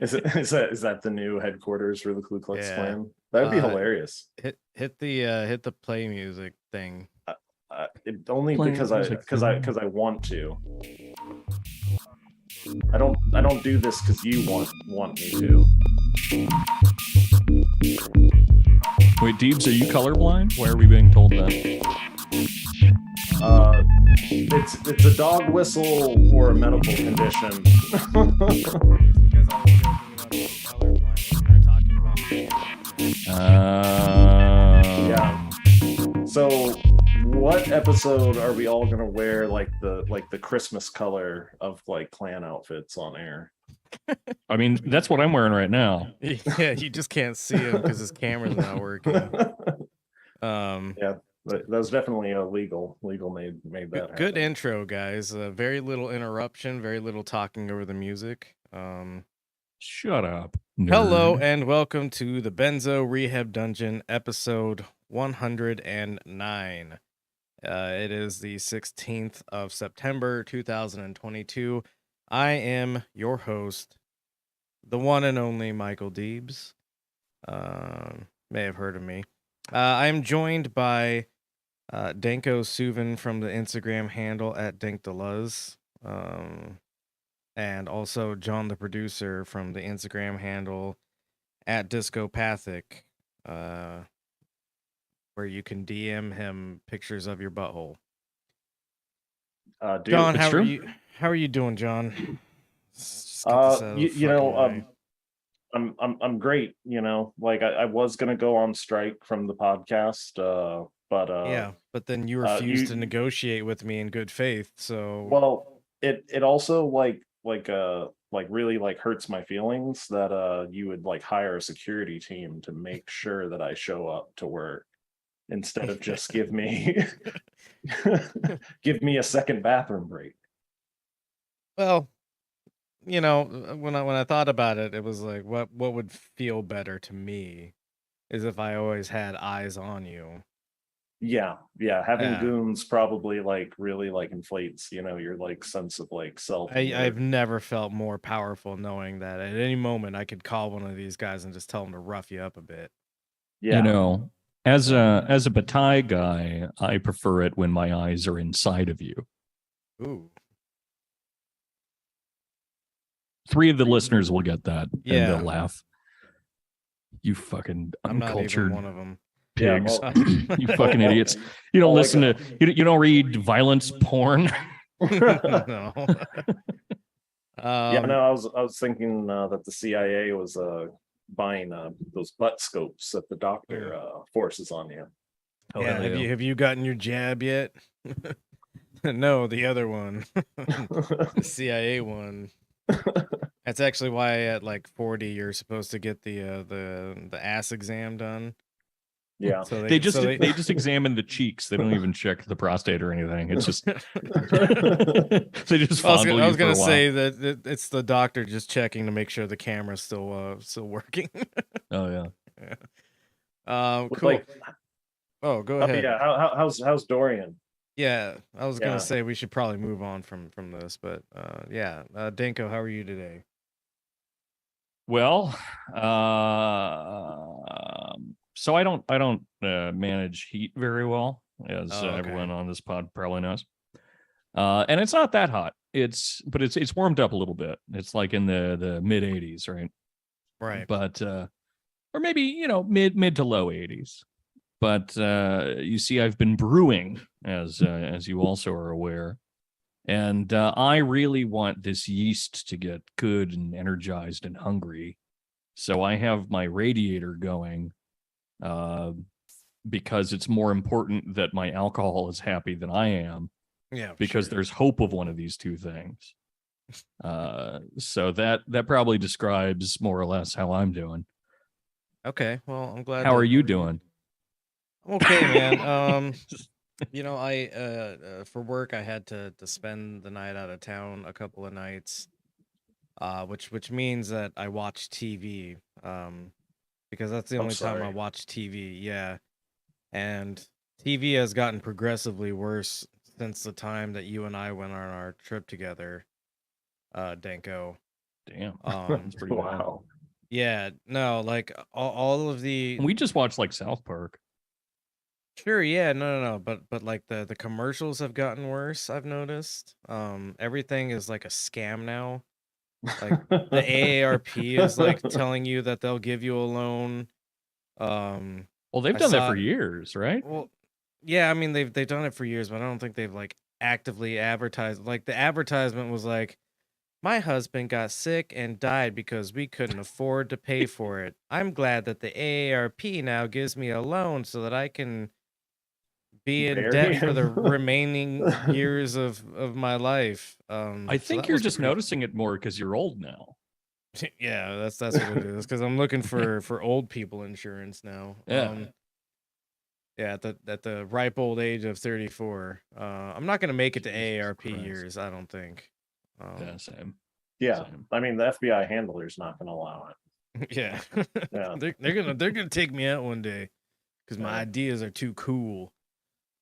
Is that the new headquarters for the Ku Klux Yeah. Klan? That would be hilarious. Hit the play music thing. Only Play because music I want to. I don't do this because you want me to. Wait, Deebs, are you colorblind? Why are we being told that? It's a dog whistle or a medical condition. Because I was joking about being colorblind when we were talking about. Yeah. So, what episode are we all gonna wear like the Christmas color of like clan outfits on air? I mean, that's what I'm wearing right now. Yeah, you just can't see him because his camera's not working. Yeah, that was definitely a legal made that good happen. intro, guys. Very little interruption, very little talking over the music. Shut up. Nerd. Hello and welcome to the Benzo Rehab Dungeon, episode 109. It is the 16th of September, 2022. I am your host, the one and only Michael Deebs. May have heard of me. I am joined by Danko Suvin from the Instagram handle at DankDeLuz. And also John, the producer, from the Instagram handle at Discopathic, where you can DM him pictures of your butthole. Dude, John, how are you doing, John? I'm great. You know, like I was gonna go on strike from the podcast, but yeah, but then you refused to negotiate with me in good faith. So well, it also like really like hurts my feelings that you would like hire a security team to make sure that I show up to work instead of just give me a second bathroom break. Well, you know, when I thought about it, it was like what would feel better to me is if I always had eyes on you. Yeah, having goons probably like really like inflates, you know, your like sense of like self. I've never felt more powerful knowing that at any moment I could call one of these guys and just tell them to rough you up a bit. Yeah. You know, as a Bataille guy, I prefer it when my eyes are inside of you. Ooh. 3 of the listeners will get that, and Yeah. they'll laugh. You fucking I'm uncultured not even one of them. pigs. Yeah, you fucking idiots. You don't listen to, you don't read violence porn. No. Yeah, no, I was thinking that the CIA was buying those butt scopes that the doctor forces on you. Oh, yeah, have you gotten your jab yet? No, the other one. The CIA one. That's actually why at like 40 you're supposed to get the ass exam done. Yeah. So they just examine the cheeks. They don't even check the prostate or anything. It's just they just fondle you. I was gonna say that it's the doctor just checking to make sure the camera's still working. Oh yeah. Cool. Oh, go ahead. Yeah. How's Dorian? Yeah, I was gonna say we should probably move on from this, but yeah. Danko, how are you today? Well, so I don't manage heat very well, as everyone on this pod probably knows. And it's not that hot. It's warmed up a little bit. It's like in the mid 80s, right? Right. But or maybe, you know, mid to low 80s. But you see, I've been brewing, as you also are aware. And I really want this yeast to get good and energized and hungry. So I have my radiator going because it's more important that my alcohol is happy than I am. Yeah. Because there's hope of one of these two things. So that probably describes more or less how I'm doing. Okay. Well, I'm glad. How are you doing? I'm okay, man. You know, I for work I had to spend the night out of town a couple of nights, which means that I watch TV, because that's the only time I watch TV. Yeah, and TV has gotten progressively worse since the time that you and I went on our trip together, Danko. Damn, Um, that's pretty bad. Wow. yeah, no, like all of the We just watched like South Park. sure, yeah, no, but like the commercials have gotten worse, I've noticed. Everything is like a scam now. Like the AARP is like telling you that they'll give you a loan. Well, they've I done that saw for years, right? well, yeah, I mean they've done it for years, but I don't think they've like actively advertised. Like the advertisement was like, "My husband got sick and died because we couldn't afford to pay for it. I'm glad that the AARP now gives me a loan so that I can be in Bury debt for the him. remaining years of my life." I So think that you're was just pretty. noticing it more because you're old now. Yeah, that's what it is. Because I'm looking for old people insurance now. Yeah. Yeah, at the ripe old age of 34. I'm not gonna make it to Jesus AARP Christ. years. I don't think. Yeah, same. Yeah, Same. I mean the FBI handler's not going to allow it. Yeah, Yeah. they're gonna take me out one day because my Yeah. ideas are too cool.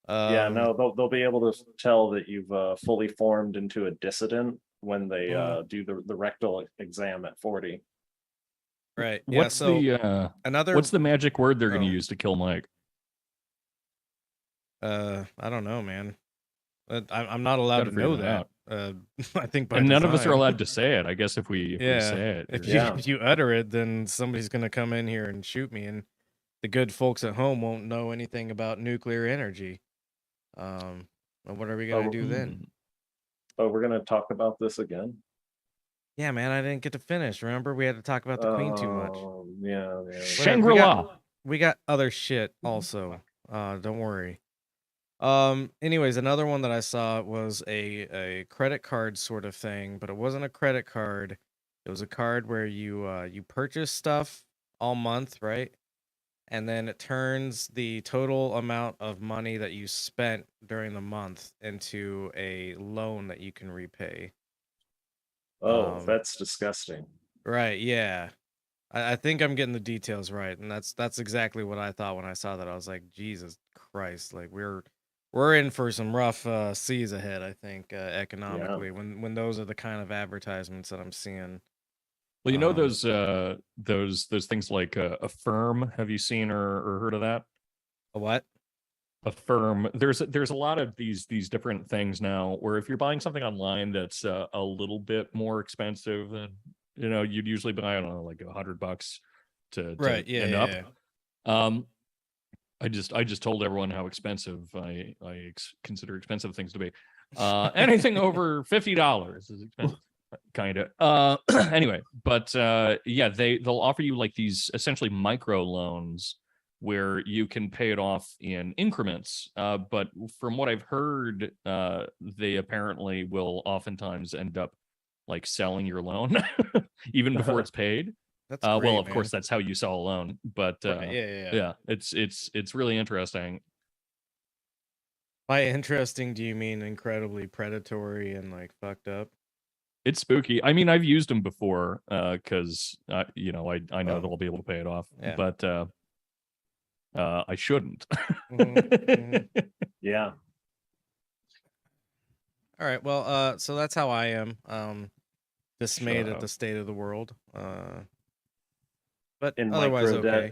Yeah, no, they'll be able to tell that you've fully formed into a dissident when they Mhm. do the rectal exam at 40. Right. Yeah. What's So another. the magic word they're going to Oh, use to kill Mike? I don't know, man. I'm not allowed Got to to figure know that that. out. I think by And none of us are design. allowed to say it. I guess if we Yeah. say it, If Yeah. you utter it, then somebody's gonna come in here and shoot me, and the good folks at home won't know anything about nuclear energy. And what are we gonna Oh, do then? oh, we're going to talk about this again. Yeah, man, I didn't get to finish. Remember, we had to talk about the queen too much. Yeah. Whatever, Shangri-La. we got other shit also. Don't worry. Anyways, another one that I saw was a credit card sort of thing, but it wasn't a credit card. It was a card where you purchase stuff all month, right? And then it turns the total amount of money that you spent during the month into a loan that you can repay. Oh, Um, that's disgusting. right, yeah. I think I'm getting the details right, and that's exactly what I thought when I saw that. I was like, Jesus Christ, like we're in for some rough seas ahead, I think, economically, when those are the kind of advertisements that I'm seeing. Well, you know Um, those things like Affirm. Have you seen or heard of that? a what? Affirm. There's a lot of these different things now where if you're buying something online that's a little bit more expensive than you'd usually buy, I don't know, like $100 to Right, yeah, end up. yeah. I just told everyone how expensive I consider expensive things to be. Anything over $50 is expensive. Kind of. Anyway, but yeah, they'll offer you like these essentially micro loans where you can pay it off in increments. But from what I've heard, they apparently will oftentimes end up like selling your loan even before it's paid. That's great, well, of man. course, that's how you sell a loan. But Right, yeah. it's really interesting. By interesting, do you mean incredibly predatory and like fucked up? It's spooky. I mean, I've used them before because I know that I'll be able to pay it off, Yeah. but I shouldn't. Yeah. All right. Well, so that's how I am. Dismayed Shut at up. the state of the world. But In otherwise micro okay.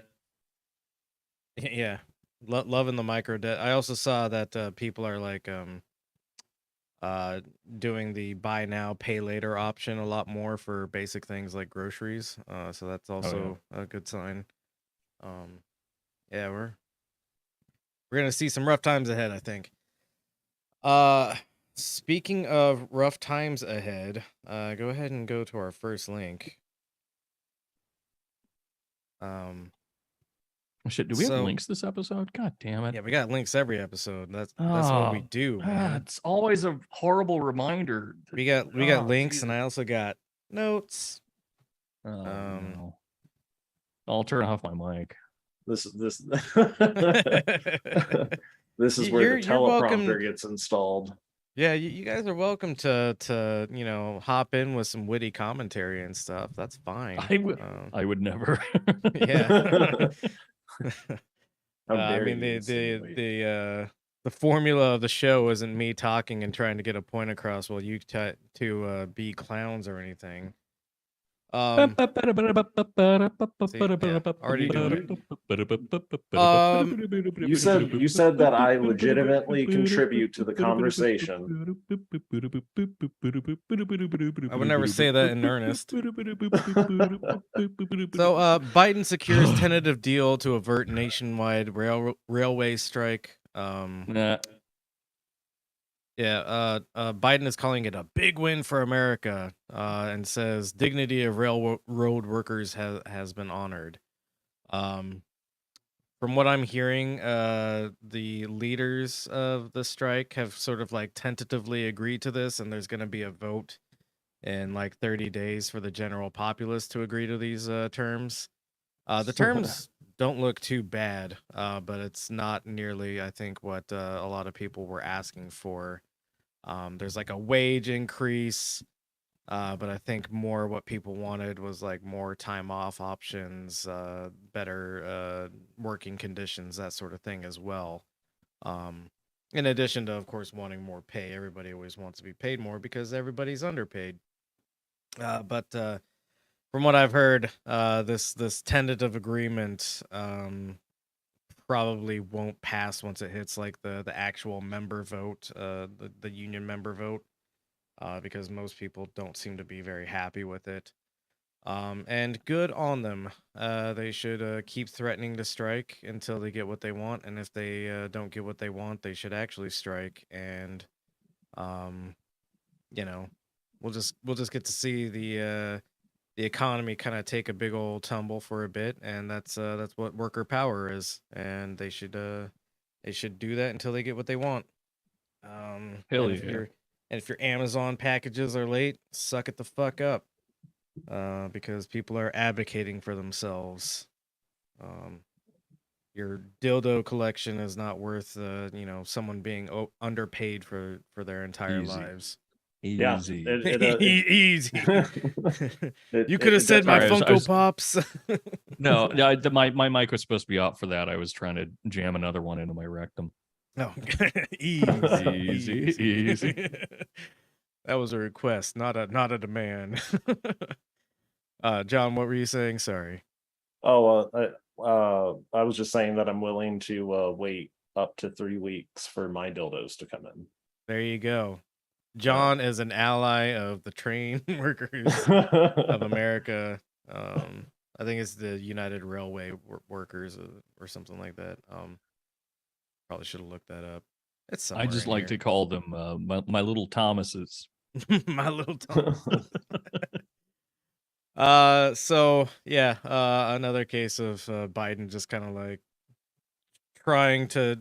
debt. Yeah. Loving the micro debt. I also saw that people are like doing the buy now pay later option a lot more for basic things like groceries. So that's also a good sign. Yeah, we're gonna see some rough times ahead, I think. Speaking of rough times ahead, go ahead and go to our first link. Shit, do we have So- links this episode? God damn it. Yeah, we got links every episode. That's what we do, man. It's always a horrible reminder. We got links, Jesus. and I also got notes. No. I'll turn off my mic. This this is You're- where the you're welcome- teleprompter gets installed. Yeah, you guys are welcome to hop in with some witty commentary and stuff. That's fine. I would never. Yeah. How I dare mean you insinuate. the formula of the show isn't me talking and trying to get a point across while you two be clowns or anything. See, yeah, already doing it. You said that I legitimately contribute to the conversation. I would never say that in earnest. So, Biden secures tentative deal to avert nationwide railway strike. Nah. Yeah, Biden is calling it a big win for America, and says dignity of railroad workers has been honored. From what I'm hearing, the leaders of the strike have sort of like tentatively agreed to this, and there's going to be a vote in like 30 days for the general populace to agree to these terms. The terms don't look too bad, but it's not nearly, I think, what a lot of people were asking for. There's like a wage increase, but I think more what people wanted was like more time off options, better working conditions, that sort of thing as well. In addition to, of course, wanting more pay. Everybody always wants to be paid more because everybody's underpaid. But from what I've heard, this tentative agreement probably won't pass once it hits like the actual member vote, the union member vote, because most people don't seem to be very happy with it. And good on them. They should keep threatening to strike until they get what they want, and if they don't get what they want, they should actually strike. And you know, we'll just get to see the economy kind of take a big old tumble for a bit, and that's what worker power is, and they should do that until they get what they want. Hell And yeah. if your Amazon packages are late, suck it the fuck up, because people are advocating for themselves. Your dildo collection is not worth someone being underpaid for their entire Easy. lives. Yeah, Easy. Easy. You could have it said my definitely- Funko Pops. No, my mic was supposed to be off for that. I was trying to jam another one into my rectum. No, easy. Easy. That was a request, not a demand. John, what were you saying? Sorry. Oh, I was just saying that I'm willing to wait up to 3 weeks for my dildos to come in. There you go. John is an ally of the train workers of America. I think it's the United Railway Workers or something like that. Probably should have looked that up. It's I somewhere just in like to here. call them my little Thomases. My little Tom. So yeah, another case of Biden just kind of like trying to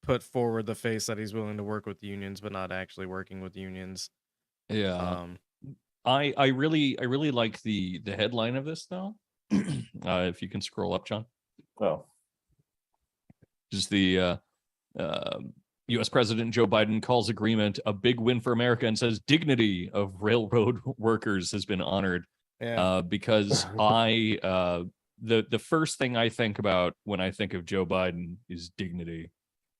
put forward the face that he's willing to work with unions, but not actually working with unions. Yeah. I really like the headline of this though. If you can scroll up, John. Oh, Just the U.S. President Joe Biden calls agreement a big win for America and says dignity of railroad workers has been honored. Yeah. Because the first thing I think about when I think of Joe Biden is dignity.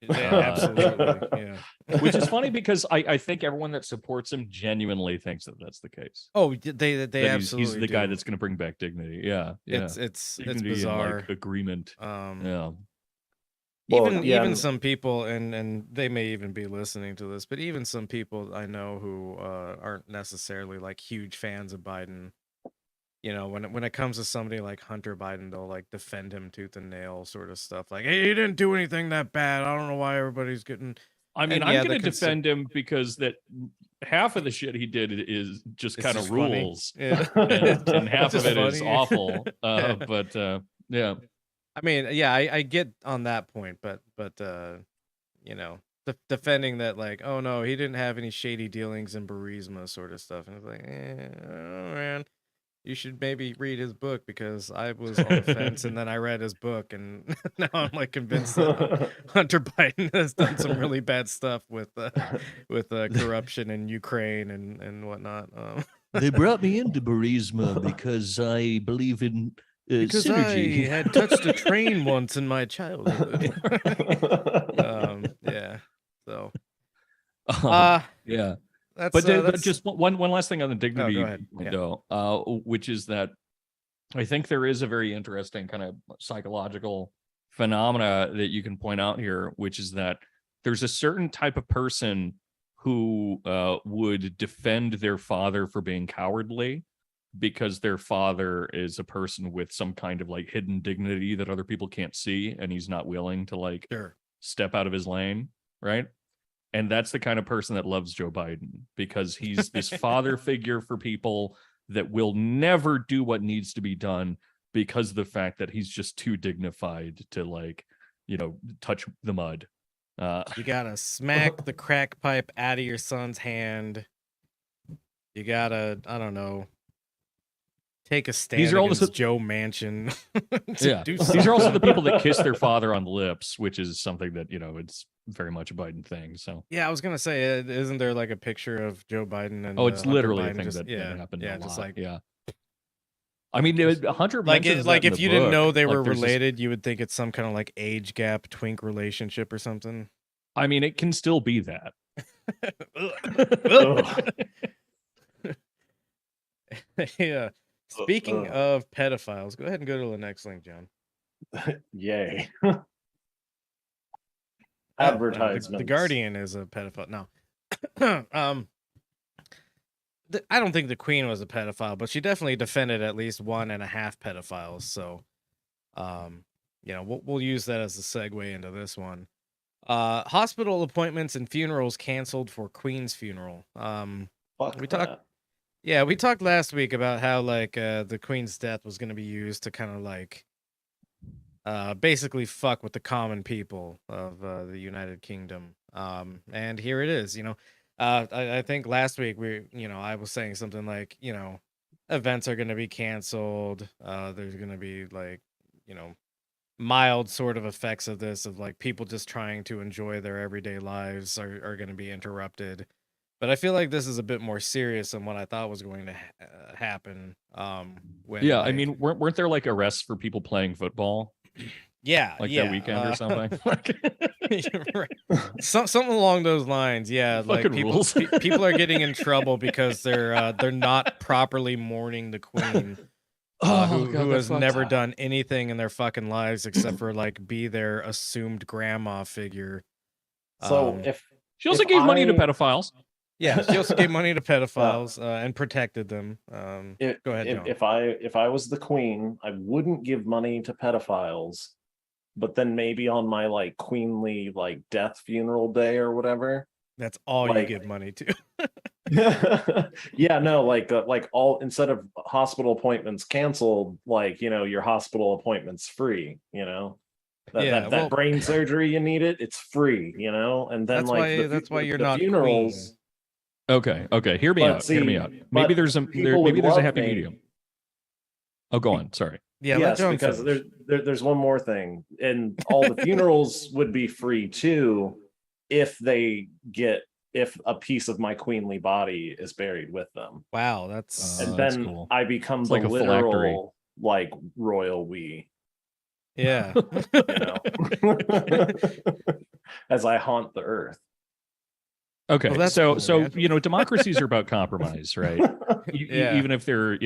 Absolutely. Yeah. Which is funny because I think everyone that supports him genuinely thinks that that's the case. Oh, they That absolutely he's the guy do. that's going to bring back dignity. Yeah, yeah. It's Dignity and, bizarre. like, agreement. Yeah. Well, Even some people, and they may even be listening to this, but even some people I know who aren't necessarily like huge fans of Biden, you know, when it comes to somebody like Hunter Biden, they'll like defend him tooth and nail, sort of stuff. Like, hey, he didn't do anything that bad. I don't know why everybody's getting. I mean, And I'm yeah, going to the defend him because that half of the shit he did is just It's kind of just funny. rules, Yeah. and half It's of it just is funny. awful. Yeah. But yeah, I mean, yeah, I get on that point, but you know, defending that like, oh no, he didn't have any shady dealings in Burisma sort of stuff, and it's like, oh man, you should maybe read his book, because I was on the fence and then I read his book and now I'm like convinced that Hunter Biden has done some really bad stuff with corruption in Ukraine and whatnot. They brought me into Burisma because I believe in Because synergy. I had touched a train once in my childhood. Yeah. So, yeah. that's But that's just one last thing on the dignity go ahead. window, which is that I think there is a very interesting kind of psychological phenomena that you can point out here, which is that there's a certain type of person who would defend their father for being cowardly because their father is a person with some kind of like hidden dignity that other people can't see, and he's not willing to like Sure. step out of his lane, right? And that's the kind of person that loves Joe Biden, because he's this father figure for people that will never do what needs to be done because of the fact that he's just too dignified to like, touch the mud. You gotta smack the crack pipe out of your son's hand. You gotta, I don't know, take a stand These are all against Joe Manchin. Yeah, these are also the people that kiss their father on the lips, which is something that it's very much a Biden thing. So yeah, I was gonna say, isn't there like a picture of Joe Biden and it's Hunter literally a Biden thing just, that happened a just lot. like Yeah, I mean, Hunter like mentions like that in if the you didn't book. know they Like, were there's this- related, you would think it's some kind of like age gap twink relationship or something. I mean, it can still be that. Yeah. Speaking of pedophiles, go ahead and go to the next link, John. Yay. The Advertisements. Guardian is a pedophile. No. I don't think the Queen was a pedophile, but she definitely defended at least 1.5 pedophiles. So, we'll use that as a segue into this one. Hospital appointments and funerals canceled for Queen's funeral. Fuck we that. talked. Yeah, we talked last week about how like the Queen's death was going to be used to kind of like basically fuck with the common people of the United Kingdom. And here it is. I think last week I was saying something like, events are going to be canceled. There's going to be like, mild sort of effects of this, of like people just trying to enjoy their everyday lives are going to be interrupted. But I feel like this is a bit more serious than what I thought was going to happen. When Yeah, I like- mean, weren't there like arrests for people playing football yeah, like yeah, that weekend or something? right. Something along those lines. Yeah, like Fucking rules. people are getting in trouble because they're not properly mourning the Queen. Who has never done anything in their fucking lives except for like be their assumed grandma figure. So She also if gave money to I- pedophiles. Yeah, she also gave money to pedophiles and protected them. Go ahead, John. if I was the Queen, I wouldn't give money to pedophiles, but then maybe on my like queenly like death funeral day or whatever. That's all you like- give money to. Yeah, no, like all, instead of hospital appointments canceled, like your hospital appointments free. That brain surgery you need it's free. And then that's why you're the not funerals. Okay, hear me But out. Hear me see, out. Maybe but there's a people maybe would there's a love happy me. medium. Oh, go on. Sorry. Yeah, let Yes, John because finish. there's one more thing, and all the funerals would be free too, if a piece of my queenly body is buried with them, Wow, that's and that's then cool. I become It's the like a phylactery. literal like royal we, yeah. as I haunt the earth. Okay, Well, that's so cool, democracies are about compromise, right? Yeah. Even if they're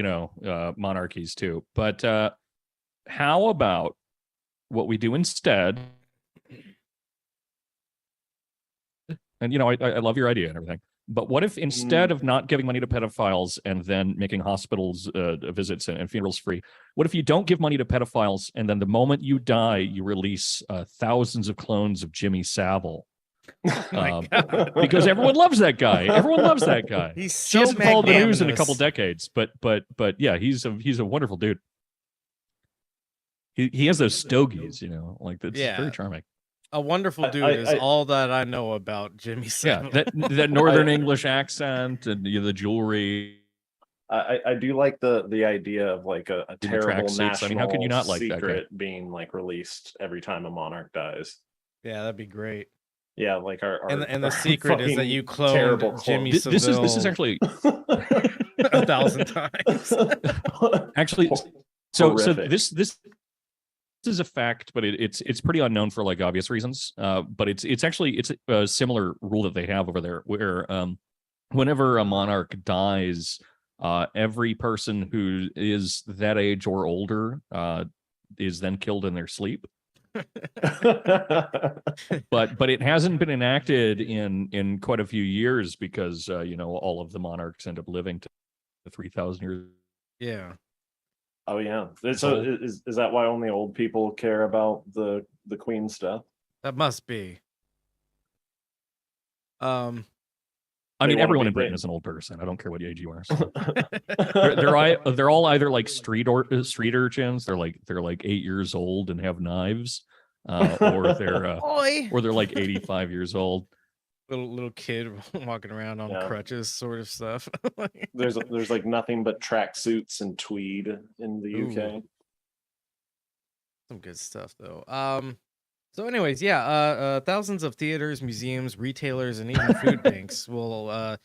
monarchies too. But how about what we do instead? And I love your idea and everything. But what if instead of not giving money to pedophiles and then making hospitals visits and funerals free, what if you don't give money to pedophiles and then the moment you die, you release thousands of clones of Jimmy Savile? Because everyone loves that guy. Everyone loves that guy. He's She so hasn't followed the news in a magnanimous. couple decades, but yeah, he's a wonderful dude. He has those stogies, like that's Yeah. very charming. A wonderful dude is all that I know about Jimmy Savile. Yeah, that Northern English accent and the jewelry. I do like the idea of like a the terrible tracksuits. national I mean, how can you not like that guy? secret being like released every time a monarch dies. Yeah, that'd be great. Yeah, like our And the our secret is that fucking you terrible cloned Jimmy This Savile is actually 1,000 times. actually so Horrific. this is a fact, but it's pretty unknown for like obvious reasons. But it's a similar rule that they have over there, where whenever a monarch dies, every person who is that age or older is then killed in their sleep. But it hasn't been enacted in quite a few years because all of the monarchs end up living to 3,000 years. Yeah. Oh yeah. So is that why only old people care about the queen's death? That must be. I mean, wanna everyone be in Britain big. is an old person. I don't care what age you are. So. they're all either like street urchins. They're like 8 years old and have knives, or they're like 85 years old. Little kid walking around on crutches, sort of stuff. There's like nothing but tracksuits and tweed in the UK. Some good stuff though. So anyways, yeah, thousands of theaters, museums, retailers, and even food banks will I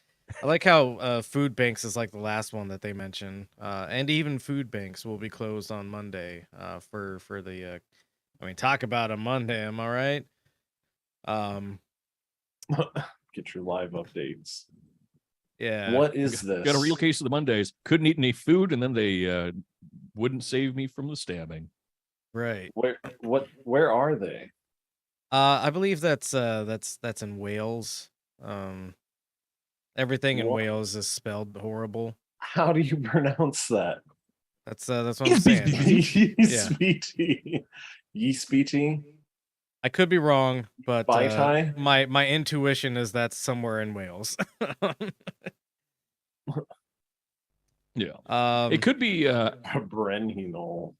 like how food banks is like the last one that they mention. And even food banks will be closed on Monday for the I mean, talk about a Monday, am I right? Get your live updates. Yeah. What is this? Got a real case of the Mondays. Couldn't eat any food, and then they wouldn't save me from the stabbing. Right. Where are they? I believe that's in Wales. Everything in What? Wales is spelled horrible. How do you pronounce that? That's what I'm saying. Yeespiti? I could be wrong, but Baitai? my intuition is that's somewhere in Wales. Yeah. It could be Brenhinol.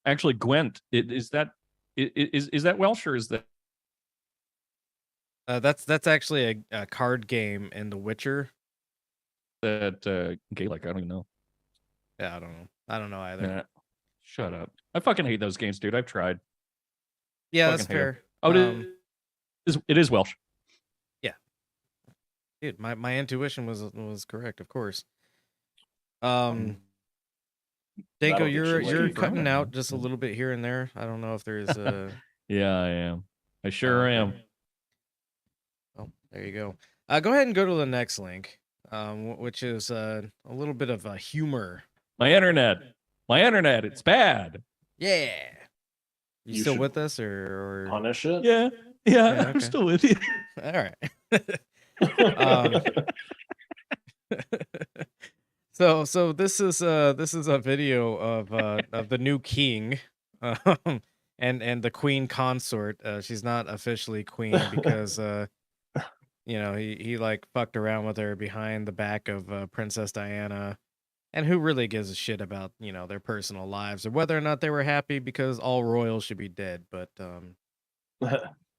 actually Gwent. Is that Welsh, or is that that's actually a card game in The Witcher. Gaelic? I don't even know. Yeah, I don't know either. Nah, shut up. I fucking hate those games, dude. I've tried. Yeah, that's Fucking hate 'em. fair. Oh, it is Welsh. Yeah. Dude, my intuition was correct, of course. Danko, That'll get you're you late. cutting out just a little bit here and there. I don't know if there's Yeah, I am. I sure am. Oh, there you go. Go ahead and go to the next link, which is a little bit of humor. My internet, it's bad. Yeah. You still should with us or Punish it? Yeah, okay. I'm still with you. All right. So this is a video of the new king, and the queen consort. She's not officially queen because he like fucked around with her behind the back of Princess Diana, and who really gives a shit about their personal lives or whether or not they were happy, because all royals should be dead. But am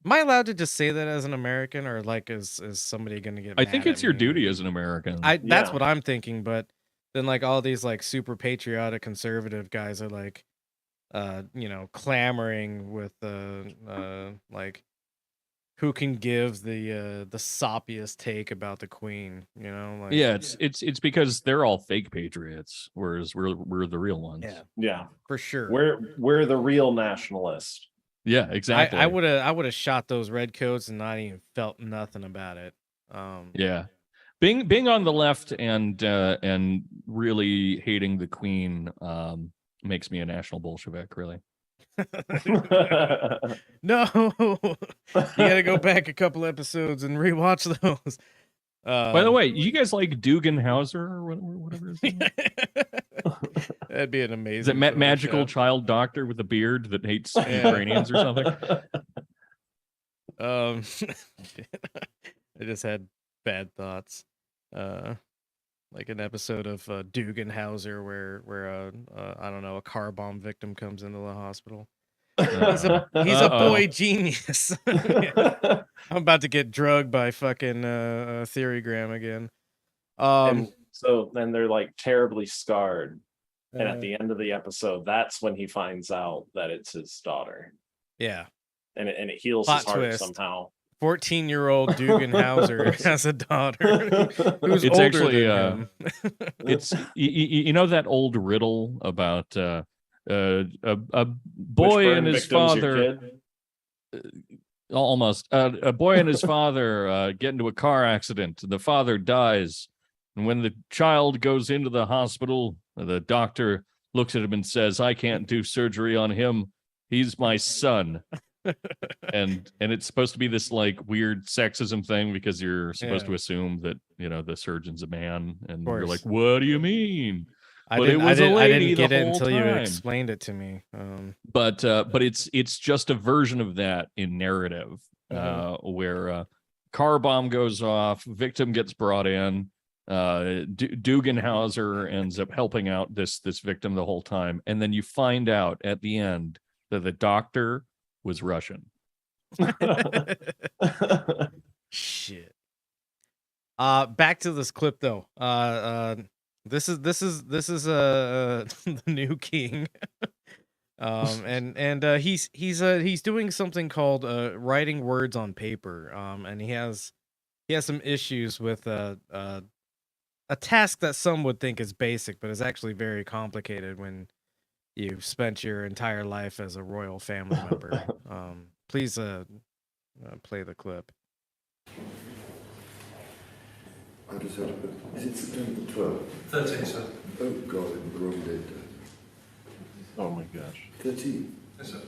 I allowed to just say that as an American, or like is somebody gonna get? I mad think at it's your me? duty as an American. That's Yeah. what I'm thinking, but then like all these like super patriotic conservative guys are like clamoring with like who can give the soppiest take about the queen, like Yeah, it's because they're all fake patriots, whereas we're the real ones. Yeah, for sure. We're the real nationalists. Yeah, exactly. I would have shot those redcoats and not even felt nothing about it. Yeah. Being on the left and really hating the queen makes me a national Bolshevik, really. No, you gotta go back a couple episodes and rewatch those. By the way, you guys like Dugan-Hauser or whatever his name is? That'd be an amazing. Is it film magical show. child doctor with a beard that hates Ukrainians or something? I just had bad thoughts. Like an episode of Dugan-Hauser where I don't know, a car bomb victim comes into the hospital. He's a boy genius. I'm about to get drugged by fucking Theorygram again. And so then they're like terribly scarred. And at the end of the episode, that's when he finds out that it's his daughter. Yeah. And it heals Plot his heart twist. somehow. 14-year-old Dugan-Hauser has a daughter who's It's older actually than him. it's you know that old riddle about a boy and his father. Almost. A boy and his father get into a car accident. The father dies. And when the child goes into the hospital, the doctor looks at him and says, I can't do surgery on him. He's my son. and it's supposed to be this like weird sexism thing because you're supposed to assume that, you know, the surgeon's a man. And you're like, what do you mean? I But didn't, it was a I lady didn't get the it whole until you time. explained it to me. But it's just a version of that in narrative, where car bomb goes off, victim gets brought in, Dugenhauser ends up helping out this victim the whole time, and then you find out at the end that the doctor was Russian. Shit. Back to this clip though. This is the new king. And he's doing something called writing words on paper. And he has some issues with a task that some would think is basic, but is actually very complicated when you've spent your entire life as a royal family member. Please play the clip. I just had is it September the 12th? 13th, sir. Oh God, I'm the wrong date. Oh my gosh. 13. Yes, sir.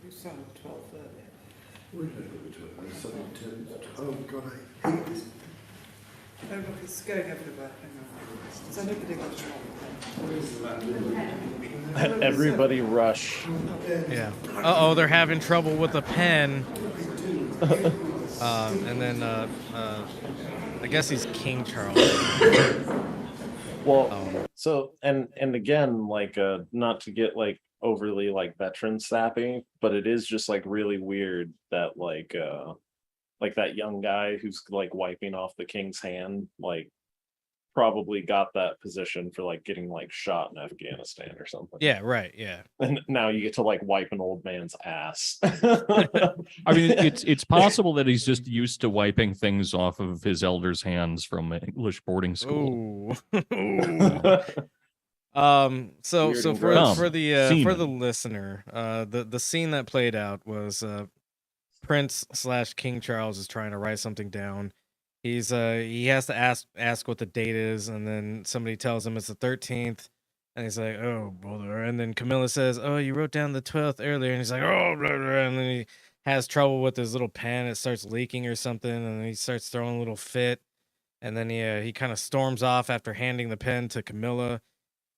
You saw the 12th earlier. Where did I go to 12th? I saw the 10th. Oh God, I hate this. Oh look, it's going everywhere. Hang on. Has anybody got trouble? Everybody rush. Yeah. Uh-oh, they're having trouble with a pen. And then I guess he's King Charles. Well, so and again, like not to get like overly like veteran sappy, but it is just like really weird that like that young guy who's like wiping off the king's hand, like probably got that position for like getting like shot in Afghanistan or something. Yeah, right, yeah. And now you get to like wipe an old man's ass. I mean, it's possible that he's just used to wiping things off of his elders' hands from English boarding school. So Weird and for gross. the listener, the scene that played out was Prince/King Charles is trying to write something down. He has to ask what the date is, and then somebody tells him it's the 13th, and he's like, oh brother. And then Camilla says, oh, you wrote down the 12th earlier, and he's like, oh brother. And then he has trouble with his little pen, it starts leaking or something, and then he starts throwing a little fit, and then he kind of storms off after handing the pen to Camilla.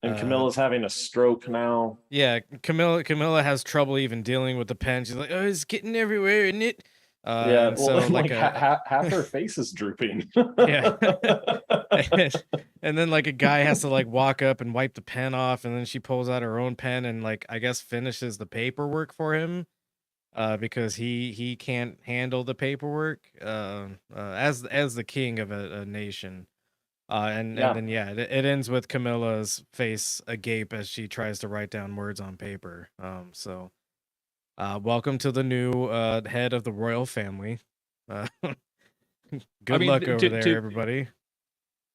And Camilla's having a stroke now. Yeah, Camilla has trouble even dealing with the pen. She's like, oh, it's getting everywhere, isn't it? Yeah, and well, so like half her face is drooping. Yeah. And then like a guy has to like walk up and wipe the pen off, and then she pulls out her own pen and like I guess finishes the paperwork for him, because he can't handle the paperwork as the king of a nation. And then it ends with Camilla's face agape as she tries to write down words on paper. So welcome to the new head of the royal family. Good luck over there, everybody.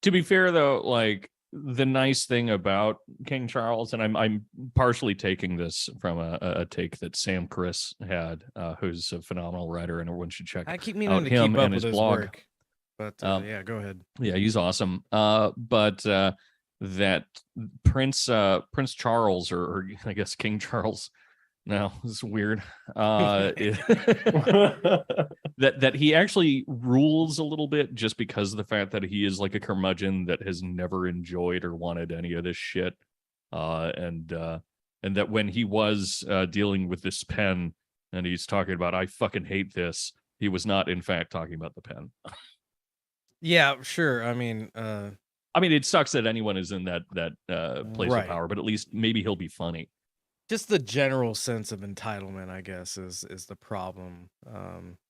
To be fair, though, like the nice thing about King Charles, and I'm partially taking this from a take that Sam Chris had, who's a phenomenal writer, and everyone should check I keep meaning to him keep up and with his his blog. work, but yeah, go ahead. Yeah, he's awesome. But that Prince Charles, or I guess King Charles. No, this is weird. That he actually rules a little bit just because of the fact that he is like a curmudgeon that has never enjoyed or wanted any of this shit. And that when he was dealing with this pen and he's talking about, I fucking hate this, he was not in fact talking about the pen. Yeah, sure. I mean, it sucks that anyone is in that place Right. of power, but at least maybe he'll be funny. just the general sense of entitlement, I guess, is the problem.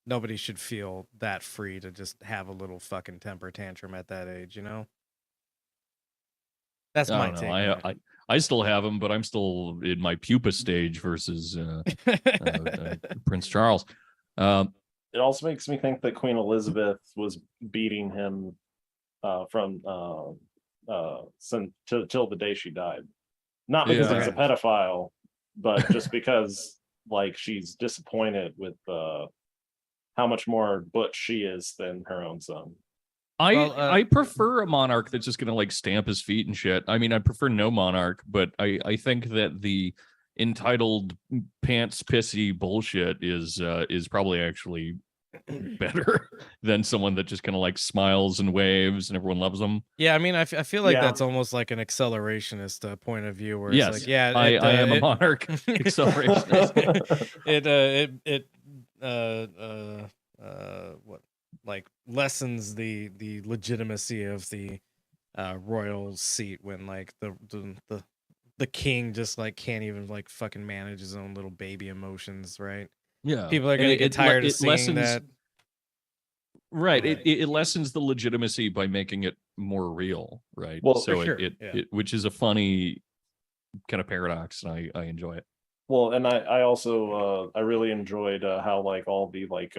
Nobody should feel that free to just have a little fucking temper tantrum at that age, you know? That's my I don't take. know. on it. I still have them, but I'm still in my pupa stage versus Prince Charles. It also makes me think that Queen Elizabeth was beating him from till the day she died. Not because Yeah. he's a pedophile, but just because like she's disappointed with how much more butch she is than her own son. I prefer a monarch that's just gonna like stamp his feet and shit. I mean, I prefer no monarch, but I think that the entitled pants pissy bullshit is probably actually better than someone that just kind of like smiles and waves and everyone loves them. Yeah, I mean, I feel like Yeah. that's almost like an accelerationist point of view, where Yes, it's like, yeah, I am a monarch accelerationist. What, like, lessens the legitimacy of the royal seat when like the king just like can't even like fucking manage his own little baby emotions, right? Yeah, People are and gonna get tired of it seeing lessens, that. right. Right. It lessens the legitimacy by making it more real, right? Well, so for sure, it, yeah. it which is a funny kind of paradox, and I enjoy it. Well, and I also I really enjoyed how like all the like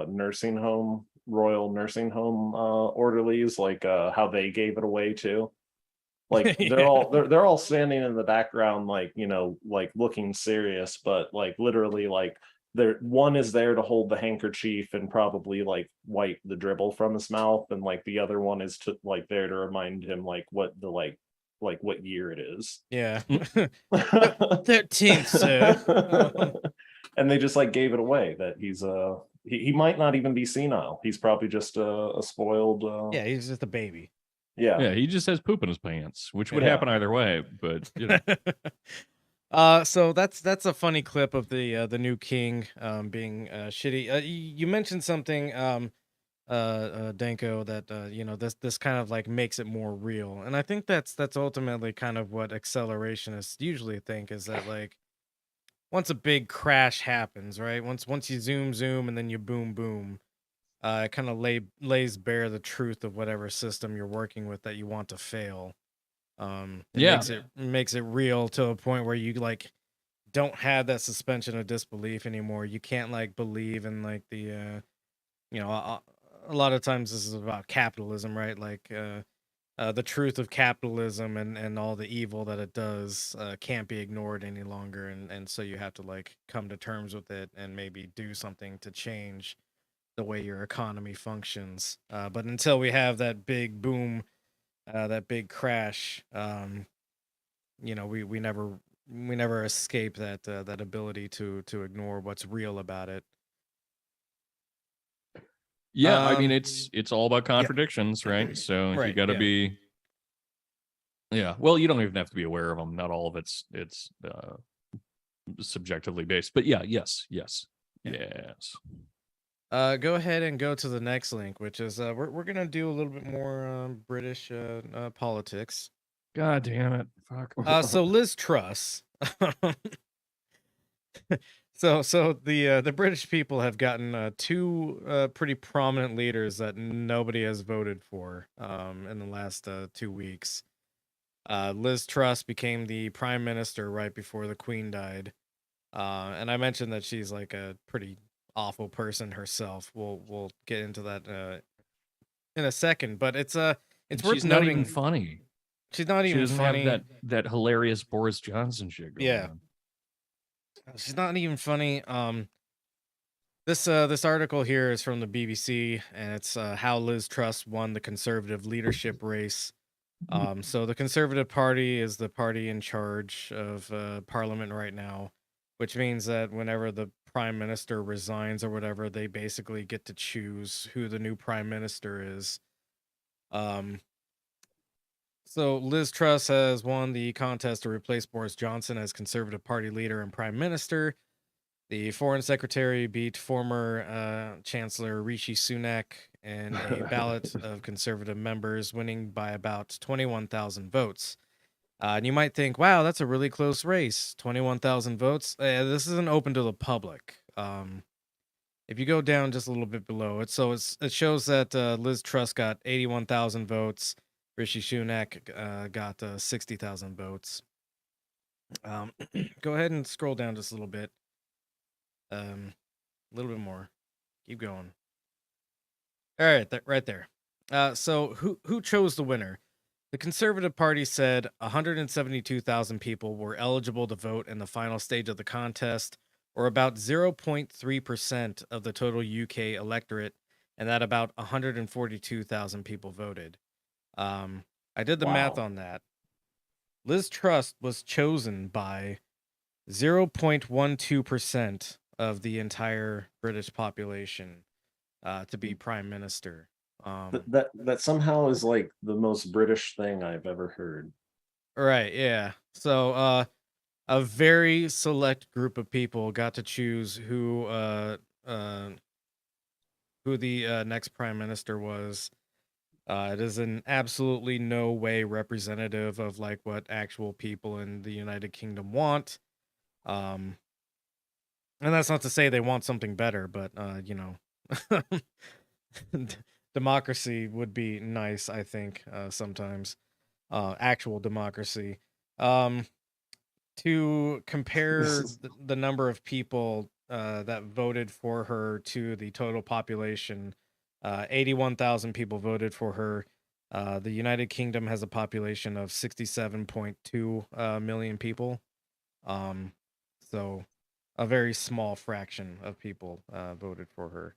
nursing home, royal nursing home orderlies, like how they gave it away too. Like they're Yeah. all they're all standing in the background, like, you know, like looking serious, but like literally like there one is there to hold the handkerchief and probably like wipe the dribble from his mouth, and like the other one is to like there to remind him like what the like what year it is. Yeah. 13th, sir. And they just like gave it away that he's he might not even be senile. He's probably just a spoiled Yeah, he's just a baby. yeah. Yeah, he just has poop in his pants, which would Yeah. happen either way, but you know. So that's a funny clip of the new king being shitty. You mentioned something Danko, that you know, this kind of like makes it more real, and I think that's ultimately kind of what accelerationists usually think, is that like once a big crash happens, right? Once you zoom and then you boom, it kind of lays bare the truth of whatever system you're working with that you want to fail. It Yeah. makes it real to a point where you like don't have that suspension of disbelief anymore. You can't like believe in like the you know, a lot of times this is about capitalism, right? Like the truth of capitalism and all the evil that it does can't be ignored any longer, and so you have to like come to terms with it and maybe do something to change the way your economy functions. But until we have that big boom, that big crash, you know, we never escape that that ability to ignore what's real about it. Yeah, I mean Um, it's all about contradictions, right? So you Right, got to yeah. be, yeah. Well, you don't even have to be aware of them. Not all of it's subjectively based, but yeah, yes. Go ahead and go to the next link, which is we're gonna do a little bit more British politics. God damn it! Fuck. So Liz Truss. So the British people have gotten two pretty prominent leaders that nobody has voted for in the last 2 weeks. Liz Truss became the prime minister right before the Queen died, and I mentioned that she's like a pretty awful person herself. We'll get into that in a second, but it's And worth she's not even noting funny. she's not She even doesn't funny. have that hilarious Boris Johnson shit going Yeah. on. She's not even funny. This article here is from the BBC, and it's how Liz Truss won the Conservative leadership race. So the Conservative Party is the party in charge of Parliament right now, which means that whenever the Prime Minister resigns or whatever, they basically get to choose who the new Prime Minister is. So Liz Truss has won the contest to replace Boris Johnson as Conservative Party leader and Prime Minister. The Foreign Secretary beat former Chancellor Rishi Sunak in a ballot of Conservative members, winning by about 21,000 votes. And you might think, wow, that's a really close race. 21,000 votes. This isn't open to the public. If you go down just a little bit below it, it shows that Liz Truss got 81,000 votes. Rishi Sunak got 60,000 votes. Go ahead and scroll down just a little bit. A little bit more. Keep going. All right, right there. So who chose the winner? The Conservative Party said 172,000 people were eligible to vote in the final stage of the contest, or about 0.3% of the total UK electorate, and that about 142,000 people voted. I did the math Wow. on that. Liz Truss was chosen by 0.12% of the entire British population to be prime minister. That somehow is like the most British thing I've ever heard. Right, yeah. So a very select group of people got to choose who the next prime minister was. It is in absolutely no way representative of like what actual people in the United Kingdom want. And that's not to say they want something better, but you know, democracy would be nice, I think, sometimes. Actual democracy. To compare the number of people that voted for her to the total population, 81,000 people voted for her. The United Kingdom has a population of 67.2 million people. So a very small fraction of people voted for her.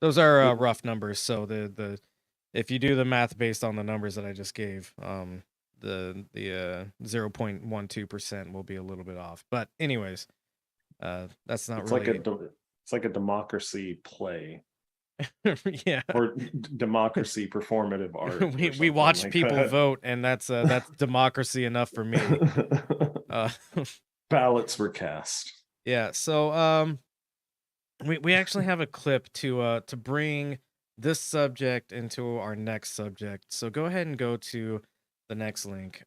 Those are rough numbers. So the if you do the math based on the numbers that I just gave, the 0.12% will be a little bit off. But anyways, that's not It's really like a democracy play yeah. or democracy performative art. or we something watch like people that. vote, and that's democracy enough for me. Ballots were cast. Yeah, so we actually have a clip to bring this subject into our next subject. So go ahead and go to the next link.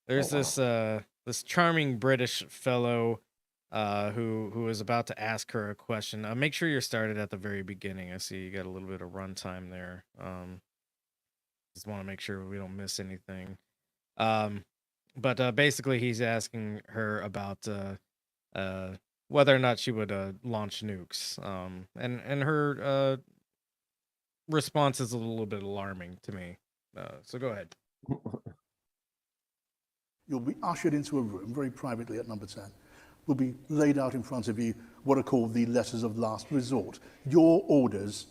There's wow. this charming British fellow who is about to ask her a question. Make sure you're started at the very beginning. I see you got a little bit of runtime there. Just want to make sure we don't miss anything. But basically he's asking her about whether or not she would launch nukes. And her response is a little bit alarming to me. So go ahead. You'll be ushered into a room very privately at number 10. Will be laid out in front of you what are called the letters of last resort, your orders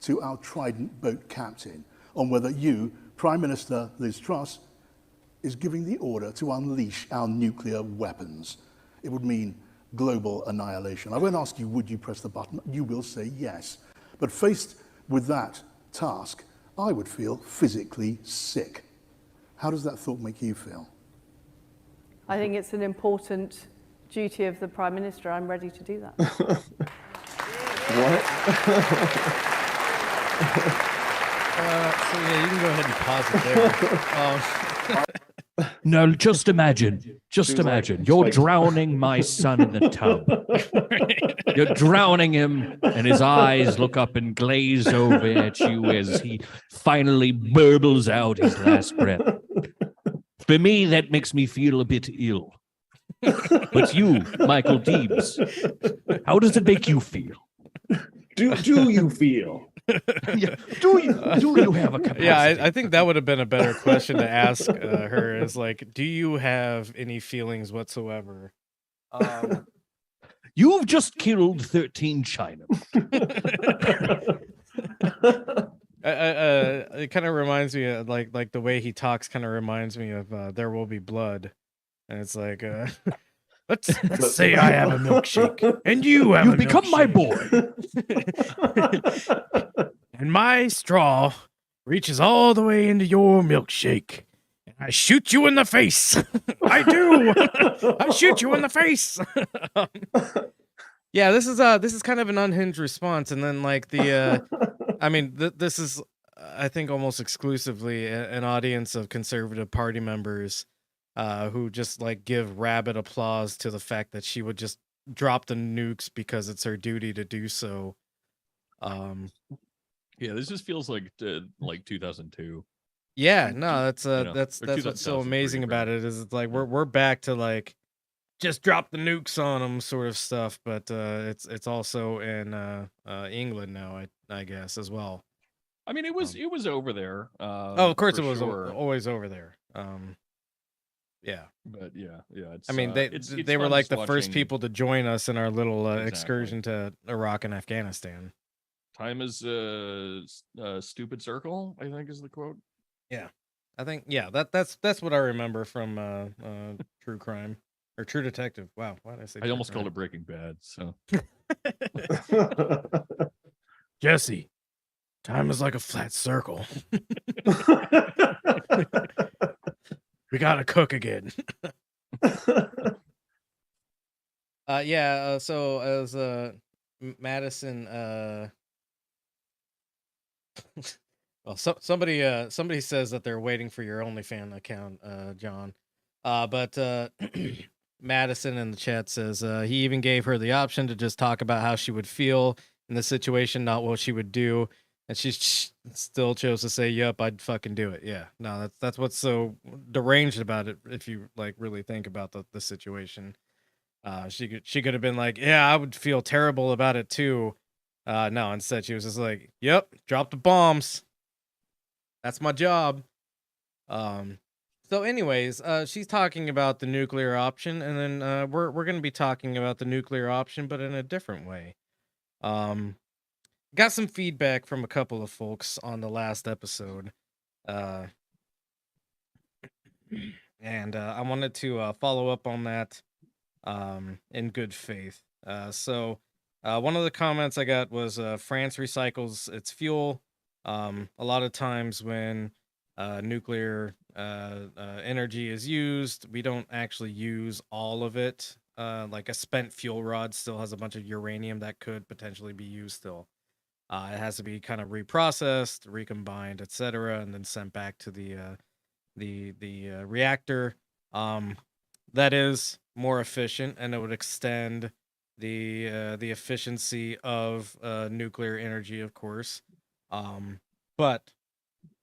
to our Trident boat captain on whether you, Prime Minister Liz Truss, is giving the order to unleash our nuclear weapons. It would mean global annihilation. I won't ask you, would you press the button? You will say yes. But faced with that task, I would feel physically sick. How does that thought make you feel? I think it's an important duty of the Prime Minister. I'm ready to do that. What? So yeah, you can go ahead and pause it there. No, just imagine. Just Seems like- imagine. You're like- drowning my son in the tub. You're drowning him, and his eyes look up and glaze over at you as he finally burbles out his last breath. For me, that makes me feel a bit ill. But you, Michael Deebs, how does it make you feel? Do you feel? Yeah, do you have a capacity? Yeah, I think that would have been a better question to ask her. Is like, do you have any feelings whatsoever? You've just killed 13 Chinamen. It kind of reminds me of like the way he talks. Kind of reminds me of There Will Be Blood, and it's like, let's say I have a milkshake and you have You've a become my milkshake. boy. And my straw reaches all the way into your milkshake. And I shoot you in the face. I do. I shoot you in the face. Yeah, this is kind of an unhinged response. And then like I mean, this is, I think, almost exclusively an audience of Conservative Party members who just like give rabid applause to the fact that she would just drop the nukes because it's her duty to do so. Yeah, this just feels like 2002. Yeah, no, that's know, that's or what's so 2003, amazing about it is it's like we're back to like just drop the nukes on them sort of stuff, but it's also in England now, I guess, as well. I mean, it was over there. Oh, of course for it was sure. always over there. Yeah. But yeah, it's. I mean, it's they were fun like just the first watching. people to join us in our little Exactly. excursion to Iraq and Afghanistan. Time is a stupid circle, I think is the quote. Yeah, I think that's what I remember from True Crime or True Detective. Wow, why did I say? I almost called it Breaking Bad. So Jesse, time is like a flat circle. We gotta cook again. So as Madison well, somebody says that they're waiting for your OnlyFans account, John. But Madison in the chat says he even gave her the option to just talk about how she would feel in the situation, not what she would do, and she still chose to say, "Yep, I'd fucking do it." Yeah, no, that's what's so deranged about it. If you like really think about the situation, she could have been like, "Yeah, I would feel terrible about it too." No, instead she was just like, "Yep, drop the bombs. That's my job." So anyways, she's talking about the nuclear option, and then we're gonna be talking about the nuclear option, but in a different way. Um, got some feedback from a couple of folks on the last episode, uh, and I wanted to follow up on that in good faith. One of the comments I got was France recycles its fuel. A lot of times when nuclear energy is used, we don't actually use all of it. Like a spent fuel rod still has a bunch of uranium that could potentially be used still. It has to be kind of reprocessed, recombined, etc., and then sent back to the reactor. That is more efficient, and it would extend the efficiency of nuclear energy, of course. But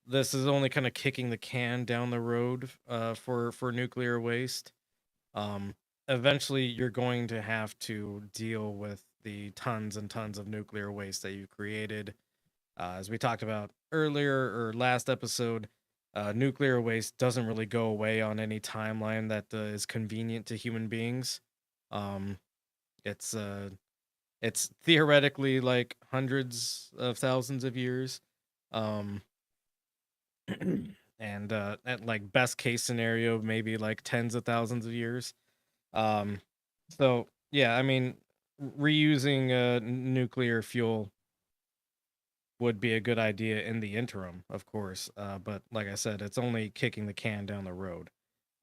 this is only kind of kicking the can down the road for nuclear waste. Eventually, you're going to have to deal with the tons and tons of nuclear waste that you created. As we talked about earlier or last episode, nuclear waste doesn't really go away on any timeline that is convenient to human beings. Um, it's theoretically like hundreds of thousands of years, um, and at like best case scenario, maybe like tens of thousands of years. Um, so yeah, I mean, reusing nuclear fuel would be a good idea in the interim, of course. But like I said, it's only kicking the can down the road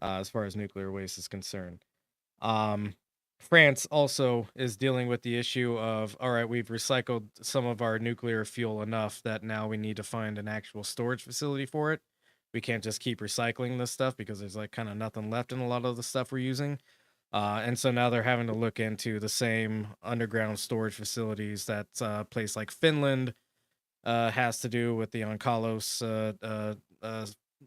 as far as nuclear waste is concerned. France also is dealing with the issue of, all right, we've recycled some of our nuclear fuel enough that now we need to find an actual storage facility for it. We can't just keep recycling this stuff because there's like kind of nothing left in a lot of the stuff we're using. And so now they're having to look into the same underground storage facilities that a place like Finland has to do with the Onkalos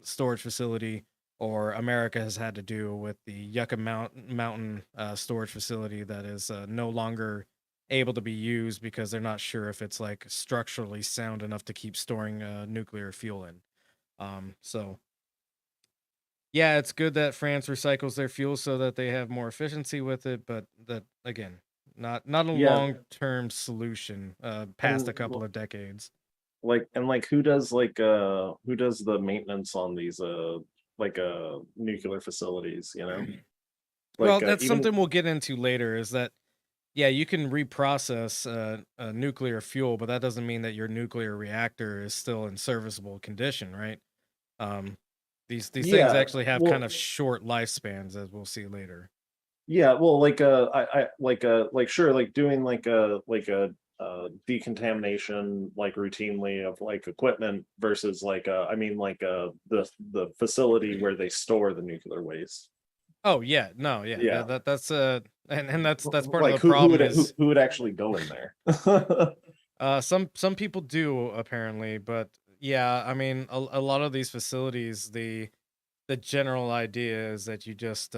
storage facility, or America has had to do with the Yucca Mountain storage facility that is no longer able to be used because they're not sure if it's like structurally sound enough to keep storing nuclear fuel in. So yeah, it's good that France recycles their fuel so that they have more efficiency with it, but that again, not a Yeah. long-term solution past a couple of decades. Like who does the maintenance on these nuclear facilities, you know? Well, that's something we'll get into later, is that yeah, you can reprocess nuclear fuel, but that doesn't mean that your nuclear reactor is still in serviceable condition, right? These things Yeah, actually have well- kind of short lifespans, as we'll see later. Yeah, well, sure, like doing like a decontamination like routinely of like equipment versus the facility where they store the nuclear waste. Oh yeah, no, yeah, Yeah. that's and that's part Like of the problem who would actually go in there? some people do apparently, but yeah, I mean a lot of these facilities, the general idea is that you just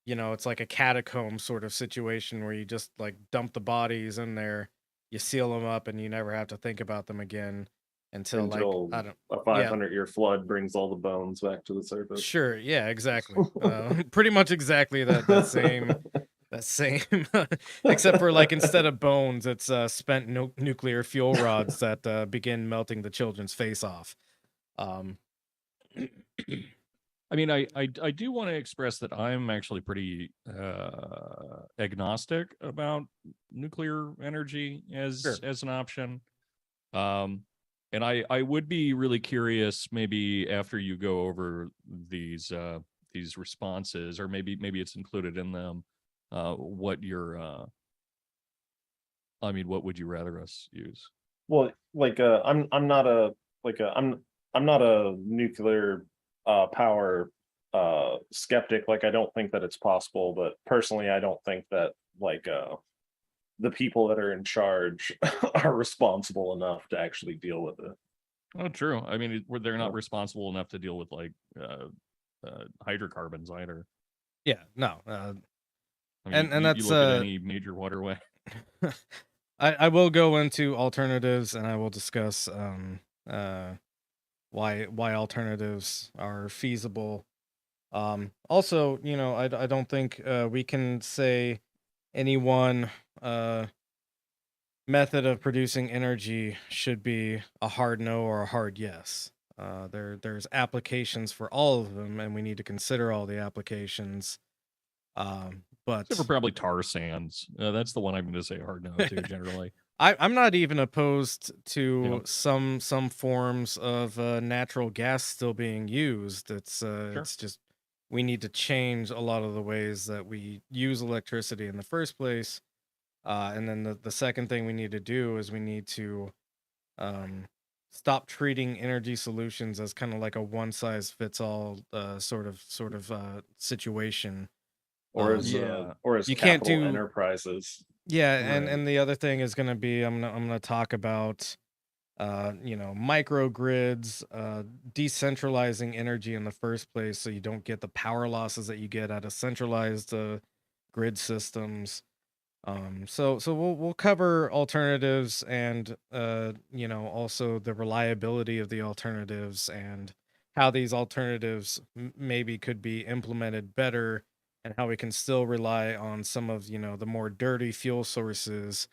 it's like a catacomb sort of situation where you just like dump the bodies in there, you seal them up, and you never have to think about them again. until like I don't. a 500-year flood brings all the bones back to the surface. Sure. Yeah. Exactly. Pretty much exactly that same. Except for like instead of bones, it's spent nuclear fuel rods that begin melting the children's face off. I mean, I do want to express that I'm actually pretty agnostic about nuclear energy as an option. And I would be really curious, maybe after you go over these responses, or maybe it's included in them, what your what would you rather us use? Well, like I'm not a I'm not a nuclear power skeptic. Like I don't think that it's possible, but personally I don't think that like the people that are in charge are responsible enough to actually deal with it. Oh, true. I mean, they're not responsible enough to deal with like hydrocarbons either. Yeah, no. I mean, and that's you look at any major waterway. I will go into alternatives, and I will discuss why alternatives are feasible. Also, you know, I don't think we can say any one method of producing energy should be a hard no or a hard yes. There's applications for all of them, and we need to consider all the applications. But Except for probably tar sands. That's the one I'm going to say hard no to generally. I'm not even opposed to some forms of natural gas still being used. It's just we need to change a lot of the ways that we use electricity in the first place. And then the second thing we need to do is we need to stop treating energy solutions as kind of like a one size fits all sort of situation. Or as you can't capital do enterprises. Yeah, and the other thing is going to be I'm gonna talk about microgrids, decentralizing energy in the first place, so you don't get the power losses that you get out of centralized grid systems. So we'll cover alternatives and also the reliability of the alternatives and how these alternatives maybe could be implemented better, and how we can still rely on some of the more dirty fuel sources.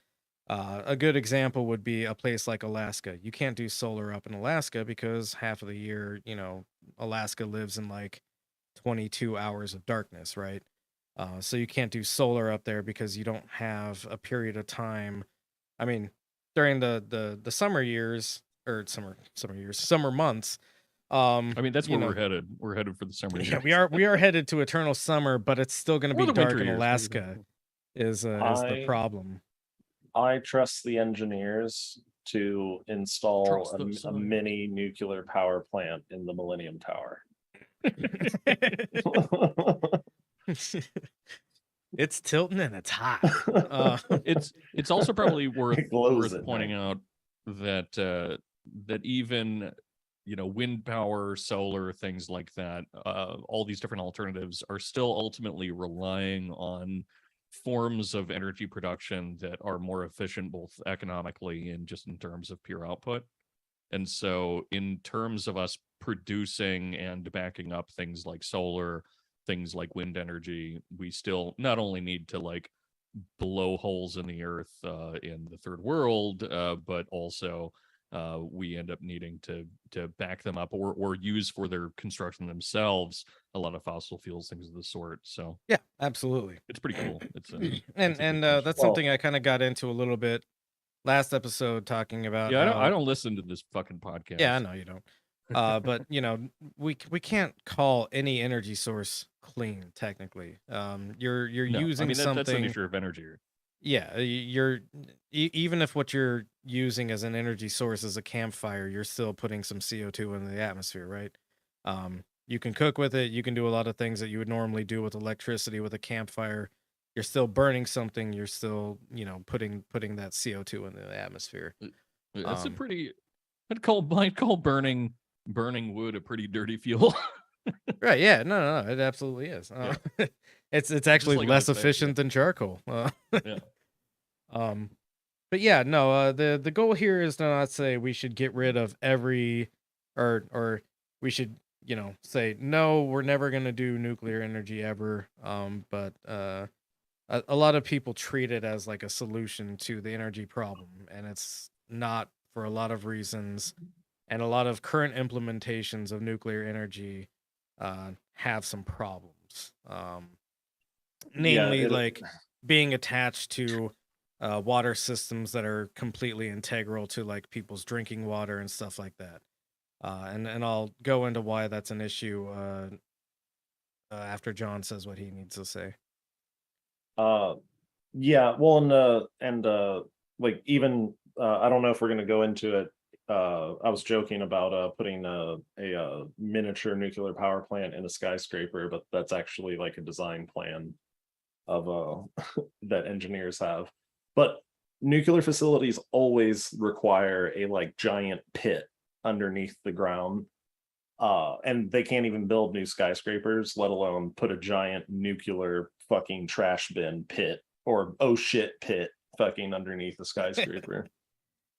A good example would be a place like Alaska. You can't do solar up in Alaska because half of the year, Alaska lives in like 22 hours of darkness, right? So you can't do solar up there because you don't have a period of time. I mean, during the summer years or summer months. I mean, that's where we're headed. We're headed for the summer. Yeah, we are headed to eternal summer, but it's still going to be dark in Alaska. Is the problem? I trust the engineers to install a mini nuclear power plant in the Millennium Tower. It's tilting and it's hot. It's also probably worth at pointing night. out that that even wind power, solar, things like that, all these different alternatives are still ultimately relying on forms of energy production that are more efficient, both economically and just in terms of pure output. And so in terms of us producing and backing up things like solar, things like wind energy, we still not only need to like blow holes in the earth in the third world, but also we end up needing to back them up or use for their construction themselves a lot of fossil fuels, things of the sort. So yeah, absolutely, it's pretty cool. It's and that's something I kind of got into a little bit last episode, talking about. Yeah, I don't listen to this fucking podcast. Yeah, I know you don't. But we can't call any energy source clean technically. You're using something. That's the nature of energy. Yeah, you're even if what you're using as an energy source is a campfire, you're still putting some CO2 into the atmosphere, right? You can cook with it. You can do a lot of things that you would normally do with electricity with a campfire. You're still burning something. You're still, putting that CO2 into the atmosphere. That's a pretty. Might call burning wood a pretty dirty fuel. Right? Yeah. No. It absolutely is. Yeah. It's actually like less efficient than charcoal. Yeah. but yeah, no, the goal here is to not say we should get rid of every, or we should, say no, we're never going to do nuclear energy ever. But a lot of people treat it as like a solution to the energy problem, and it's not, for a lot of reasons. And a lot of current implementations of nuclear energy have some problems. Yeah, Namely, it like being attached to water systems that are completely integral to like people's drinking water and stuff like that. And I'll go into why that's an issue after John says what he needs to say. uh yeah, well, and like even I don't know if we're gonna go into it. I was joking about putting a miniature nuclear power plant in a skyscraper, but that's actually like a design plan of that engineers have. But nuclear facilities always require a like giant pit underneath the ground. And they can't even build new skyscrapers, let alone put a giant nuclear fucking trash bin pit or oh shit pit fucking underneath the skyscraper.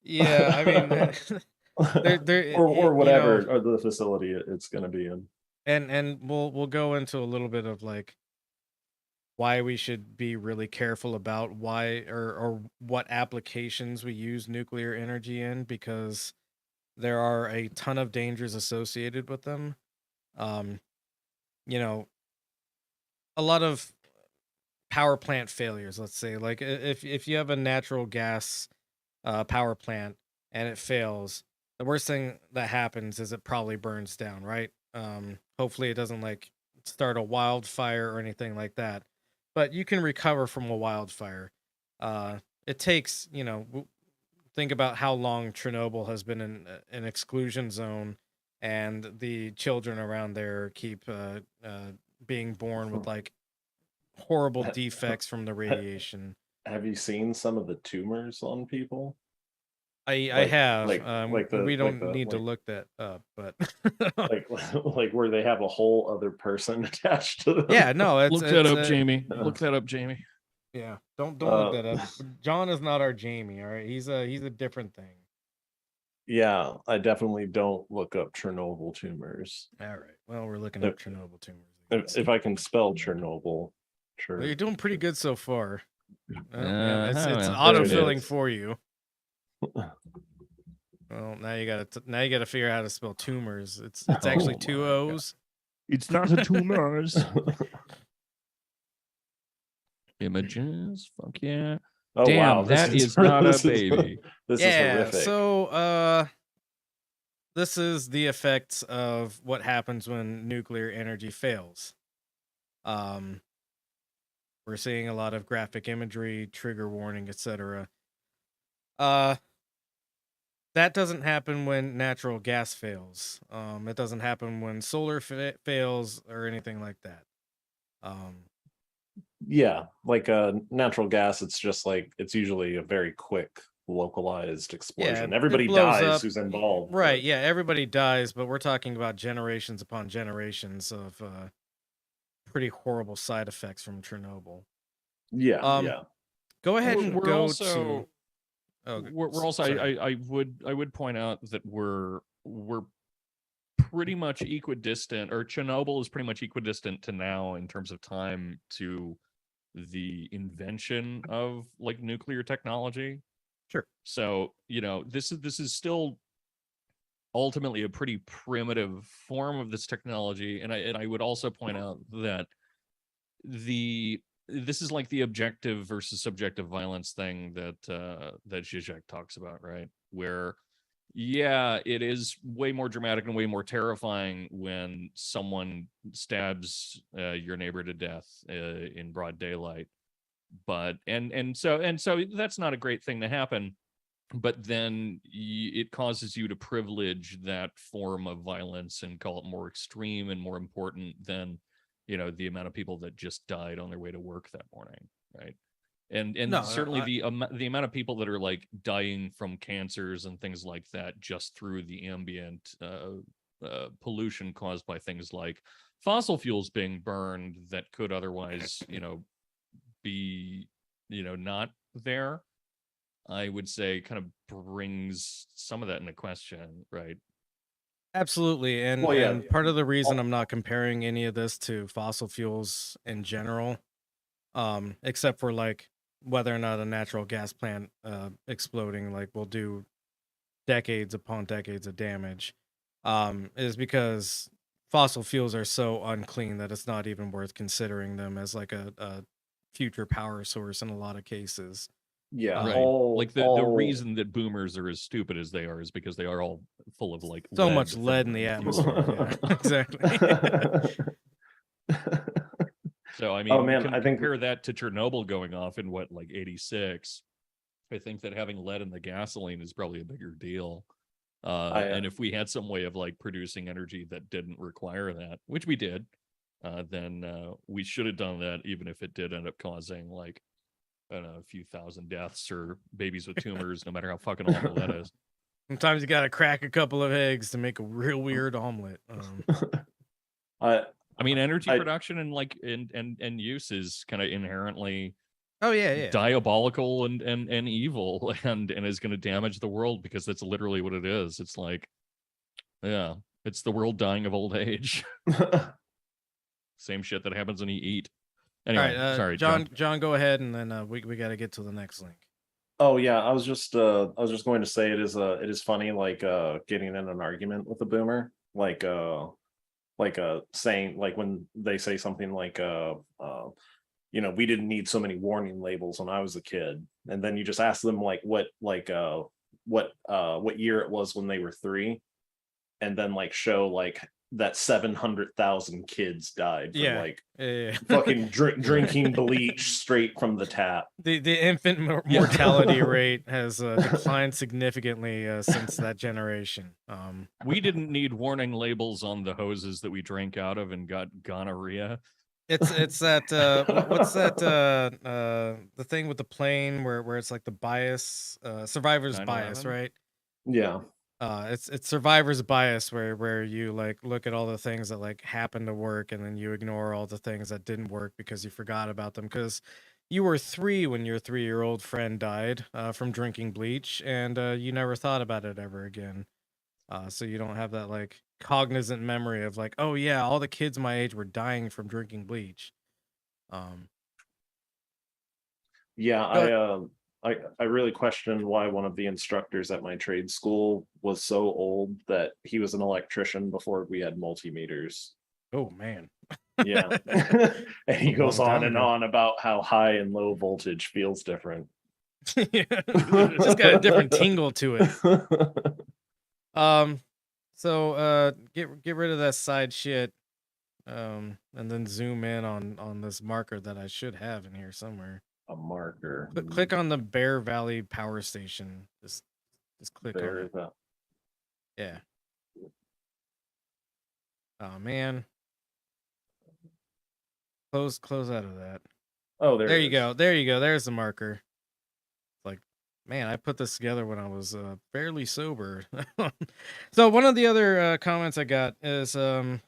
Yeah, I mean, they're or whatever or the facility it's going to be in. and we'll go into a little bit of like why we should be really careful about why or what applications we use nuclear energy in, because there are a ton of dangers associated with them. Um, you know, a lot of power plant failures, let's say, like if you have a natural gas power plant and it fails, the worst thing that happens is it probably burns down, right? Hopefully it doesn't like start a wildfire or anything like that, but you can recover from a wildfire. It takes, think about how long Chernobyl has been in an exclusion zone, and the children around there keep being born with like horrible defects from the radiation. Have you seen some of the tumors on people? I have. We don't the need to look that up, but like like where they have a whole other person attached to them. yeah, no, it's Look that up, it's, Jamie. Look that up, Jamie. yeah. Don't look that up. John is not our Jamie. All right, he's a different thing. Yeah, I definitely don't look up Chernobyl tumors. All right. Well, we're looking up Chernobyl tumors. If I can spell Chernobyl, sure. Well, you're doing pretty good so far. Uh-huh, It's well, autofilling is. for you. Well, now you gotta figure out how to spell tumors. It's actually Oh two my O's. It's not a tumors. Images. Fuck yeah. Oh Damn, wow, that is not a baby. This is Yeah. horrific. So this is the effects of what happens when nuclear energy fails. We're seeing a lot of graphic imagery, trigger warning, etc. That doesn't happen when natural gas fails. It doesn't happen when solar fails or anything like that. Yeah, like natural gas, it's just like it's usually a very quick localized explosion. it Everybody blows dies up. who's involved. Right, but- yeah, everybody dies, but we're talking about generations upon generations of pretty horrible side effects from Chernobyl. Yeah, yeah. Go ahead and We're go also, to. Oh, we're also. sorry. I would point out that we're pretty much equidistant, or Chernobyl is pretty much equidistant to now in terms of time to the invention of like nuclear technology. Sure. So this is still ultimately a pretty primitive form of this technology, and I would also point out that this is like the objective versus subjective violence thing that Zizek talks about, right? Where yeah, it is way more dramatic and way more terrifying when someone stabs your neighbor to death in broad daylight. But and so that's not a great thing to happen. But then it causes you to privilege that form of violence and call it more extreme and more important than the amount of people that just died on their way to work that morning, right? And certainly the amount of people that are like dying from cancers and things like that just through the ambient pollution caused by things like fossil fuels being burned that could otherwise be not there. I would say kind of brings some of that into question, right? Absolutely. And Well, yeah. and part of the reason Al- I'm not comparing any of this to fossil fuels in general, except for like whether or not a natural gas plant exploding like will do decades upon decades of damage, is because fossil fuels are so unclean that it's not even worth considering them as like a future power source in a lot of cases. Yeah, Right. Like the reason that boomers are as stupid as they are is because they are all full of like So lead much lead in from the fuel. atmosphere. Yeah, exactly. So I Oh, mean, man, I think- compare that to Chernobyl going off in what, like 86. I think that having lead in the gasoline is probably a bigger deal. And if we had some way of like producing energy that didn't require that, which we did, then we should have done that, even if it did end up causing like, I don't know, a few thousand deaths or babies with tumors, no matter how fucking awful that is. Sometimes you gotta crack a couple of eggs to make a real weird omelet. I mean, energy production and like and use is kind of inherently yeah. diabolical and evil and is going to damage the world, because that's literally what it is. It's like, yeah, it's the world dying of old age. Same shit that happens when you eat. Anyway, all right, sorry, John, go ahead, and then we got to get to the next link. Oh yeah, I was just going to say it is funny, like getting in an argument with a boomer, like saying, like when they say something like we didn't need so many warning labels when I was a kid, and then you just ask them like what year it was when they were 3, and then like show like that 700,000 kids died from fucking drinking bleach straight from the tap. The infant mortality rate has declined significantly since that generation. We didn't need warning labels on the hoses that we drank out of and got gonorrhea. It's that what's that the thing with the plane where it's like the bias, survivor's 9/11? bias, right? Yeah. It's survivor's bias where you like look at all the things that like happened to work, and then you ignore all the things that didn't work because you forgot about them because you were 3 when your 3-year-old friend died from drinking bleach, and you never thought about it ever again. So you don't have that like cognizant memory of like, oh yeah, all the kids my age were dying from drinking bleach. Yeah, I really questioned why one of the instructors at my trade school was so old that he was an electrician before we had multimeters. Oh man. Yeah. And he goes on and on about how high and low voltage feels different. Yeah. It's just got a different tingle to it. So get rid of that side shit. And then zoom in on this marker that I should have in here somewhere. A marker. Click on the Bear Valley Power Station. Just click on it. Yeah. Oh man. Close out of that. Oh, there you go. There you go. There's the marker. Like, man, I put this together when I was fairly sober. So one of the other comments I got is first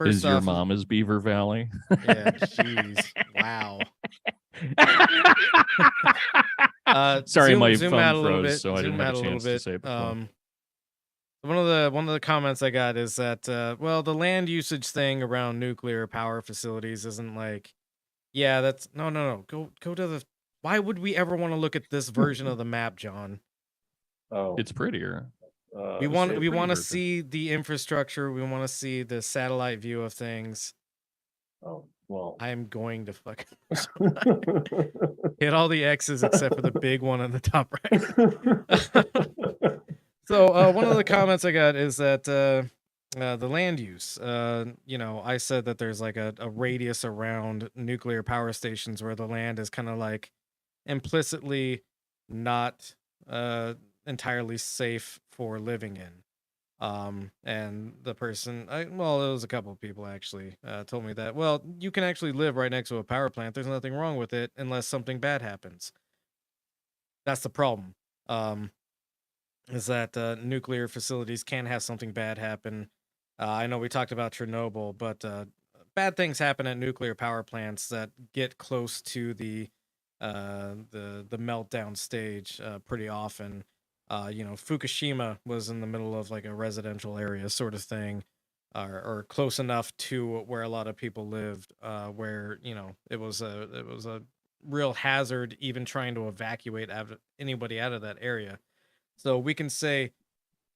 is your off, mom is Beaver Valley? Yeah, jeez. Wow. Sorry, my zoom phone out a little froze, bit. so I Zoom didn't have out a chance to bit. say it before. One of the comments I got is that well, the land usage thing around nuclear power facilities isn't like, yeah, that's no. Go to the. Why would we ever want to look at this version of the map, John? Oh, It's prettier. We want to see the infrastructure. We want to see the satellite view of things. Oh, well. I'm going to fucking hit all the X's except for the big one on the top right. So one of the comments I got is that the land use. I said that there's like a radius around nuclear power stations where the land is kind of like implicitly not entirely safe for living in. And the person, well, it was a couple of people actually told me that, well, you can actually live right next to a power plant. There's nothing wrong with it unless something bad happens. That's the problem. Is that nuclear facilities can have something bad happen. I know we talked about Chernobyl, but bad things happen at nuclear power plants that get close to the the meltdown stage pretty often. Fukushima was in the middle of like a residential area sort of thing, or close enough to where a lot of people lived, where it was a real hazard even trying to evacuate anybody out of that area. So we can say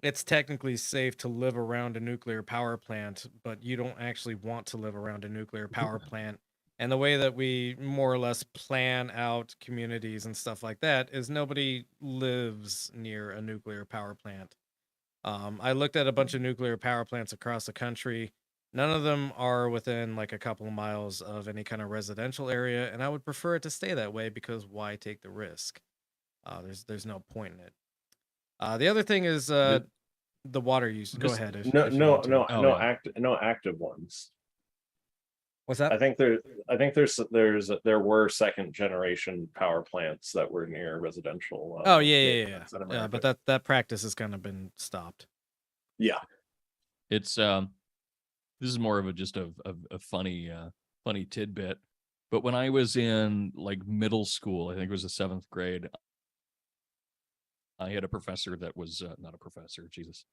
it's technically safe to live around a nuclear power plant, but you don't actually want to live around a nuclear power plant. And the way that we more or less plan out communities and stuff like that is nobody lives near a nuclear power plant. I looked at a bunch of nuclear power plants across the country. None of them are within like a couple of miles of any kind of residential area, and I would prefer it to stay that way because why take the risk? There's no point in it. The other thing is the water use. Go Just ahead no, if you want to. Oh, yeah. no active ones. What's that? I think there were second generation power plants that were near residential. Oh yeah. plants in Yeah, America. but that practice has kind of been stopped. Yeah. It's this is more of a funny funny tidbit. But when I was in like middle school, I think it was the 7th grade, I had a professor that was not a professor. Jesus,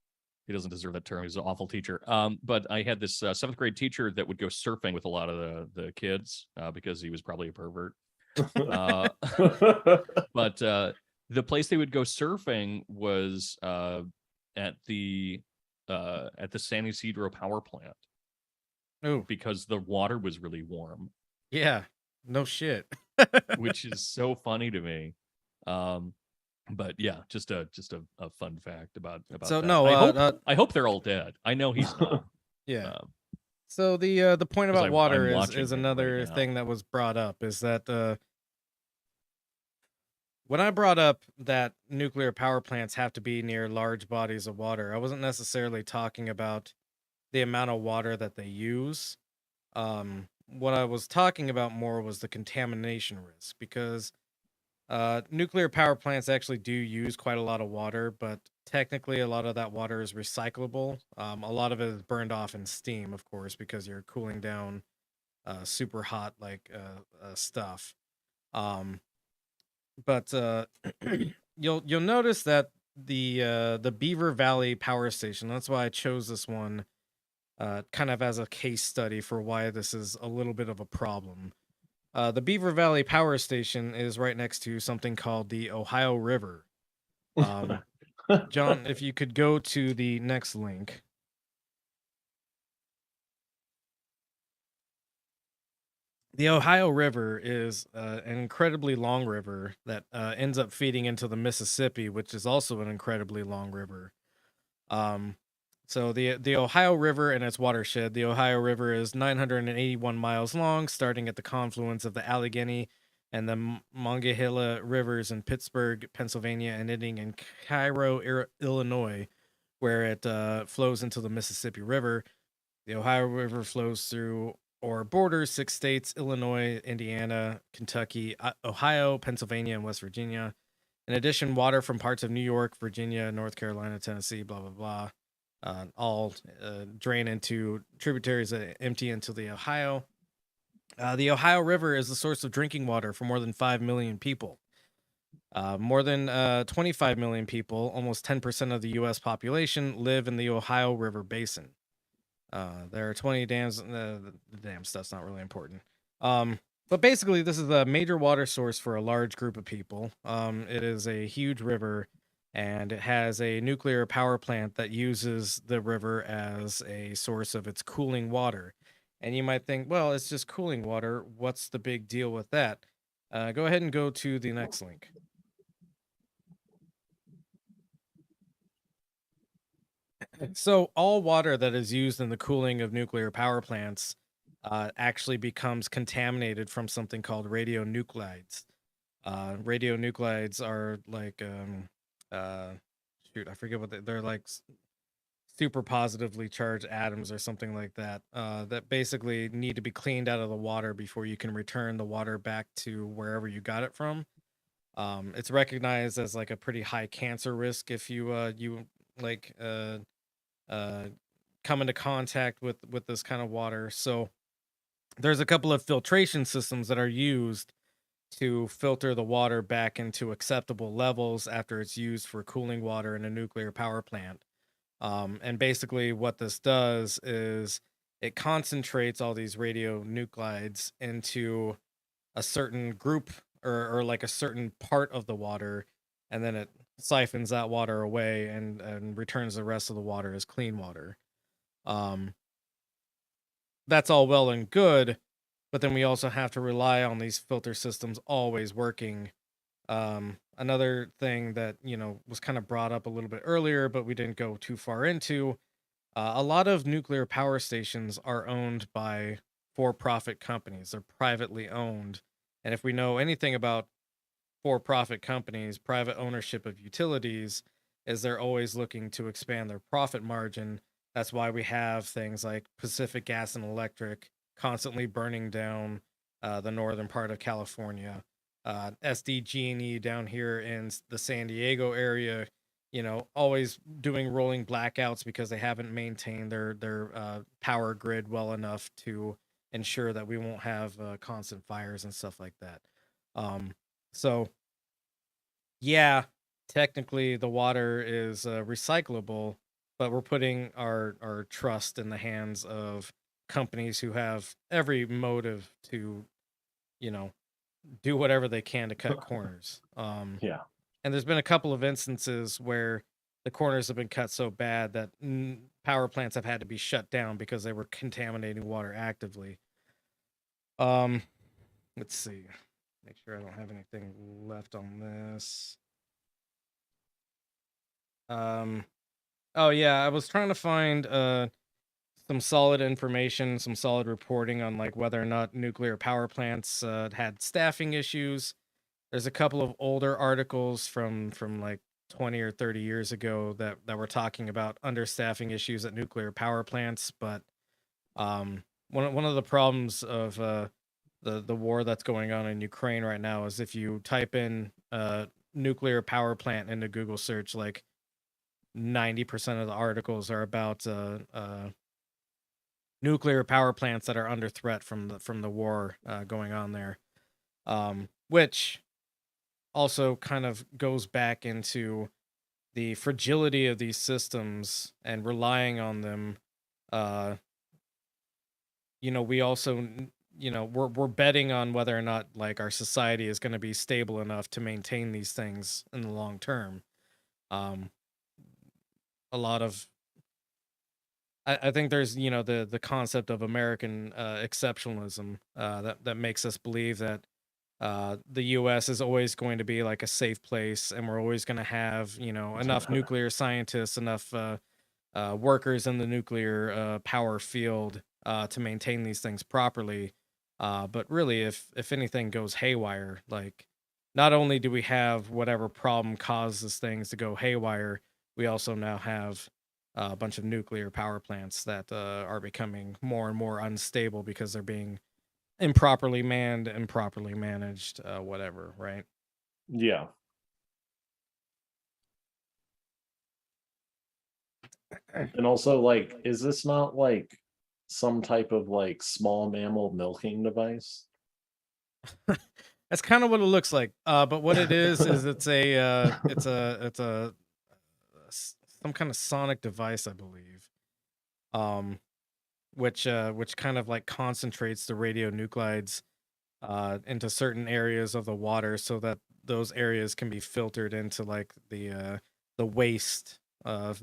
he doesn't deserve that term. He's an awful teacher. But I had this 7th grade teacher that would go surfing with a lot of the kids because he was probably a pervert. But the place they would go surfing was at the San Isidro power plant. Oh, because the water was really warm. yeah. No shit. Which is so funny to me. But yeah, just a fun fact about So that. no, I hope they're all dead. I know he's not. yeah. So the point 'cause about water I'm is watching it another right now. thing that was brought up is that when I brought up that nuclear power plants have to be near large bodies of water, I wasn't necessarily talking about the amount of water that they use. What I was talking about more was the contamination risk because nuclear power plants actually do use quite a lot of water, but technically a lot of that water is recyclable. A lot of it is burned off in steam, of course, because you're cooling down super hot stuff. Um, but you'll notice that the Beaver Valley Power Station. That's why I chose this one, kind of as a case study for why this is a little bit of a problem. The Beaver Valley Power Station is right next to something called the Ohio River. John, if you could go to the next link. The Ohio River is an incredibly long river that ends up feeding into the Mississippi, which is also an incredibly long river. So the Ohio River and its watershed. The Ohio River is 981 miles long, starting at the confluence of the Allegheny and the Monongahela rivers in Pittsburgh, Pennsylvania, and ending in Cairo, Illinois, where it flows into the Mississippi River. The Ohio River flows through or borders 6 states: Illinois, Indiana, Kentucky, Ohio, Pennsylvania, and West Virginia. In addition, water from parts of New York, Virginia, North Carolina, Tennessee, blah, blah, blah, all drain into tributaries that empty into the Ohio. The Ohio River is the source of drinking water for more than 5 million people. More than 25 million people, almost 10% of the U.S. population, live in the Ohio River Basin. There are 20 dams. The dam stuff's not really important. But basically, this is a major water source for a large group of people. It is a huge river, and it has a nuclear power plant that uses the river as a source of its cooling water. And you might think, well, it's just cooling water. What's the big deal with that? Go ahead and go to the next link. So all water that is used in the cooling of nuclear power plants actually becomes contaminated from something called radionuclides. Radionuclides are like shoot, I forget what they're like, super positively charged atoms or something like that, that basically need to be cleaned out of the water before you can return the water back to wherever you got it from. It's recognized as like a pretty high cancer risk if you like come into contact with this kind of water. So there's a couple of filtration systems that are used to filter the water back into acceptable levels after it's used for cooling water in a nuclear power plant. And basically, what this does is it concentrates all these radionuclides into a certain group or like a certain part of the water, and then it siphons that water away and returns the rest of the water as clean water. Um, that's all well and good, but then we also have to rely on these filter systems always working. Another thing that, was kind of brought up a little bit earlier, but we didn't go too far into, a lot of nuclear power stations are owned by for-profit companies. They're privately owned. And if we know anything about for-profit companies, private ownership of utilities, is they're always looking to expand their profit margin. That's why we have things like Pacific Gas and Electric constantly burning down the northern part of California. SDG&E down here in the San Diego area, always doing rolling blackouts because they haven't maintained their power grid well enough to ensure that we won't have constant fires and stuff like that. So yeah, technically the water is recyclable, but we're putting our trust in the hands of companies who have every motive to, you know, do whatever they can to cut corners. Yeah. And there's been a couple of instances where the corners have been cut so bad that power plants have had to be shut down because they were contaminating water actively. Let's see. Make sure I don't have anything left on this. Oh yeah, I was trying to find some solid information, some solid reporting on like whether or not nuclear power plants had staffing issues. There's a couple of older articles from like 20 or 30 years ago that were talking about understaffing issues at nuclear power plants, but one of the problems of the war that's going on in Ukraine right now is if you type in nuclear power plant into Google search, like 90% of the articles are about nuclear power plants that are under threat from the war going on there, which also kind of goes back into the fragility of these systems and relying on them. We also, we're betting on whether or not like our society is going to be stable enough to maintain these things in the long term. A lot of I think there's the concept of American exceptionalism that makes us believe that the U.S. is always going to be like a safe place, and we're always going to have enough nuclear scientists, enough workers in the nuclear power field to maintain these things properly. But really, if anything goes haywire, like not only do we have whatever problem causes things to go haywire, we also now have a bunch of nuclear power plants that are becoming more and more unstable because they're being improperly manned, improperly managed, whatever, right? Yeah. And also, like, is this not like some type of like small mammal milking device? That's kind of what it looks like. But what it is it's some kind of sonic device, I believe. Which kind of like concentrates the radionuclides into certain areas of the water so that those areas can be filtered into like the waste of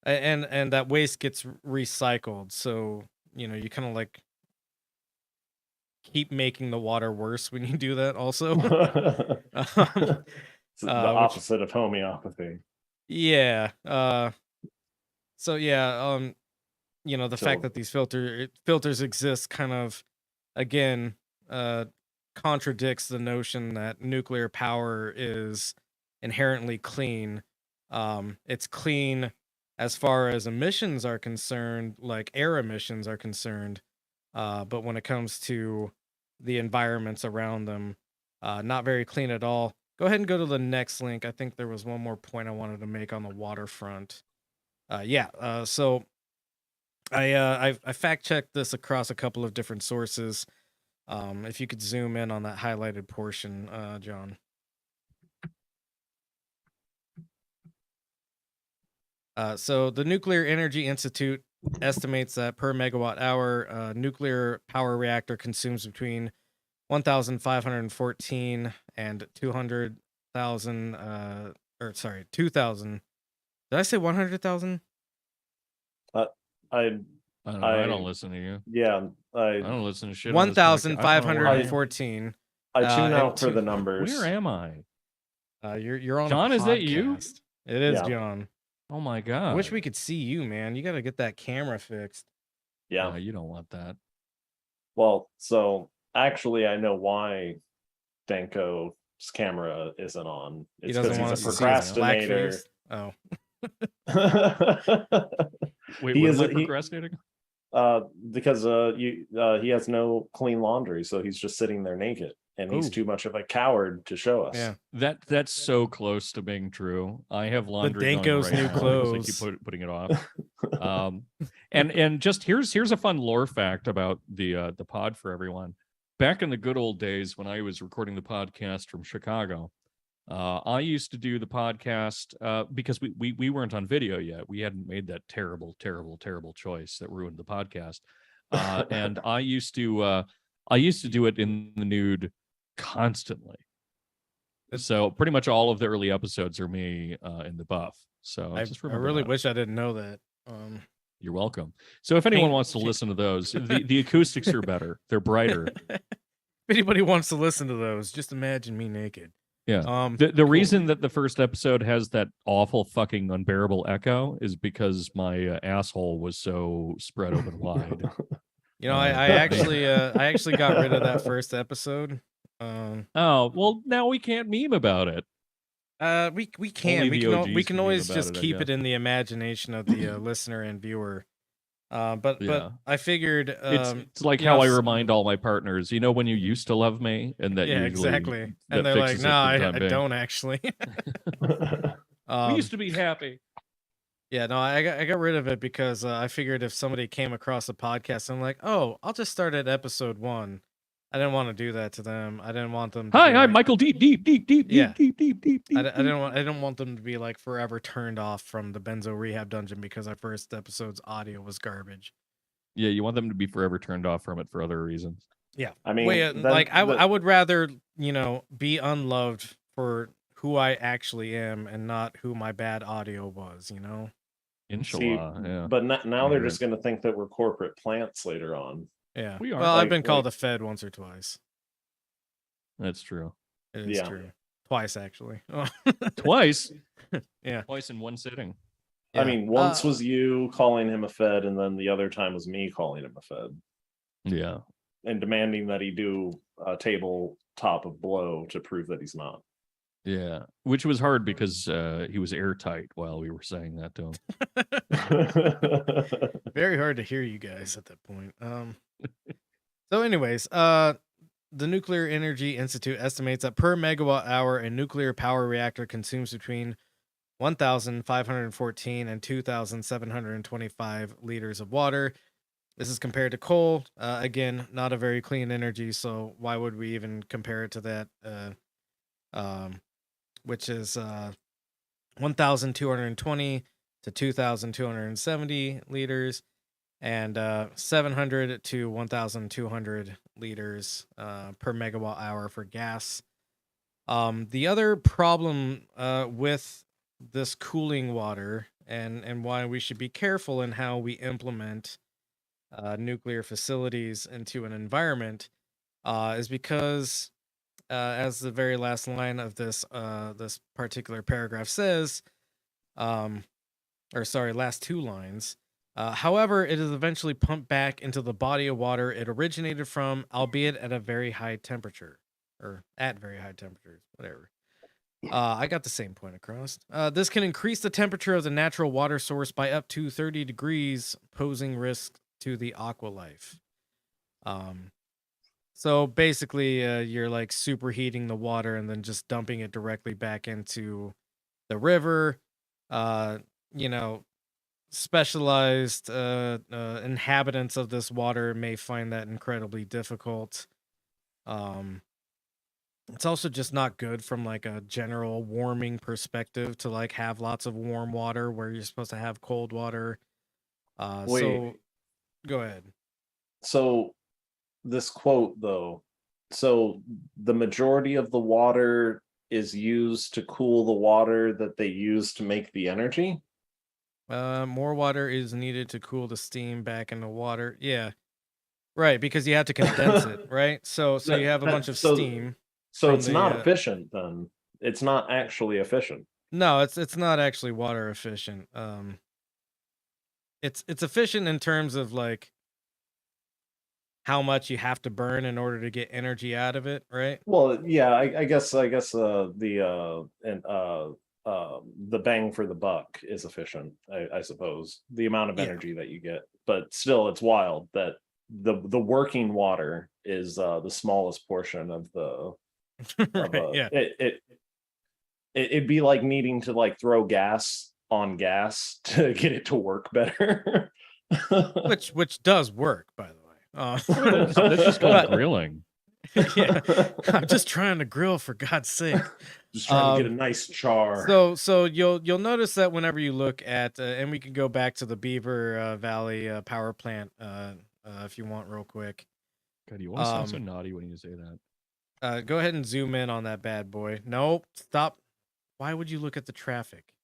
and that waste gets recycled. So, you kind of like keep making the water worse when you do that also. It's the opposite of homeopathy. Yeah. So yeah, the fact that these filters exist kind of again contradicts the notion that nuclear power is inherently clean. It's clean as far as emissions are concerned, like air emissions are concerned, but when it comes to the environments around them, not very clean at all. Go ahead and go to the next link. I think there was one more point I wanted to make on the waterfront. So I fact checked this across a couple of different sources. If you could zoom in on that highlighted portion, John. So the Nuclear Energy Institute estimates that per megawatt hour, nuclear power reactor consumes between 1,514 and 200,000, 2,000. Did I say 100,000? I I don't know. I don't listen to you. yeah, I don't listen to shit. on this podcast. I don't know where I am. 1,514. I tune and out for two- the numbers. Where am I? You're on John, a is that you? podcast. It is, Yeah. John. Oh my I god! wish we could see you, man. You got to get that camera fixed. Yeah. No, you don't want that. Well, so actually, I know why Danko's camera isn't on. He It's doesn't because want he's us a to see his procrastinator. blackface. Oh, Wait, He what is am I a- he- procrastinating? Because he has no clean laundry, so he's just sitting there naked, and he's Ooh. too much of a coward to show us. yeah. That's so close to being true. I have laundry going Danko's right new now because clothes. I keep putting it off. And just here's a fun lore fact about the pod for everyone. Back in the good old days when I was recording the podcast from Chicago, I used to do the podcast because we weren't on video yet. We hadn't made that terrible choice that ruined the podcast. And I used to do it in the nude constantly. So pretty much all of the early episodes are me in the buff. So I just remember really that. wish I didn't know that. You're welcome. So if anyone Pink- wants to listen to those, the acoustics are better. They're brighter. If anybody wants to listen to those, just imagine me naked. Yeah. The Cool. reason that the first episode has that awful fucking unbearable echo is because my asshole was so spread open wide. You know, I actually got rid of that first episode. Oh, well, now we can't meme about it. We can Only the OGs we can can meme always about just it, I keep guess. it in the imagination of the listener and viewer. But Yeah. I figured It's like you how know, I s- remind all my partners, you know, when you used to love me, and that yeah, usually exactly. that And they're like, fixes no, it for the I time being. don't actually. We used to be happy. Yeah, no, I got rid of it because I figured if somebody came across a podcast, I'm like, oh, I'll just start at episode 1. I didn't want to do that to them. I didn't want them to Hi, be I'm like, Michael Deep. Yeah. Deep. I didn't want them to be like forever turned off from the Benzo Rehab dungeon because our first episode's audio was garbage. Yeah, you want them to be forever turned off from it for other reasons. Yeah. I mean, Wait, like I would rather, you know, be unloved for who I actually am and not who my bad audio was, you know? Inshallah. Yeah. But now they're Yeah. just going to think that we're corporate plants later on. Yeah. We are. Well, I've Like- been called like- a Fed once or twice. That's true. It is Yeah. true. Twice actually. Twice. Yeah. Twice in one sitting. I mean, once Uh, was you calling him a Fed, and then the other time was me calling him a Fed Yeah. and demanding that he do a tabletop of blow to prove that he's not. Yeah. Which was hard because he was airtight while we were saying that to him. Very hard to hear you guys at that point. So anyways, the Nuclear Energy Institute estimates that per megawatt hour a nuclear power reactor consumes between 1,514 and 2,725 liters of water. This is compared to coal. Again, not a very clean energy, so why would we even compare it to that? Which is 1,220 to 2,270 liters, and 700 to 1,200 liters per megawatt hour for gas. The other problem with this cooling water and why we should be careful in how we implement nuclear facilities into an environment is because as the very last line of this this particular paragraph says, last two lines. However, it is eventually pumped back into the body of water it originated from, albeit at a very high temperature, or at very high temperatures, whatever. I got the same point across. This can increase the temperature of the natural water source by up to 30 degrees, posing risk to the aqua life. So basically, you're like superheating the water and then just dumping it directly back into the river. You know, specialized inhabitants of this water may find that incredibly difficult. It's also just not good from like a general warming perspective to like have lots of warm water where you're supposed to have cold water. Wait, So go ahead. so this quote though, so the majority of the water is used to cool the water that they use to make the energy? More water is needed to cool the steam back into water. Yeah, right, because you have to condense it, right? So you have a bunch of steam So from it's not the efficient then. It's not actually efficient. no, it's not actually water efficient. It's efficient in terms of like how much you have to burn in order to get energy out of it, right? Well, yeah, I guess the bang for the buck is efficient, I suppose. The amount of Yeah. energy that you get, but still, it's wild that the working water is the smallest portion of the Right, yeah. it'd be like needing to like throw gas on gas to get it to work better. Which does work, by the way. That's just called but- grilling. yeah, I'm just trying to grill for God's sake. Just trying to get a nice char. So you'll notice that whenever you look at and we can go back to the Beaver Valley power plant if you want real quick. God, you want to sound so naughty when you say that. Go ahead and zoom in on that bad boy. Nope, stop. Why would you look at the traffic?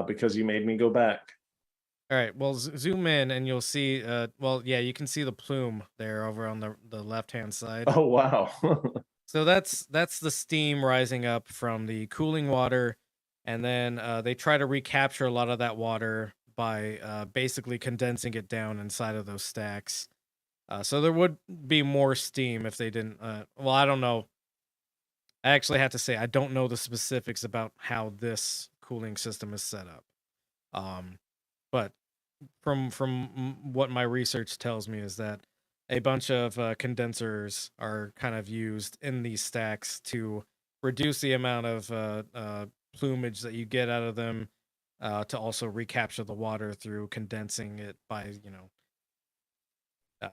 Because you made me go back. All right, well, zoom in and you'll see, well, yeah, you can see the plume there over on the left-hand side. Oh, wow. So that's the steam rising up from the cooling water, and then they try to recapture a lot of that water by basically condensing it down inside of those stacks. So there would be more steam if they didn't, well, I don't know. I actually have to say, I don't know the specifics about how this cooling system is set up. But from what my research tells me is that a bunch of condensers are kind of used in these stacks to reduce the amount of plumage that you get out of them, to also recapture the water through condensing it by,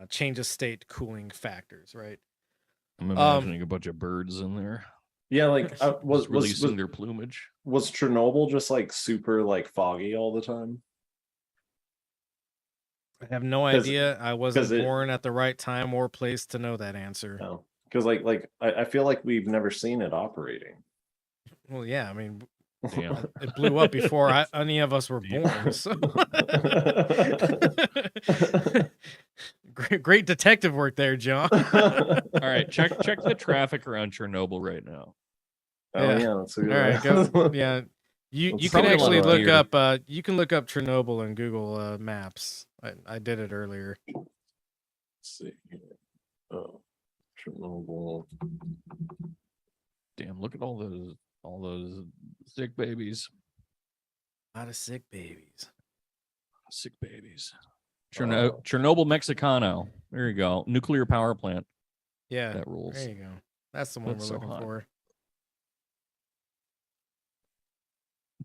change of state cooling factors, right? I'm imagining a bunch of birds in there. Yeah, like was releasing their plumage. Was Chernobyl just like super like foggy all the time? I have no idea. I wasn't born at the right time or place to know that answer. No, because I feel like we've never seen it operating. Well, yeah, I mean, Damn. it blew up before any of us were born. So. great detective work there, John. All right, check the traffic around Chernobyl right now. Oh yeah, that's a good. All right, go. Yeah, you can actually look up. You can look up Chernobyl in Google Maps. I did it earlier. Let's see here. Oh, Chernobyl. Damn! Look at all those sick babies. A lot of sick babies. Sick babies. Chernobyl Mexicano. There you go. Nuclear power plant. Yeah, that rules. There you go. That's the one we're looking for.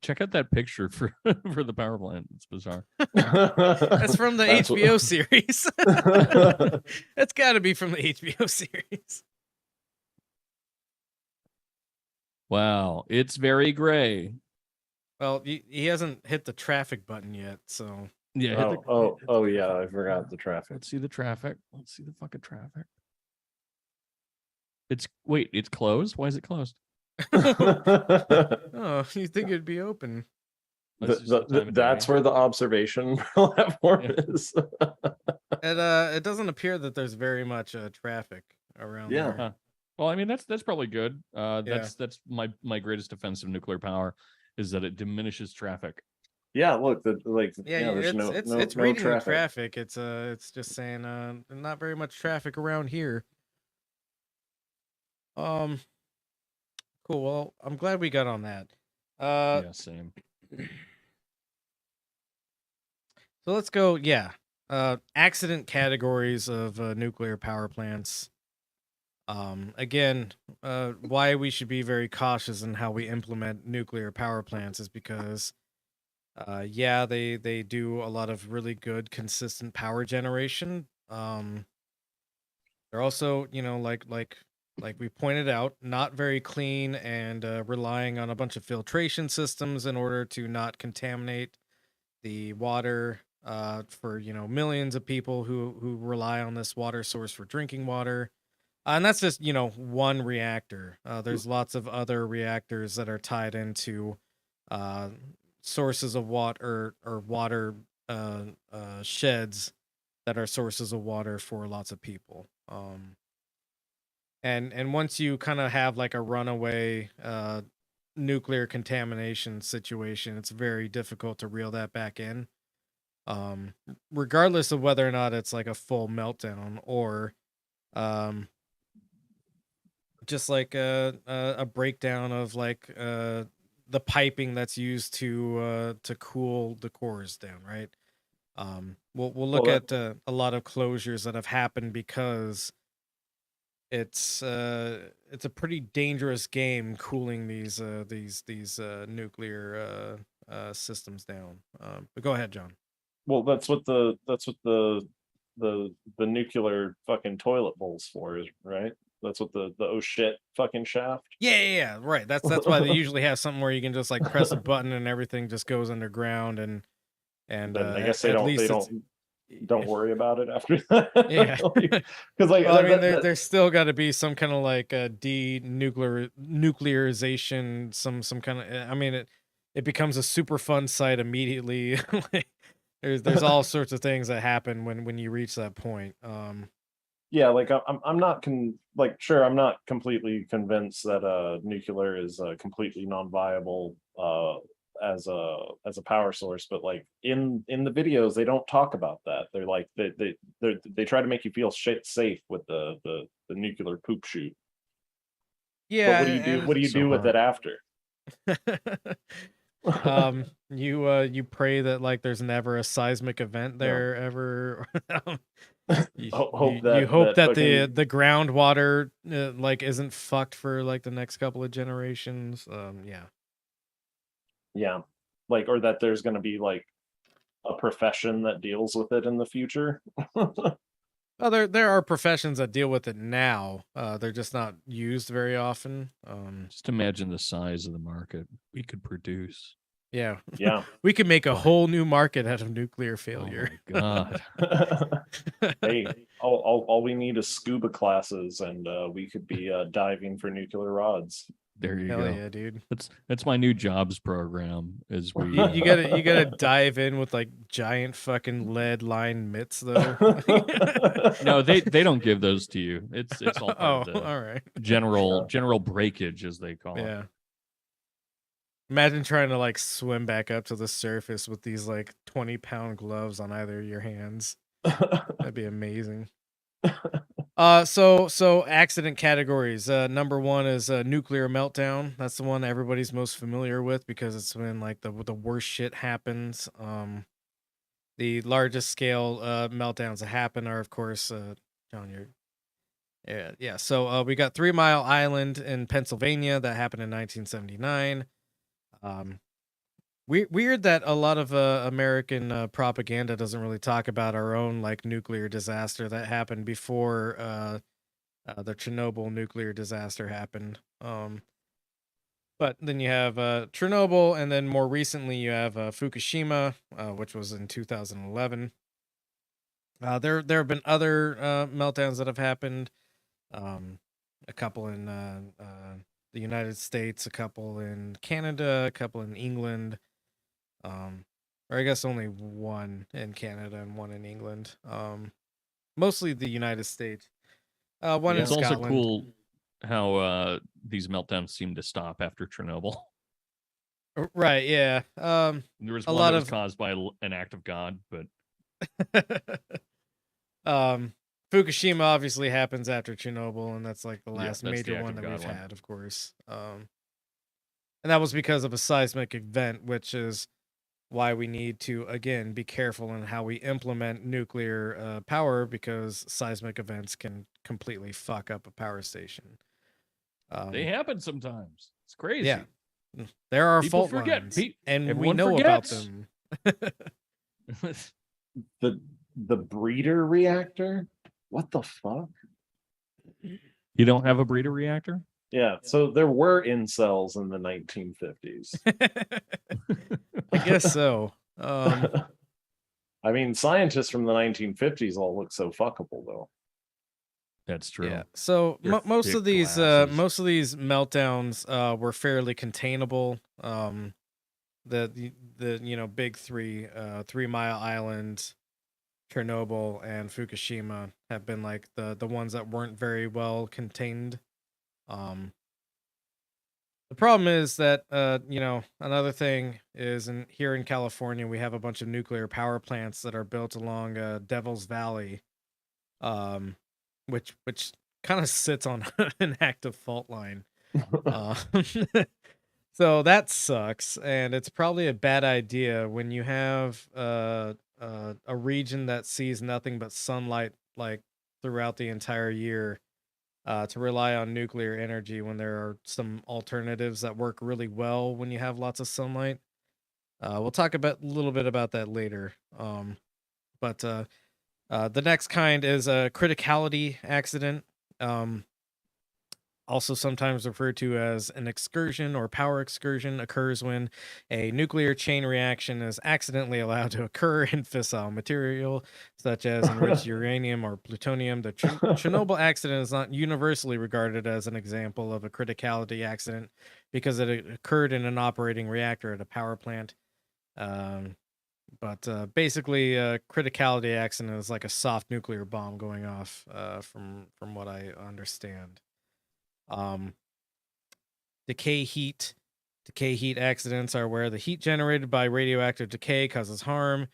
Check out that picture for the power plant. It's bizarre. That's from the HBO series. That's got to be from the HBO series. Wow, it's very gray. Well, he hasn't hit the traffic button yet, so yeah. Oh yeah, I forgot the traffic. Let's see the traffic. Let's see the fucking traffic. It's closed. Why is it closed? Oh, you think it'd be open? That's where the observation platform is. It doesn't appear that there's very much traffic around there. Huh. Well, I mean that's probably good. That's my greatest defense of nuclear power is that it diminishes traffic. Yeah, look, there's it's no reading traffic. the traffic. It's just saying not very much traffic around here. Cool. Well, I'm glad we got on that. Yeah, same. So let's go. Yeah. Accident categories of nuclear power plants. Again, why we should be very cautious in how we implement nuclear power plants is because, yeah, they do a lot of really good, consistent power generation. They're also, like like we pointed out, not very clean and relying on a bunch of filtration systems in order to not contaminate the water for millions of people who rely on this water source for drinking water. And that's just one reactor. There's lots of other reactors that are tied into uh, sources of water or water sheds that are sources of water for lots of people. And once you kind of have like a runaway nuclear contamination situation, it's very difficult to reel that back in. Regardless of whether or not it's like a full meltdown or just like a breakdown of like the piping that's used to cool the cores down, right? We'll look at a lot of closures that have happened because it's a pretty dangerous game cooling these nuclear systems down. But go ahead, John. Well, that's what the nuclear fucking toilet bowl's for, is right? That's what the oh shit fucking shaft. Yeah, right. That's why they usually have something where you can just like press a button and everything just goes underground and then I guess they don't worry about it after that. Yeah, because like well, I mean, there's still got to be some kind of like nuclearization, some kind of. I mean, it becomes a super fun site immediately. Like, there's all sorts of things that happen when you reach that point. Yeah, like I'm not sure, I'm not completely convinced that nuclear is completely non-viable as a power source, but like in the videos they don't talk about that. They're like they try to make you feel safe with the nuclear poop chute. Yeah, but what do you do with it after? You pray that like there's never a seismic event there ever. You hope that the groundwater like isn't fucked for like the next couple of generations. Yeah, like, or that there's going to be like a profession that deals with it in the future. Oh, there are professions that deal with it now. They're just not used very often. Just imagine the size of the market we could produce. Yeah. We could make a whole new market out of nuclear failure. Oh my god. Hey, all we need is scuba classes, and we could be diving for nuclear rods. There you Hell go. Yeah, dude. That's my new jobs program. Is we you gotta dive in with like giant fucking lead lined mitts though. No, they don't give those to you. It's all part of the all right. general breakage, as they call it. Yeah. Imagine trying to like swim back up to the surface with these like 20-pound gloves on either of your hands. That'd be amazing. So accident categories. Number one is nuclear meltdown. That's the one everybody's most familiar with because it's when like the worst shit happens. The largest scale meltdowns that happen are, of course, John, yeah. So we got 3 Mile Island in Pennsylvania that happened in 1979. Weird that a lot of American propaganda doesn't really talk about our own like nuclear disaster that happened before the Chernobyl nuclear disaster happened. But then you have Chernobyl, and then more recently you have Fukushima, which was in 2011. There have been other meltdowns that have happened. A couple in the United States, a couple in Canada, a couple in England. Or I guess only one in Canada and one in England. Mostly the United States. One in It's Scotland. also cool how these meltdowns seem to stop after Chernobyl. Right, yeah. There was a one lot that was of caused by an act of God, but Fukushima obviously happens after Chernobyl, and that's like the last that's the major act one of that God we've one. had, of course. And that was because of a seismic event, which is why we need to, again, be careful in how we implement nuclear power, because seismic events can completely fuck up a power station. They happen sometimes. It's crazy. Yeah. There are People fault forget. lines, and we Everyone know forgets. about them. The breeder reactor? What the fuck? You don't have a breeder reactor? Yeah, so there were incels in the 1950s. I guess so. I mean, scientists from the 1950s all look so fuckable, though. That's true. Yeah. So Their most thick of these glasses. meltdowns were fairly containable. The big three, 3 Mile Island, Chernobyl, and Fukushima have been like the ones that weren't very well contained. The problem is that another thing is here in California we have a bunch of nuclear power plants that are built along Devil's Valley, which kind of sits on an active fault line. So that sucks, and it's probably a bad idea when you have a region that sees nothing but sunlight like throughout the entire year, to rely on nuclear energy when there are some alternatives that work really well when you have lots of sunlight. We'll talk about a little bit about that later. But the next kind is a criticality accident. Also sometimes referred to as an excursion or power excursion, occurs when a nuclear chain reaction is accidentally allowed to occur in fissile material, such as enriched uranium or plutonium. The Chernobyl accident is not universally regarded as an example of a criticality accident because it occurred in an operating reactor at a power plant. But basically, a criticality accident is like a soft nuclear bomb going off, from what I understand. Decay heat accidents are where the heat generated by radioactive decay causes harm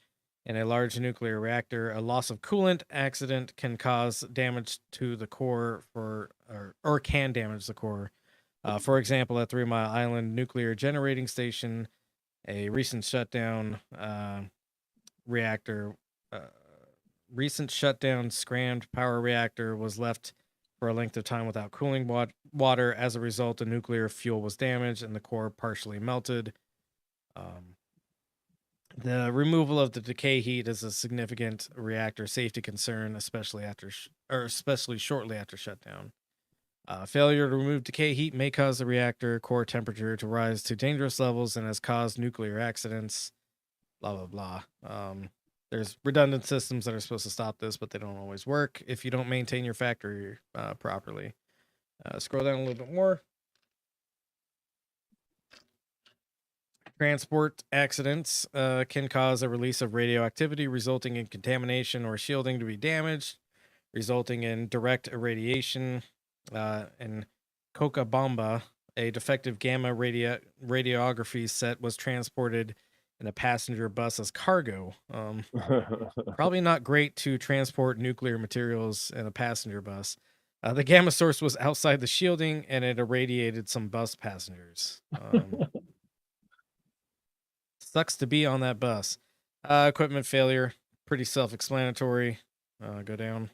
in a large nuclear reactor. A loss of coolant accident can cause damage to the core or can damage the core. For example, at 3 Mile Island Nuclear Generating Station, a recent shutdown scrammed power reactor was left for a length of time without cooling water. As a result, the nuclear fuel was damaged and the core partially melted. The removal of the decay heat is a significant reactor safety concern, especially shortly after shutdown. Failure to remove decay heat may cause the reactor core temperature to rise to dangerous levels and has caused nuclear accidents. Blah blah blah. There's redundant systems that are supposed to stop this, but they don't always work if you don't maintain your factory properly. Scroll down a little bit more. Transport accidents can cause a release of radioactivity, resulting in contamination or shielding to be damaged, resulting in direct irradiation. In Cochabamba, a defective gamma radiography set was transported in a passenger bus as cargo. Probably not great to transport nuclear materials in a passenger bus. The gamma source was outside the shielding and it irradiated some bus passengers. Sucks to be on that bus. Equipment failure, pretty self-explanatory. Go down.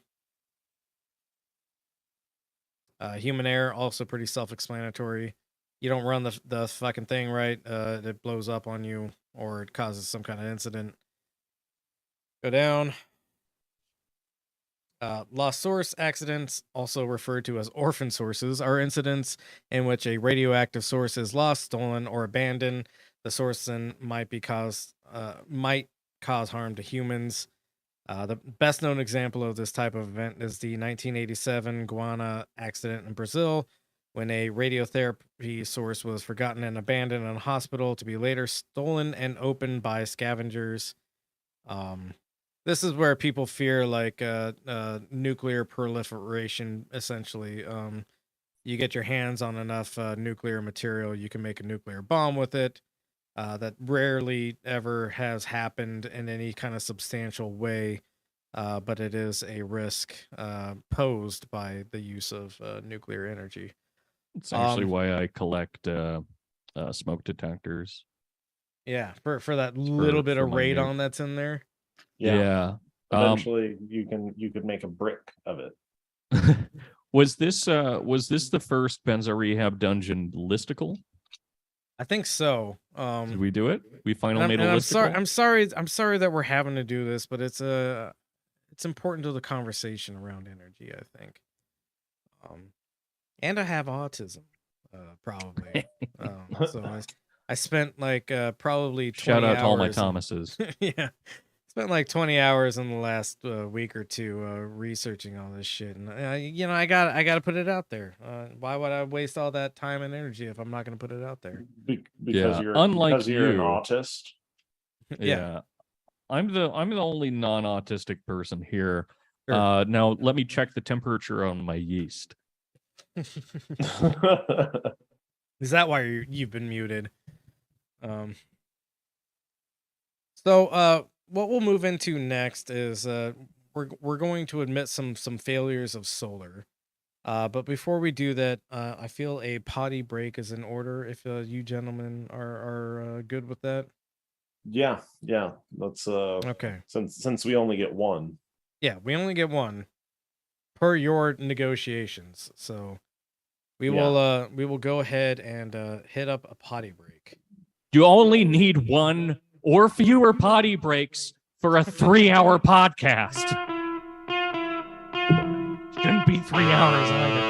Human error, also pretty self-explanatory. You don't run the fucking thing right, it blows up on you, or it causes some kind of incident. Go down. Lost source accidents, also referred to as orphan sources, are incidents in which a radioactive source is lost, stolen, or abandoned. The source then might cause harm to humans. The best known example of this type of event is the 1987 Guana accident in Brazil, when a radiotherapy source was forgotten and abandoned in a hospital to be later stolen and opened by scavengers. This is where people fear like nuclear proliferation, essentially. You get your hands on enough nuclear material, you can make a nuclear bomb with it. That rarely ever has happened in any kind of substantial way, but it is a risk posed by the use of nuclear energy. It's actually why I collect smoke detectors. Yeah, for that little bit for of my radon that's in there. Yeah. Eventually, you could make a brick of it. Was this the first Benzo Rehab dungeon listicle? I think so. Did we do it? We finally made a and listicle. I'm sorry that we're having to do this, but it's important to the conversation around energy, I think. and I have autism, probably. So I spent like probably 20 Shout out to all my hours. Thomases. Yeah, spent like 20 hours in the last week or two researching all this shit, and I got to put it out there. Why would I waste all that time and energy if I'm not going to put it out there? Because Yeah, you're unlike because you're an you. autist. Yeah. I'm the only non-autistic person here. Sure. Now let me check the temperature on my yeast. Is that why you've been muted? So what we'll move into next is we're going to admit some failures of solar. But before we do that, I feel a potty break is in order. If you gentlemen are good with that. Yeah. Let's Okay. since we only get one. Yeah, we only get one per your negotiations. So we will go ahead and hit up a potty break. You only need one or fewer potty breaks for a 3-hour podcast. Shouldn't be 3 hours either.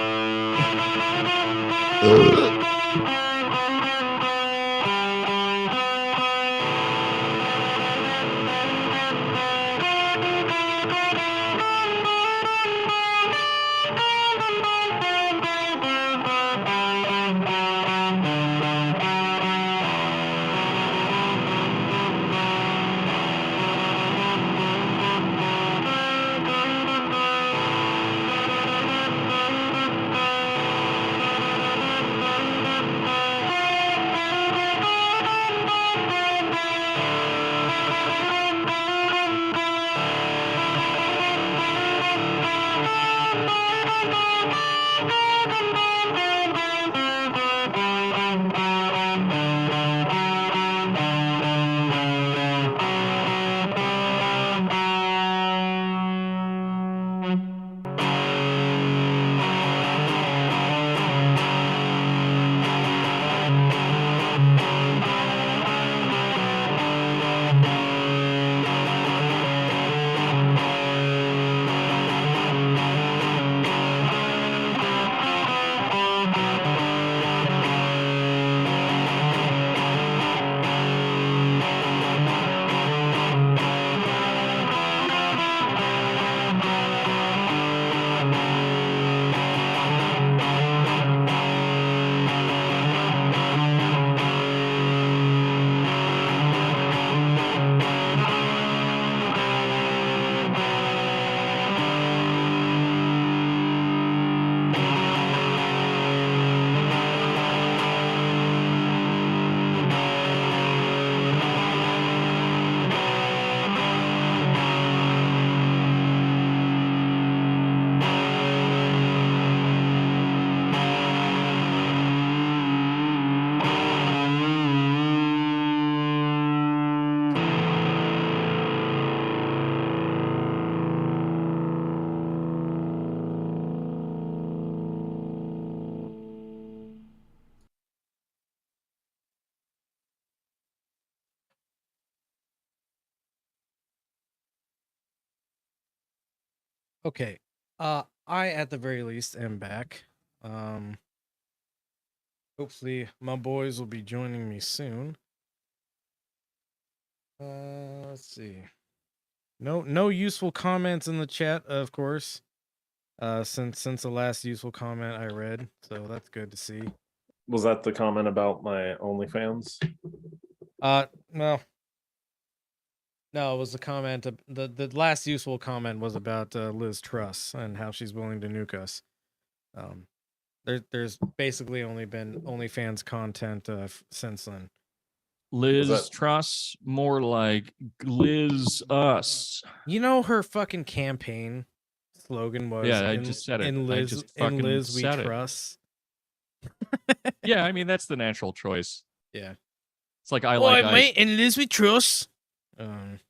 Okay. I at the very least am back. Hopefully my boys will be joining me soon. Let's see. No useful comments in the chat, of course. Since the last useful comment I read, so that's good to see. Was that the comment about my OnlyFans? No, it was the comment. The last useful comment was about Liz Truss and how she's willing to nuke us. There's basically only been OnlyFans content since then. Liz Truss, more like Liz us. You know her fucking campaign slogan was I just said it. In Liz we trust. Yeah, I mean that's the natural choice. Yeah. It's like mate, in Liz we trust. It's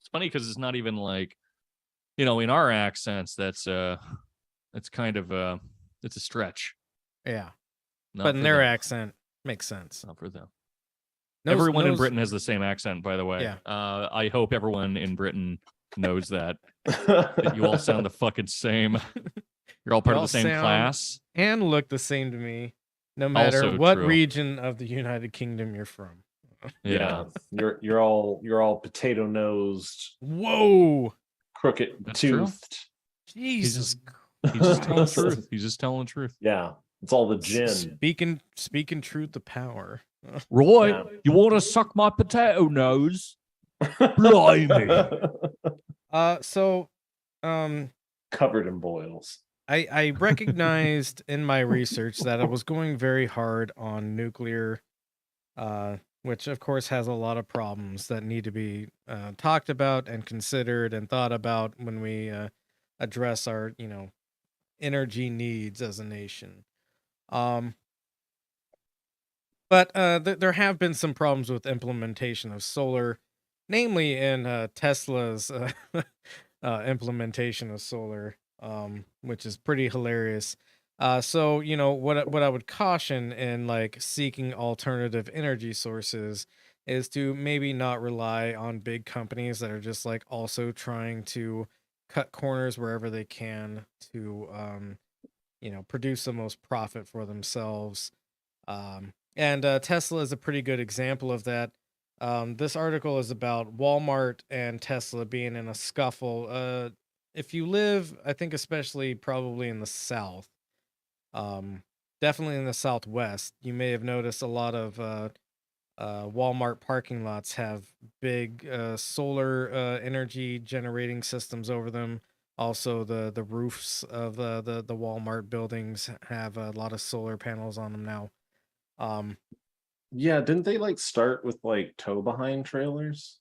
funny because it's not even like, in our accents, that's kind of it's a stretch. Yeah. Not but in for their them. accent, makes sense. Not for them. Everyone in Britain has the same accent, by the way. Yeah. I hope everyone in Britain knows that you all sound the fucking same. You're all part of Y'all the same sound class. and look the same to me, no matter Also what true. region of the United Kingdom you're from. Yeah. You're all potato nosed, Whoa, crooked That's true. toothed. Jesus! He's just telling the Christ. truth. He's just telling the truth. Yeah, it's all the gin. Speaking truth to power. Roy, Yeah. you want to suck my potato nose? Blimey. So, Covered in boils. I recognized in my research that I was going very hard on nuclear, which of course has a lot of problems that need to be talked about and considered and thought about when we address our, energy needs as a nation. But there have been some problems with implementation of solar, namely in Tesla's implementation of solar, which is pretty hilarious. So what I would caution in like seeking alternative energy sources is to maybe not rely on big companies that are just like also trying to cut corners wherever they can to produce the most profit for themselves. And Tesla is a pretty good example of that. This article is about Walmart and Tesla being in a scuffle. If you live, I think especially probably in the South, definitely in the Southwest, you may have noticed a lot of Walmart parking lots have big solar energy generating systems over them. Also, the roofs of the Walmart buildings have a lot of solar panels on them now. Yeah, didn't they like start with like tow behind trailers?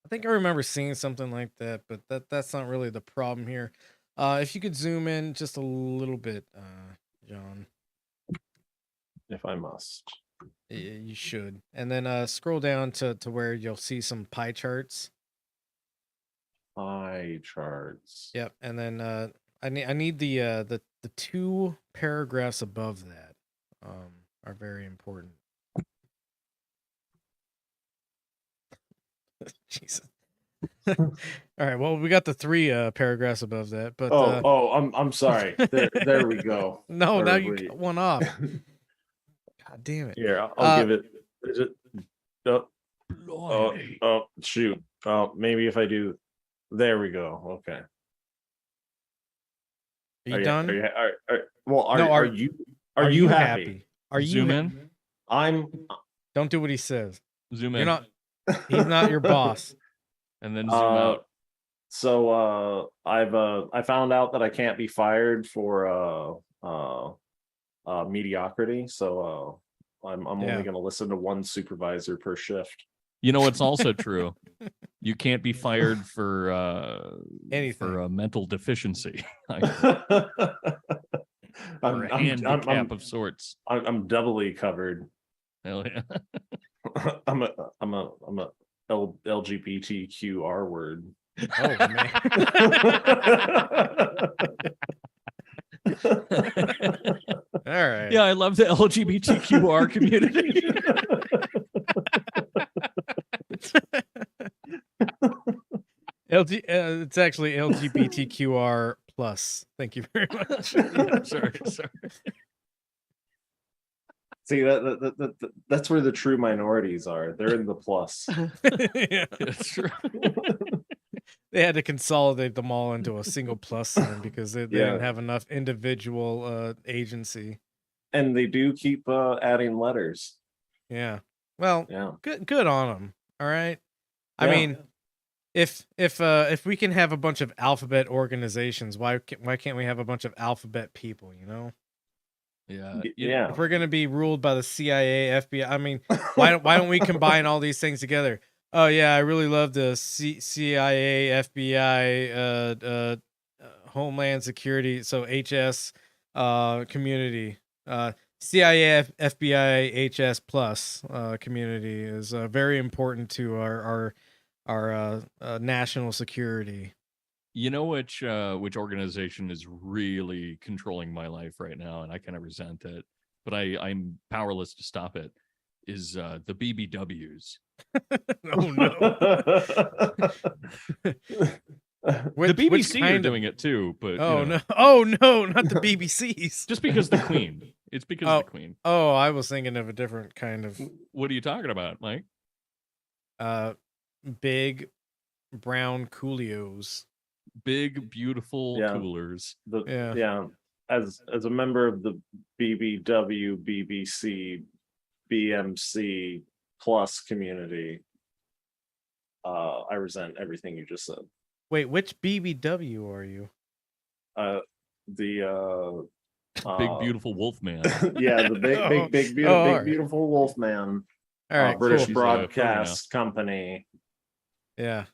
I think I remember seeing something like that, but that's not really the problem here. If you could zoom in just a little bit, John, If I must. you should, and then scroll down to where you'll see some pie charts. Pie charts. Yep, and then I need the two paragraphs above that are very important. Jesus. All right. Well, we got the three paragraphs above that, but I'm sorry. There we go. no, now you Everybody. got one off. God damn it. Here, I'll give it. Is it? Oh, Blimey. shoot. Maybe if I do. There we go. Okay. Are you done? Are you happy? Are you Zoom in? Don't do what he says. Zoom in. You're not. He's not your boss. And then zoom out. So I found out that I can't be fired for mediocrity. So I'm only going to listen to one supervisor per shift. You know what's also true? You can't be fired for anything, for a mental deficiency. I'm or a handicap of sorts. I'm doubly covered. Hell yeah. I'm a LGBTQR word. Oh man. All right. Yeah, I love the LGBTQR community. It's actually LGBTQR plus. Thank you very much. Sorry. See that's where the true minorities are. They're in the plus. Yeah, That's true. they had to consolidate them all into a single plus sign because they didn't have enough individual agency. And they do keep adding letters. Yeah. Well, yeah. Good on them. All right. I mean, if we can have a bunch of alphabet organizations, why can't we have a bunch of alphabet people? You know. Yeah. If we're gonna be ruled by the CIA, FBI, I mean, why don't we combine all these things together? Oh yeah, I really love the CIA, FBI, Homeland Security, so HS, community, CIA, FBI, HS plus, community is very important to our national security. You know which organization is really controlling my life right now, and I kind of resent it, but I'm powerless to stop it, is the BBWs. Oh no. Which BBC are kind of- doing it too, but Oh no! Oh no! Not the BBCs. just because the Queen. It's because of the Queen. Oh, I was thinking of a different kind of What are you talking about, Mike? big brown coolios. Big, beautiful Yeah. coolers. Yeah. As a member of the BBW, BBC, BMC plus community, I resent everything you just said. Wait, which BBW are you? The Big, beautiful wolf man. yeah, the Oh, big alright. beautiful Wolfman, All right, British cool. Broadcast Company. Yeah.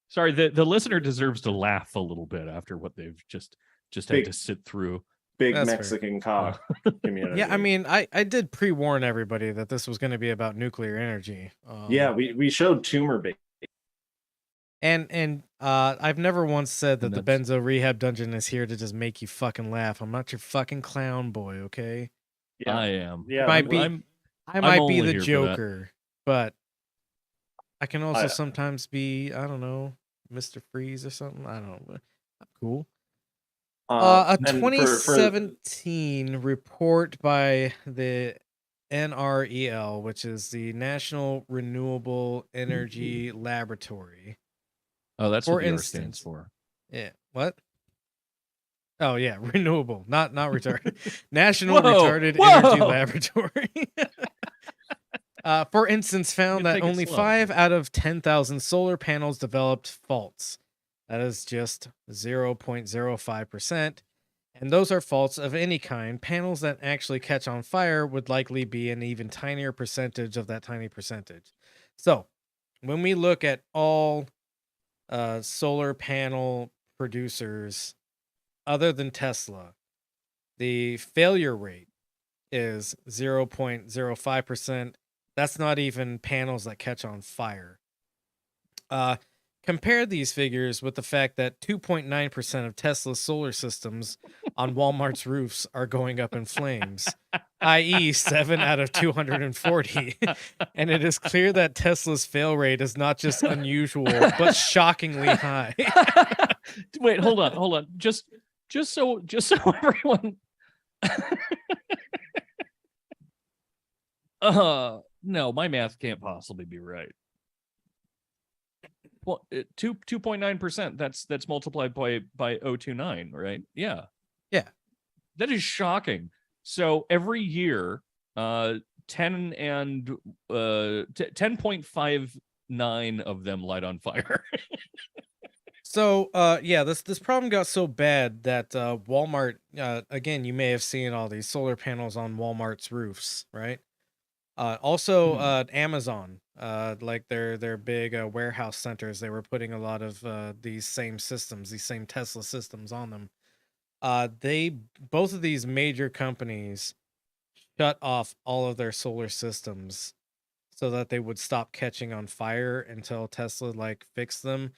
Sorry, the listener deserves to laugh a little bit after what they've just had Big- to sit through. Big That's fair. Mexican cock community. Yeah, I mean, I did pre-warn everybody that this was going to be about nuclear energy. yeah, we showed tumor bait. And I've never once said that And the Benzo Rehab dungeon is here to just make you fucking laugh. I'm not your fucking clown boy, okay? Yeah, I am. yeah. Might be- I'm I might be only the here for that. Joker, but I can also I- sometimes be, I don't know, Mr. Freeze or something. I don't know. I'm cool. A and for 2017 report by the NREL, which is the National Renewable Energy Laboratory. Oh, that's For what the R instance- stands for. Yeah, what? Oh yeah, renewable, not retarded. National Whoa, Retarded whoa! Energy Laboratory. For instance, found You that take it only slow. 5 out of 10,000 solar panels developed faults. That is just 0.05%. And those are faults of any kind. Panels that actually catch on fire would likely be an even tinier percentage of that tiny percentage. So, when we look at all solar panel producers other than Tesla, the failure rate is 0.05%. That's not even panels that catch on fire. Compare these figures with the fact that 2.9% of Tesla's solar systems on Walmart's roofs are going up in flames, i.e., 7 out of 240. And it is clear that Tesla's fail rate is not just unusual, but shockingly high. Wait, hold on. Just so everyone. No, my math can't possibly be right. Well, 2.9%. That's multiplied by 0.029, right? Yeah. Yeah. That is shocking. So every year, 10.59 of them light on fire. So, yeah, this problem got so bad that Walmart, again, you may have seen all these solar panels on Walmart's roofs, right? Also, Amazon, like their big warehouse centers, they were putting a lot of these same systems, these same Tesla systems on them. Both of these major companies shut off all of their solar systems so that they would stop catching on fire until Tesla fixed them.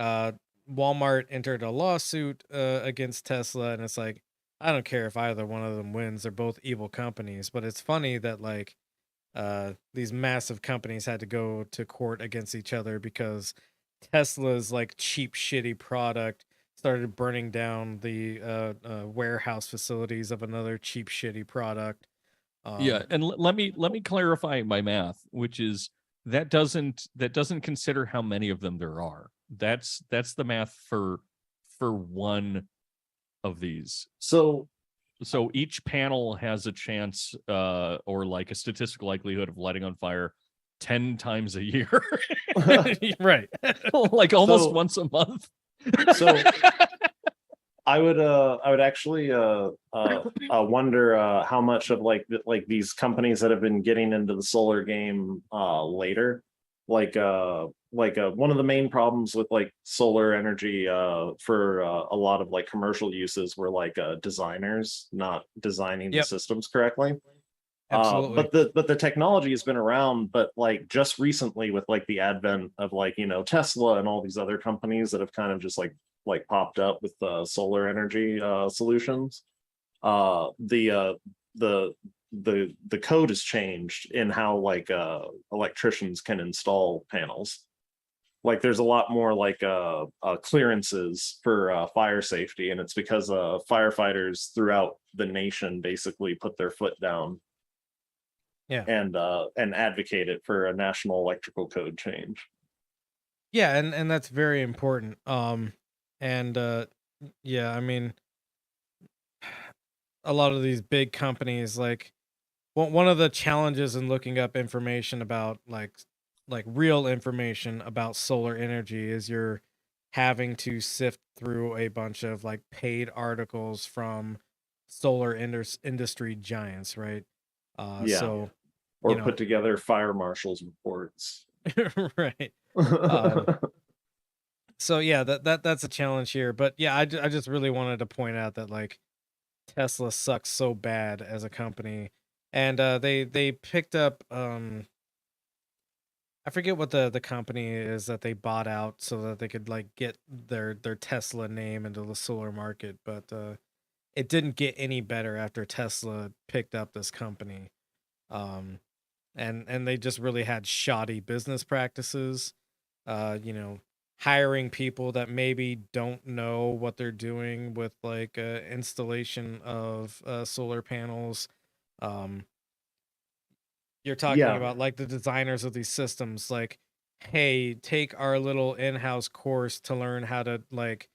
Walmart entered a lawsuit against Tesla, and it's like, I don't care if either one of them wins. They're both evil companies, but it's funny that these massive companies had to go to court against each other because Tesla's cheap, shitty product started burning down the warehouse facilities of another cheap, shitty product. Yeah, and let me clarify my math, which is that doesn't consider how many of them there are. That's the math for one of these. So each panel has a chance or a statistical likelihood of lighting on fire 10 times a year. Right. Almost So- once a month. So I would actually wonder how much of these companies that have been getting into the solar game later, one of the main problems with solar energy for a lot of commercial uses were designers not designing the Yep. systems correctly. Absolutely. But the technology has been around, but just recently with the advent of Tesla and all these other companies that have kind of just popped up with solar energy solutions, the code has changed in how electricians can install panels. like there's a lot more like clearances for fire safety, and it's because firefighters throughout the nation basically put their foot down Yeah. and advocated for a national electrical code change. Yeah, and that's very important. And yeah, I mean, a lot of these big companies, like one of the challenges in looking up information about like real information about solar energy is you're having to sift through a bunch of like paid articles from industry giants, right? Yeah, So you or know, put together fire marshals reports. right. Um, so yeah, that's a challenge here. But yeah, I just really wanted to point out that like Tesla sucks so bad as a company, and they picked up I forget what the company is that they bought out so that they could like get their Tesla name into the solar market, but it didn't get any better after Tesla picked up this company. Um, and they just really had shoddy business practices. You know, hiring people that maybe don't know what they're doing with like installation of solar panels. Um, you're talking Yeah, about like the designers of these systems, like, hey, take our little in-house course to learn how to like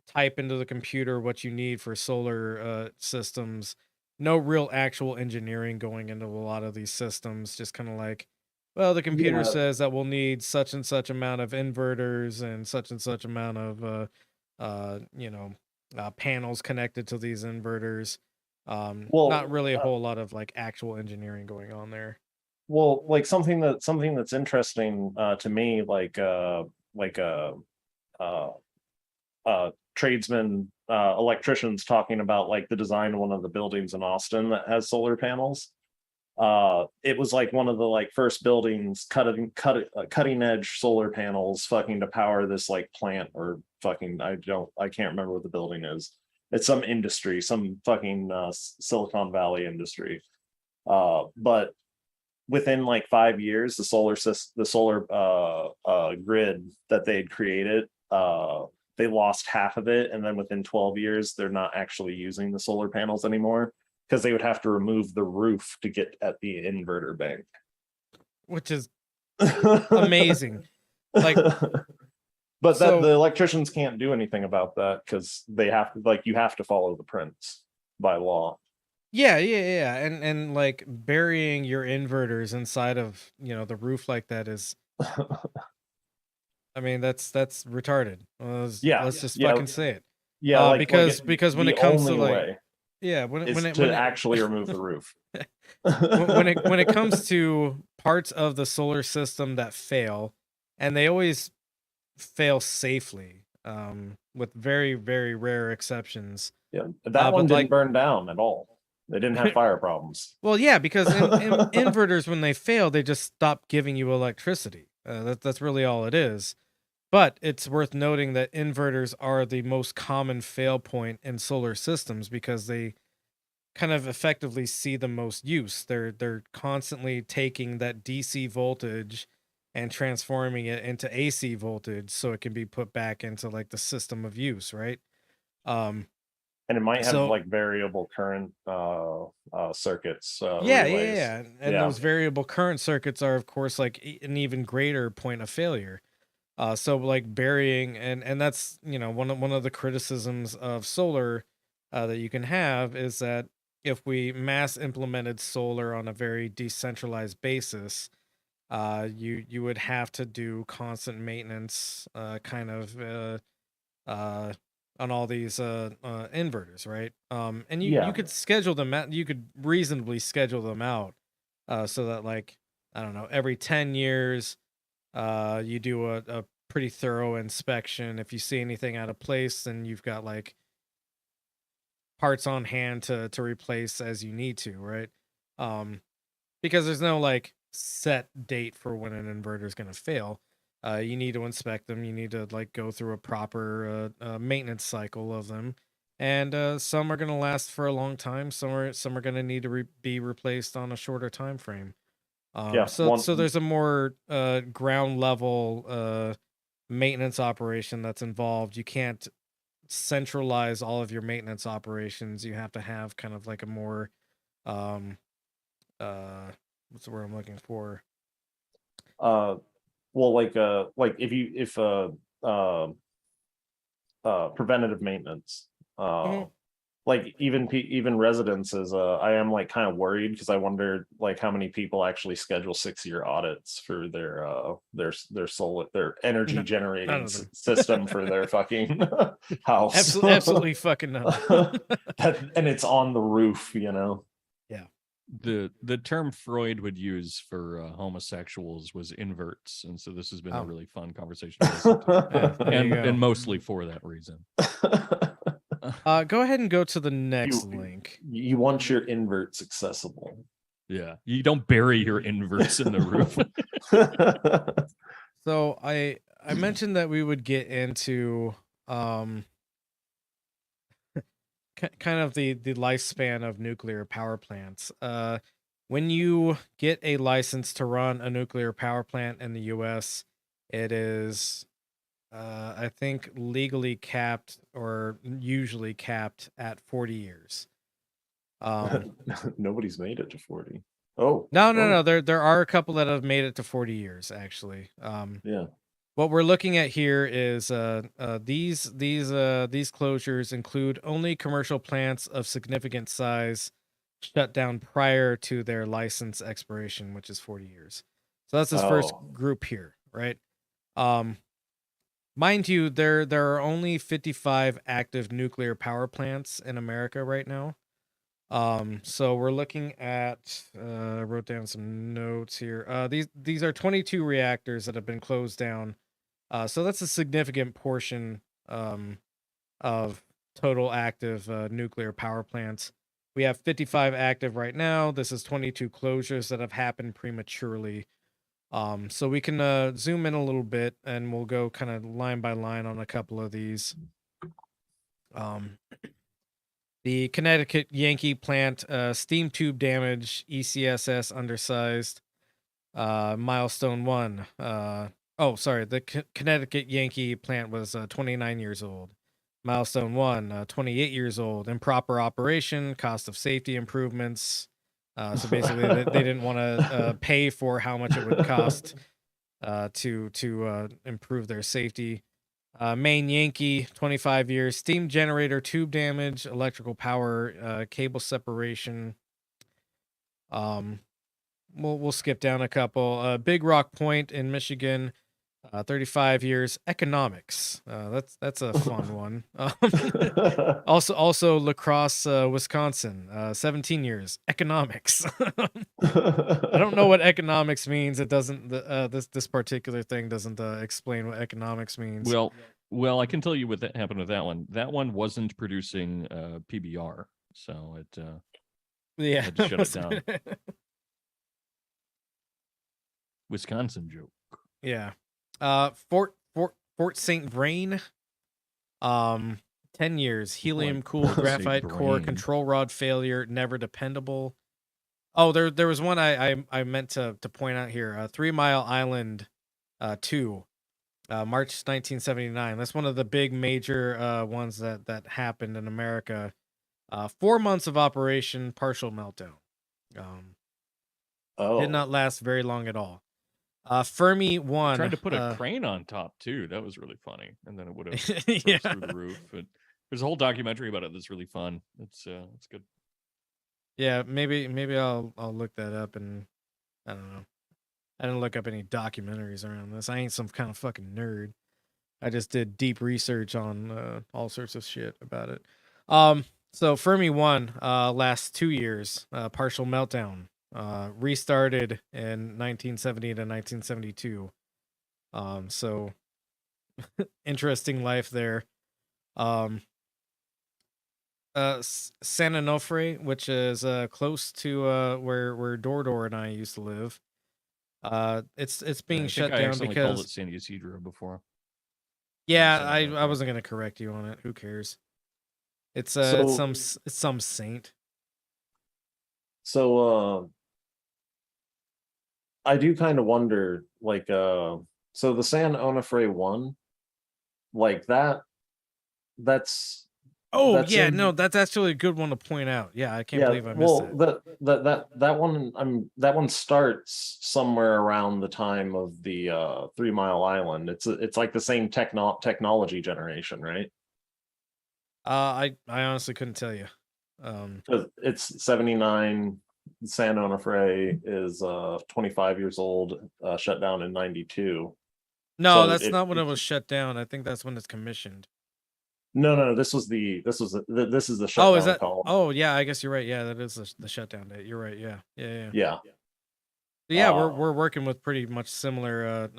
type into the computer what you need for solar systems. No real actual engineering going into a lot of these systems, just kind of like, well, the computer yeah, says that we'll need such and such amount of inverters and such amount of you know, panels connected to these inverters. Not well, really a whole lot of like actual engineering going on there. well, like something that's interesting to me, like uh tradesmen, electricians talking about like the design of one of the buildings in Austin that has solar panels. It was like one of the like first buildings cutting edge solar panels fucking to power this like plant, or fucking I can't remember what the building is. It's some industry, some fucking Silicon Valley industry. But within like 5 years, the solar grid that they had created, they lost half of it, and then within 12 years, they're not actually using the solar panels anymore because they would have to remove the roof to get at the inverter bank. Which is amazing. Like, but that the so electricians can't do anything about that because they have to, like, you have to follow the prints by law. yeah, and like burying your inverters inside of, you know, the roof like that is, I mean, that's retarded. Yeah, Let's just yeah, fucking say it. yeah. Because when The it comes to only like, way yeah, is to actually remove the roof. when it comes to parts of the solar system that fail, and they always fail safely, with very very rare exceptions. Yeah, that one But didn't like, burn down at all. They didn't have fire problems. well, yeah, because in inverters, when they fail, they just stop giving you electricity. That's really all it is. But it's worth noting that inverters are the most common fail point in solar systems because they kind of effectively see the most use. They're constantly taking that DC voltage and transforming it into AC voltage so it can be put back into like the system of use, right? Um And it might have so like variable current circuits, relays. and Yeah, those variable current circuits are of course like an even greater point of failure. So like burying, and that's, you know, one of the criticisms of solar that you can have is that if we mass implemented solar on a very decentralized basis, you would have to do constant maintenance, kind of uh, on all these inverters, right? And you yeah, could schedule them out. You could reasonably schedule them out, so that like, I don't know, every 10 years you do a pretty thorough inspection. If you see anything out of place, then you've got like parts on hand to replace as you need to, right? Um, because there's no like set date for when an inverter is going to fail. You need to inspect them. You need to like go through a proper maintenance cycle of them, and some are going to last for a long time. Some are going to need to be replaced on a shorter time frame. Yeah, So there's a more ground level maintenance operation that's involved. You can't centralize all of your maintenance operations. You have to have kind of like a more what's the word I'm looking for? well, like if preventative maintenance, Mhm. like even residences, I am like kind of worried because I wonder like how many people actually schedule 6-year audits for their solar, their energy None generating of them. system for their fucking house. Absolutely fucking none. And it's on the roof, you know. Yeah. The term Freud would use for homosexuals was inverts, and so this has been a really fun conversation to listen to. Yeah, there you go. and mostly for that reason. Go ahead and go to the next link. You want your inverts accessible. Yeah, you don't bury your inverts in the roof. So I mentioned that we would get into kind of the lifespan of nuclear power plants. When you get a license to run a nuclear power plant in the U.S., it is I think legally capped or usually capped at 40 years. Nobody's made it to 40. Oh No. There are a couple that have made it to 40 years actually. Yeah. What we're looking at here is these closures include only commercial plants of significant size shut down prior to their license expiration, which is 40 years. So that's this first group here, right? Mind you, there are only 55 active nuclear power plants in America right now. So we're looking at I wrote down some notes here. These are 22 reactors that have been closed down. So that's a significant portion of total active nuclear power plants. We have 55 active right now. This is 22 closures that have happened prematurely. So we can zoom in a little bit and we'll go kind of line by line on a couple of these. The Connecticut Yankee plant, steam tube damage, ECSS undersized, milestone 1. The Connecticut Yankee plant was 29 years old. Milestone 1, 28 years old. Improper operation, cost of safety improvements. So basically, they didn't want to pay for how much it would cost to improve their safety. Maine Yankee, 25 years. Steam generator tube damage, electrical power, cable separation. We'll skip down a couple. Big Rock Point in Michigan, 35 years. Economics. That's a fun one. Also La Crosse, Wisconsin, 17 years. Economics. I don't know what economics means. It doesn't. This particular thing doesn't explain what economics means. Well, I can tell you what happened with that one. That one wasn't producing PBR, so it had to shut it down. Wisconsin joke. Yeah. Fort St. Vrain. 10 years. Helium cooled graphite core control rod failure, never dependable. Oh, there was one I meant to point out here. 3 Mile Island 2. March 1979. That's one of the big major ones that happened in America. 4 months of operation, partial meltdown. Did not last very long at all. Fermi 1. Tried to put a crane on top too. That was really funny, and then it would have yeah. through the roof. There's a whole documentary about it that's really fun. It's good. Yeah, maybe I'll look that up, and I don't know. I didn't look up any documentaries around this. I ain't some kind of fucking nerd. I just did deep research on all sorts of shit about it. So Fermi 1 lasts 2 years, partial meltdown. Restarted in 1970 to 1972. So interesting life there. San Onofre, which is close to where Dordor and I used to live. It's being shut down because called it San Isidro before. Yeah, I wasn't gonna correct you on it. Who cares? It's some saint. So I do kind of wonder, like, so the San Onofre one, like that's Oh that's yeah, in. no, that's actually a good one to point out. Yeah, I can't Yeah, believe I missed well, that. that one, that one starts somewhere around the time of the 3 Mile Island. It's like the same technology generation, right? I honestly couldn't tell you. 'Cause it's 79. San Onofre is 25 years old, shut down in 92. No, So that's not when it was shut down. I think that's when it's commissioned. no, this is the Oh, is shutdown that? column. Oh, yeah. I guess you're right. Yeah, that is the shutdown date. You're right. Yeah, Yeah. Yeah, Uh, we're working with pretty much similar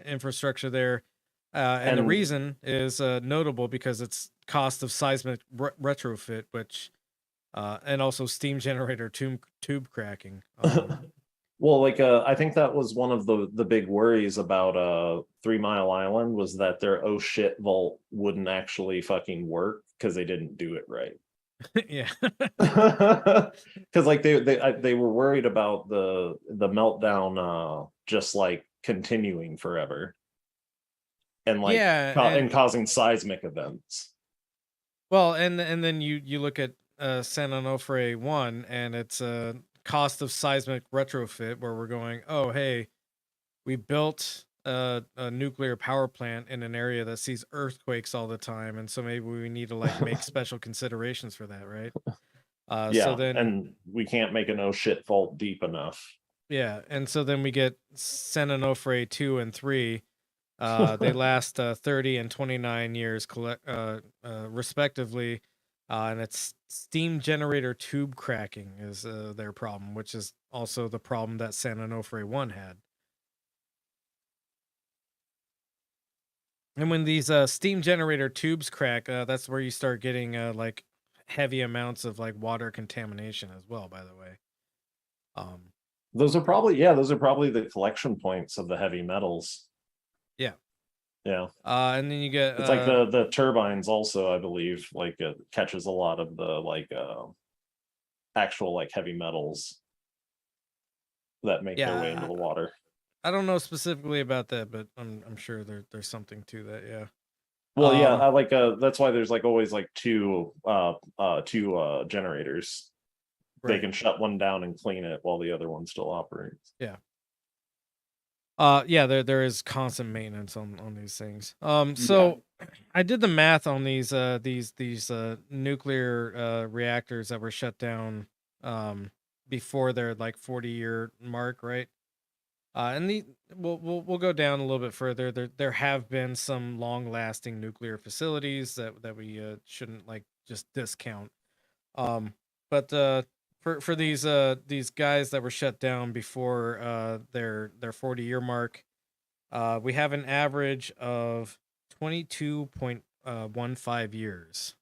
infrastructure there, and the and reason is notable because it's cost of seismic retrofit, which and also steam generator tube cracking. well, like I think that was one of the big worries about 3 Mile Island was that their oh shit vault wouldn't actually fucking work because they didn't do it right. Yeah. Because like they were worried about the meltdown just like continuing forever and like Yeah, and causing seismic events. well, and then you look at San Onofre 1 and it's a cost of seismic retrofit where we're going, "Oh, hey, we built a nuclear power plant in an area that sees earthquakes all the time, and so maybe we need to like make special considerations for that, right?" So Yeah, then and we can't make an oh shit vault deep enough. yeah, and so then we get San Onofre 2 and 3. They last 30 and 29 years respectively. And it's steam generator tube cracking is their problem, which is also the problem that San Onofre 1 had. And when these steam generator tubes crack, that's where you start getting like heavy amounts of like water contamination as well, by the way. Those are probably the collection points of the heavy metals. Yeah. Yeah. And then you get It's like the turbines also, I believe, like it catches a lot of the like actual like heavy metals that make their way into the water. I don't know specifically about that, but I'm sure there's something to that, yeah. Well, yeah, I like that's why there's like always like two generators. They Right. can shut one down and clean it while the other one still operates. Yeah. Yeah, there is constant maintenance on these things. So I did the math on these nuclear reactors that were shut down before their like 40-year mark, right? And we'll go down a little bit further. There have been some long-lasting nuclear facilities that we shouldn't like just discount. But for these guys that were shut down before their 40-year mark, we have an average of 22.15 years.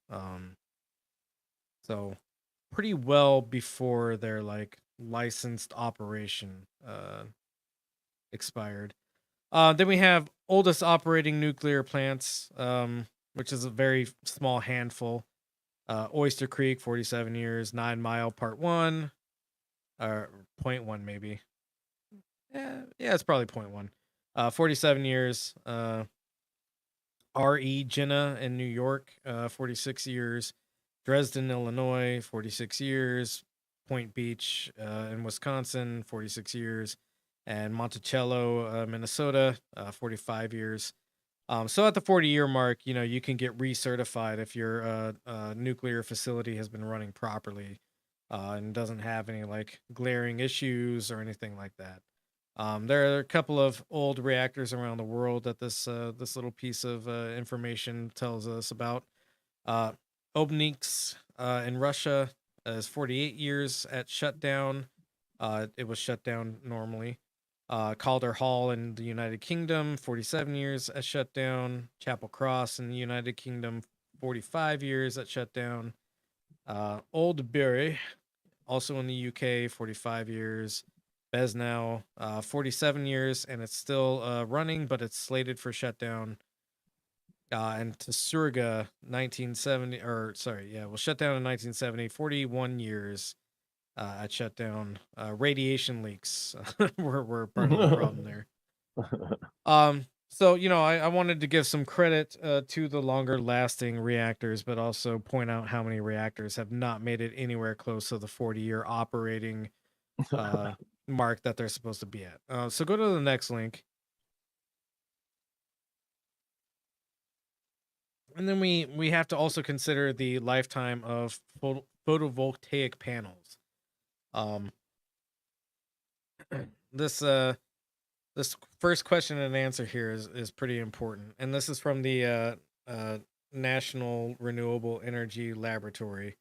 So pretty well before their like licensed operation expired. Then we have oldest operating nuclear plants, which is a very small handful. Oyster Creek, 47 years. 9 Mile, Part 1, or 0.1 maybe. Yeah, it's probably 0.1. 47 years. R.E. Jenna in New York, 46 years. Dresden, Illinois, 46 years. Point Beach in Wisconsin, 46 years. And Monticello, Minnesota, 45 years. So at the 40-year mark, you can get recertified if your nuclear facility has been running properly and doesn't have any like glaring issues or anything like that. There are a couple of old reactors around the world that this little piece of information tells us about. Obninsk in Russia is 48 years at shutdown. It was shut down normally. Calder Hall in the United Kingdom, 47 years at shutdown. Chapel Cross in the United Kingdom, 45 years at shutdown. Oldbury, also in the UK, 45 years. Besnow, 47 years, and it's still running, but it's slated for shutdown. And Tsurga, 1970, or sorry, yeah, well, shut down in 1970, 41 years. at shutdown. Radiation leaks were part of the problem there. So, I wanted to give some credit to the longer lasting reactors, but also point out how many reactors have not made it anywhere close to the 40-year operating mark that they're supposed to be at. So go to the next link. And then we have to also consider the lifetime of photovoltaic panels. This first question and answer here is pretty important, and this is from the National Renewable Energy Laboratory.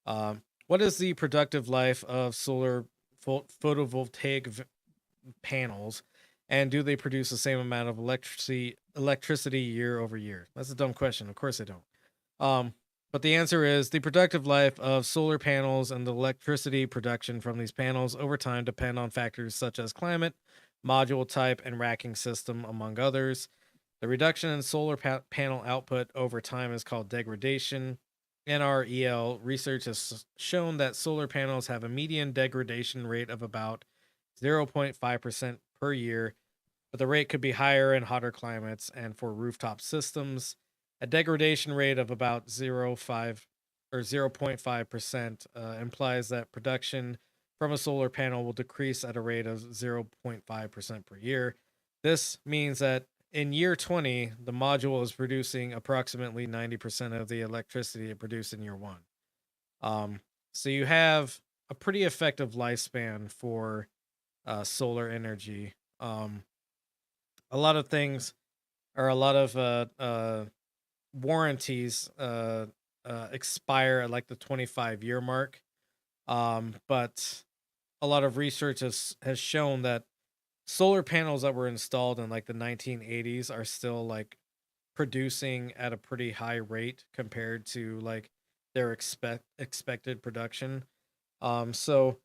What is the productive life of solar photovoltaic panels, and do they produce the same amount of electricity year over year? That's a dumb question. Of course they don't. But the answer is the productive life of solar panels and the electricity production from these panels over time depend on factors such as climate, module type, and racking system, among others. The reduction in solar panel output over time is called degradation. NREL research has shown that solar panels have a median degradation rate of about 0.5% per year, but the rate could be higher in hotter climates and for rooftop systems. A degradation rate of about 0.5% implies that production from a solar panel will decrease at a rate of 0.5% per year. This means that in year 20, the module is producing approximately 90% of the electricity it produced in year 1. So you have a pretty effective lifespan for solar energy. A lot of things, or a lot of warranties expire at like the 25-year mark. But a lot of research has shown that solar panels that were installed in like the 1980s are still like producing at a pretty high rate compared to like their expected production. So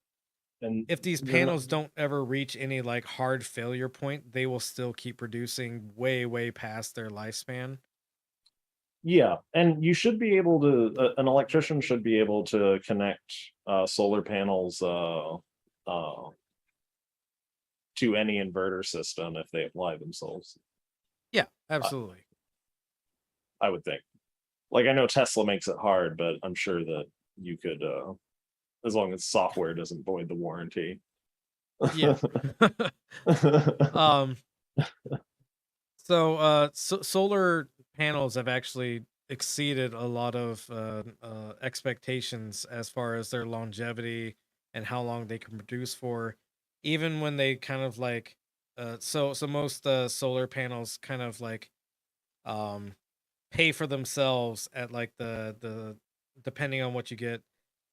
And if these they're not- panels don't ever reach any like hard failure point, they will still keep producing way past their lifespan. Yeah, and you should be able to. An electrician should be able to connect solar panels to any inverter system if they apply themselves. Yeah, absolutely. I would think. Like, I know Tesla makes it hard, but I'm sure that you could, as long as software doesn't void the warranty. Yeah. So solar panels have actually exceeded a lot of expectations as far as their longevity and how long they can produce for, even when they kind of like so most solar panels kind of like um pay for themselves at like the depending on what you get,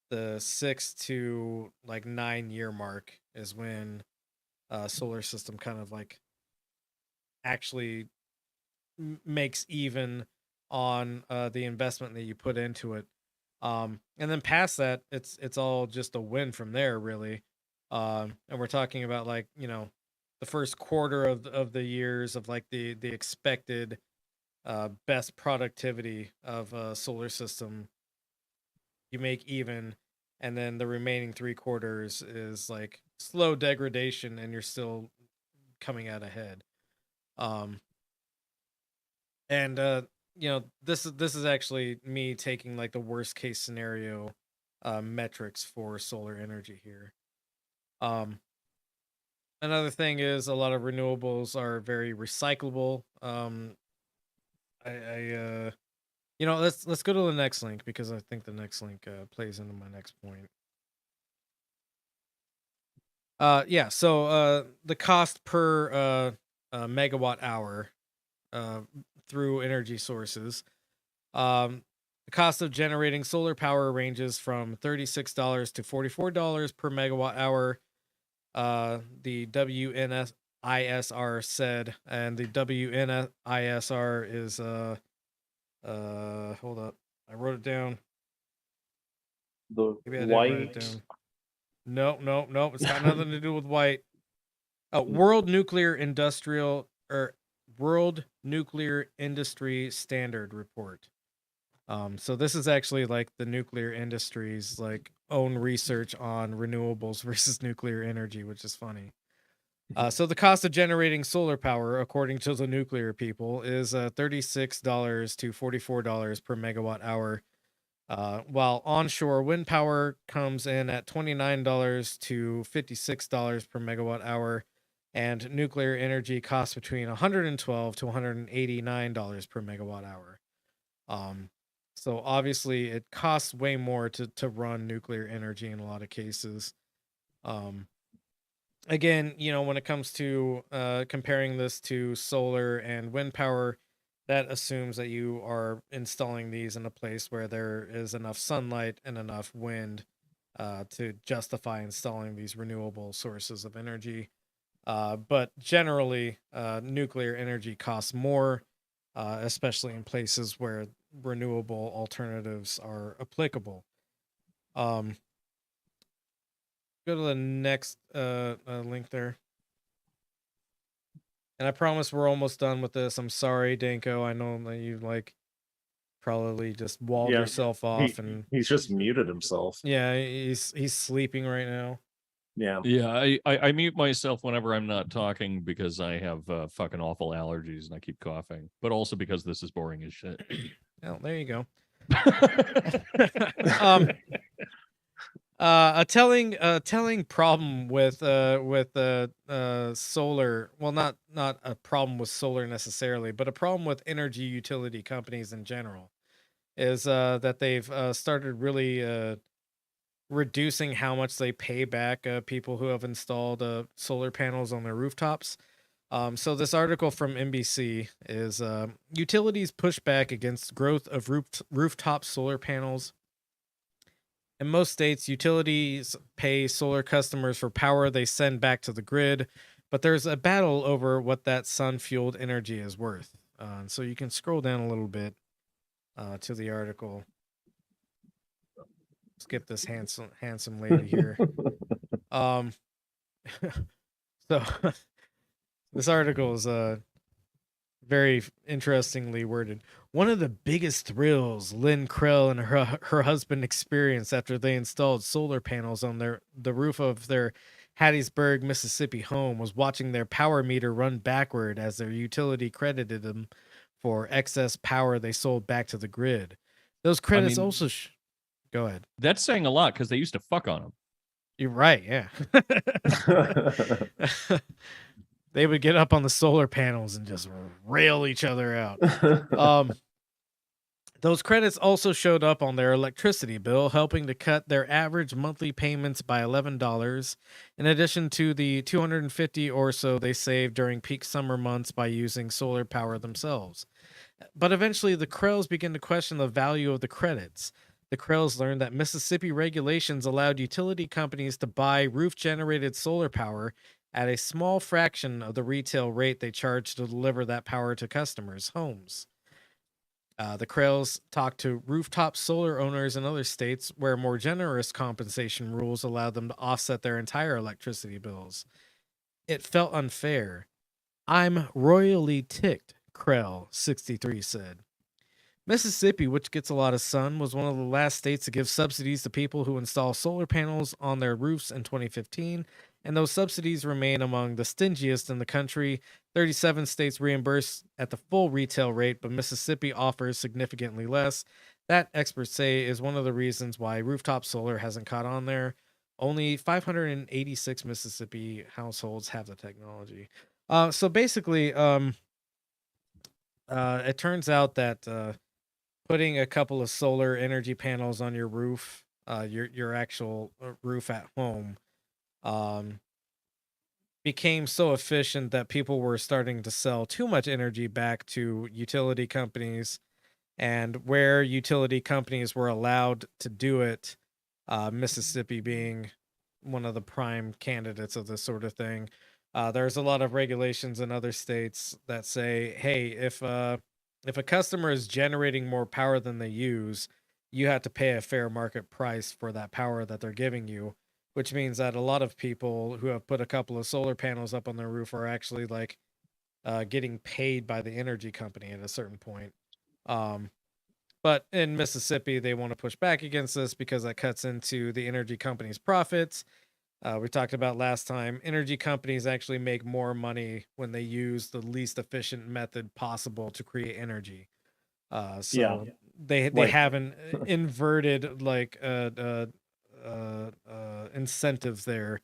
the 6 to like 9 year mark is when solar system kind of like actually makes even on the investment that you put into it. And then past that, it's all just a win from there, really. And we're talking about like the first quarter of the years of like the expected best productivity of a solar system. You make even, and then the remaining 3 quarters is like slow degradation, and you're still coming out ahead. Um, and this is actually me taking like the worst case scenario metrics for solar energy here. Um, Another thing is a lot of renewables are very recyclable. Let's go to the next link because I think the next link plays into my next point. So the cost per megawatt hour through energy sources. The cost of generating solar power ranges from $36 to $44 per megawatt hour. The WNISR said, and the WNISR is hold up, I wrote it down. The Maybe I didn't write it white. down. No, it's got nothing to do with white. World Nuclear Industry Standard Report. So this is actually like the nuclear industry's like own research on renewables versus nuclear energy, which is funny. So the cost of generating solar power, according to the nuclear people, is $36 to $44 per megawatt hour. While onshore wind power comes in at $29 to $56 per megawatt hour, and nuclear energy costs between $112 to $189 per megawatt hour. So obviously it costs way more to run nuclear energy in a lot of cases. Again, when it comes to comparing this to solar and wind power, that assumes that you are installing these in a place where there is enough sunlight and enough wind to justify installing these renewable sources of energy. But generally, nuclear energy costs more, especially in places where renewable alternatives are applicable. Go to the next link there. And I promise we're almost done with this. I'm sorry, Danko. I know that you probably just walled Yeah, yourself off, and he's just muted himself. yeah, he's sleeping right now. Yeah. Yeah, I mute myself whenever I'm not talking because I have fucking awful allergies and I keep coughing, but also because this is boring as shit. Well, there you go. A telling problem with solar, well, not a problem with solar necessarily, but a problem with energy utility companies in general, is that they've started really reducing how much they pay back people who have installed solar panels on their rooftops. So this article from NBC is utilities push back against growth of rooftop solar panels. In most states, utilities pay solar customers for power they send back to the grid, but there's a battle over what that sun-fueled energy is worth. So you can scroll down a little bit to the article. Skip this handsome lady here. So this article is very interestingly worded. One of the biggest thrills Lynn Krell and her husband experienced after they installed solar panels on the roof of their Hattiesburg, Mississippi home was watching their power meter run backward as their utility credited them for excess power they sold back to the grid. Those credits also go ahead. That's saying a lot because they used to fuck on them. You're right, yeah. They would get up on the solar panels and just rail each other out. Those credits also showed up on their electricity bill, helping to cut their average monthly payments by $11, in addition to the $250 or so they saved during peak summer months by using solar power themselves. But eventually, the Krells began to question the value of the credits. The Krells learned that Mississippi regulations allowed utility companies to buy roof-generated solar power at a small fraction of the retail rate they charge to deliver that power to customers' homes. The Krells talked to rooftop solar owners in other states where more generous compensation rules allowed them to offset their entire electricity bills. It felt unfair. I'm royally ticked, Krell, 63, said. Mississippi, which gets a lot of sun, was one of the last states to give subsidies to people who install solar panels on their roofs in 2015, and those subsidies remain among the stingiest in the country. 37 states reimburse at the full retail rate, but Mississippi offers significantly less. That, experts say, is one of the reasons why rooftop solar hasn't caught on there. Only 586 Mississippi households have the technology. So basically, it turns out that putting a couple of solar energy panels on your roof, your actual roof at home, became so efficient that people were starting to sell too much energy back to utility companies. And where utility companies were allowed to do it, Mississippi being one of the prime candidates of this sort of thing, there's a lot of regulations in other states that say, hey, if a customer is generating more power than they use, you have to pay a fair market price for that power that they're giving you, which means that a lot of people who have put a couple of solar panels up on their roof are actually getting paid by the energy company at a certain point. But in Mississippi, they want to push back against this because that cuts into the energy company's profits. We talked about last time, energy companies actually make more money when they use the least efficient method possible to create energy. So they Like- have an inverted incentives there,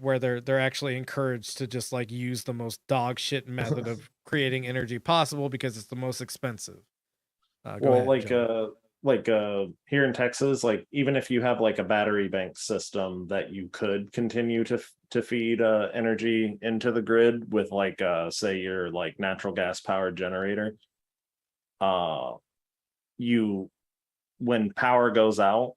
where they're actually encouraged to just like use the most dog shit method of creating energy possible because it's the most expensive. Go Well, ahead, John. here in Texas, like even if you have like a battery bank system that you could continue to feed energy into the grid with like say your like natural gas powered generator, you when power goes out,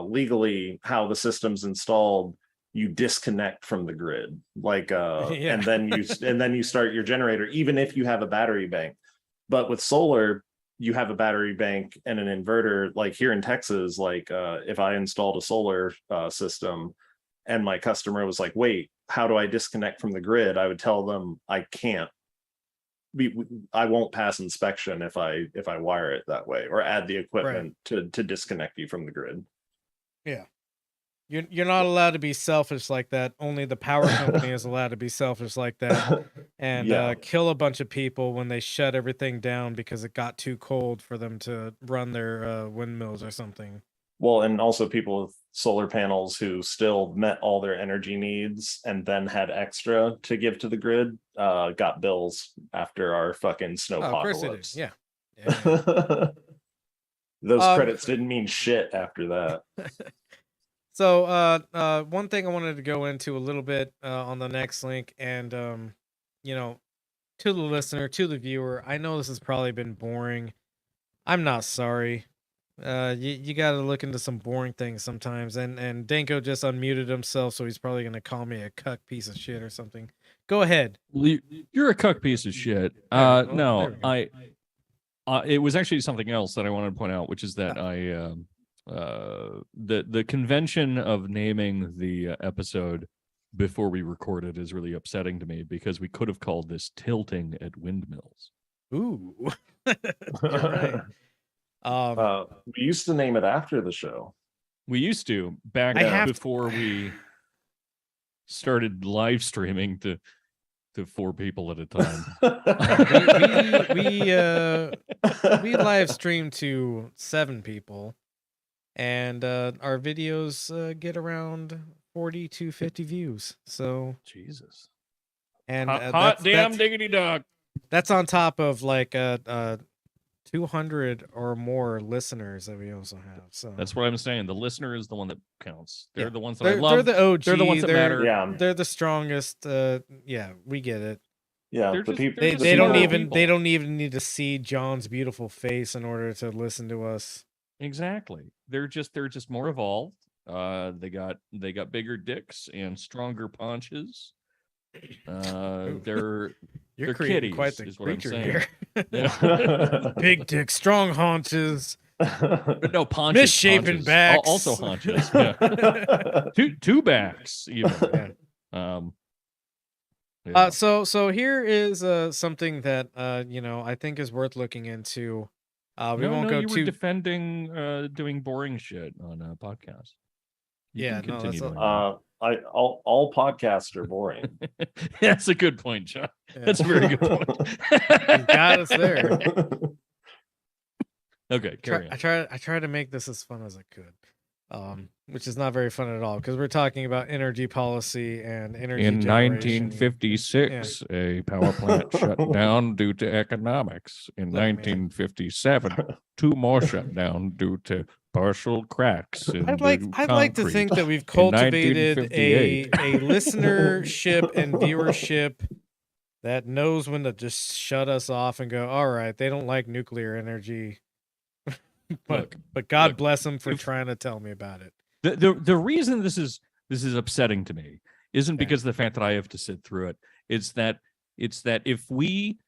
legally how the system's installed, you disconnect from the grid, like Yeah. and then you start your generator even if you have a battery bank. But with solar, you have a battery bank and an inverter. Like here in Texas, like if I installed a solar system and my customer was like, wait, how do I disconnect from the grid? I would tell them I can't. I won't pass inspection if I wire it that way or add the equipment to disconnect you from the grid. Yeah. You're not allowed to be selfish like that. Only the power company is allowed to be selfish like that and kill a bunch of people when they shut everything down because it got too cold for them to run their windmills or something. Well, and also people with solar panels who still met all their energy needs and then had extra to give to the grid got bills after our fucking snowpocalypse. Of course they did. Yeah. Those credits didn't mean shit after that. So one thing I wanted to go into a little bit on the next link, and you know, to the listener, to the viewer, I know this has probably been boring. I'm not sorry. You got to look into some boring things sometimes, and Danko just unmuted himself, so he's probably gonna call me a cuck piece of shit or something. Go ahead. You're a cuck piece of shit. Yeah, well, No, there it was actually something else that I wanted to point out, which is that the convention of naming the episode before we recorded is really upsetting to me because we could have called this Tilting at Windmills. Ooh. You're right. We used to name it after the show. We used to back before we started live streaming to 4 people at a time. we live stream to 7 people, and our videos get around 40 to 50 views. So Jesus. And hot damn diggity dog. That's on top of like 200 or more listeners that we also have. So that's what I'm saying. The listener is the one that counts. They're the ones that they're, I love. They're the OG. They're the ones that matter. Yeah. They're the strongest. Yeah, we get it. Yeah, they don't even need to see John's beautiful face in order to listen to us. Exactly. They're just more evolved. They got bigger dicks and stronger paunches. They're creating kitties, quite the is what I'm creature saying. here. Yeah. Big dick, strong haunches. But no, paunches, misshapen paunches. backs. Also haunches. Yeah. two backs even. Yeah. Yeah. So here is something that I think is worth looking into. We won't go you too were defending doing boring shit on a podcast. You can continue doing that. All podcasts are boring. That's a good point, John. Yeah. That's a very good point. You got us there. Okay, carry on. I try to make this as fun as I could, which is not very fun at all because we're talking about energy policy and energy. In generation. 1956, a power plant shut down due to economics. In 1957, 2 more shut down due to partial cracks. I'd like to think that we've cultivated a listenership and viewership that knows when to just shut us off and go, all right, they don't like nuclear energy. but God bless them for trying to tell me about it. The reason this is upsetting to me isn't because of the fact that I have to sit through it. It's that if we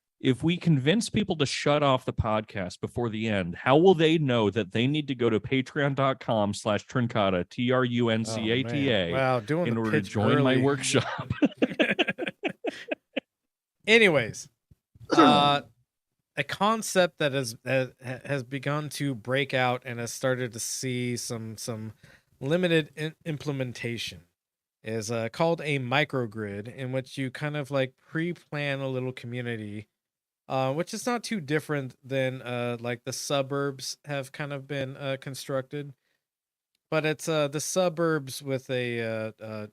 convince people to shut off the podcast before the end, how will they know that they need to go to patreon.com/Truncata, TRUNCATA, wow, in order to join my workshop? Anyways, a concept that has begun to break out and has started to see some limited implementation is called a microgrid, in which you kind of like pre-plan a little community, which is not too different than like the suburbs have kind of been constructed, but it's the suburbs with a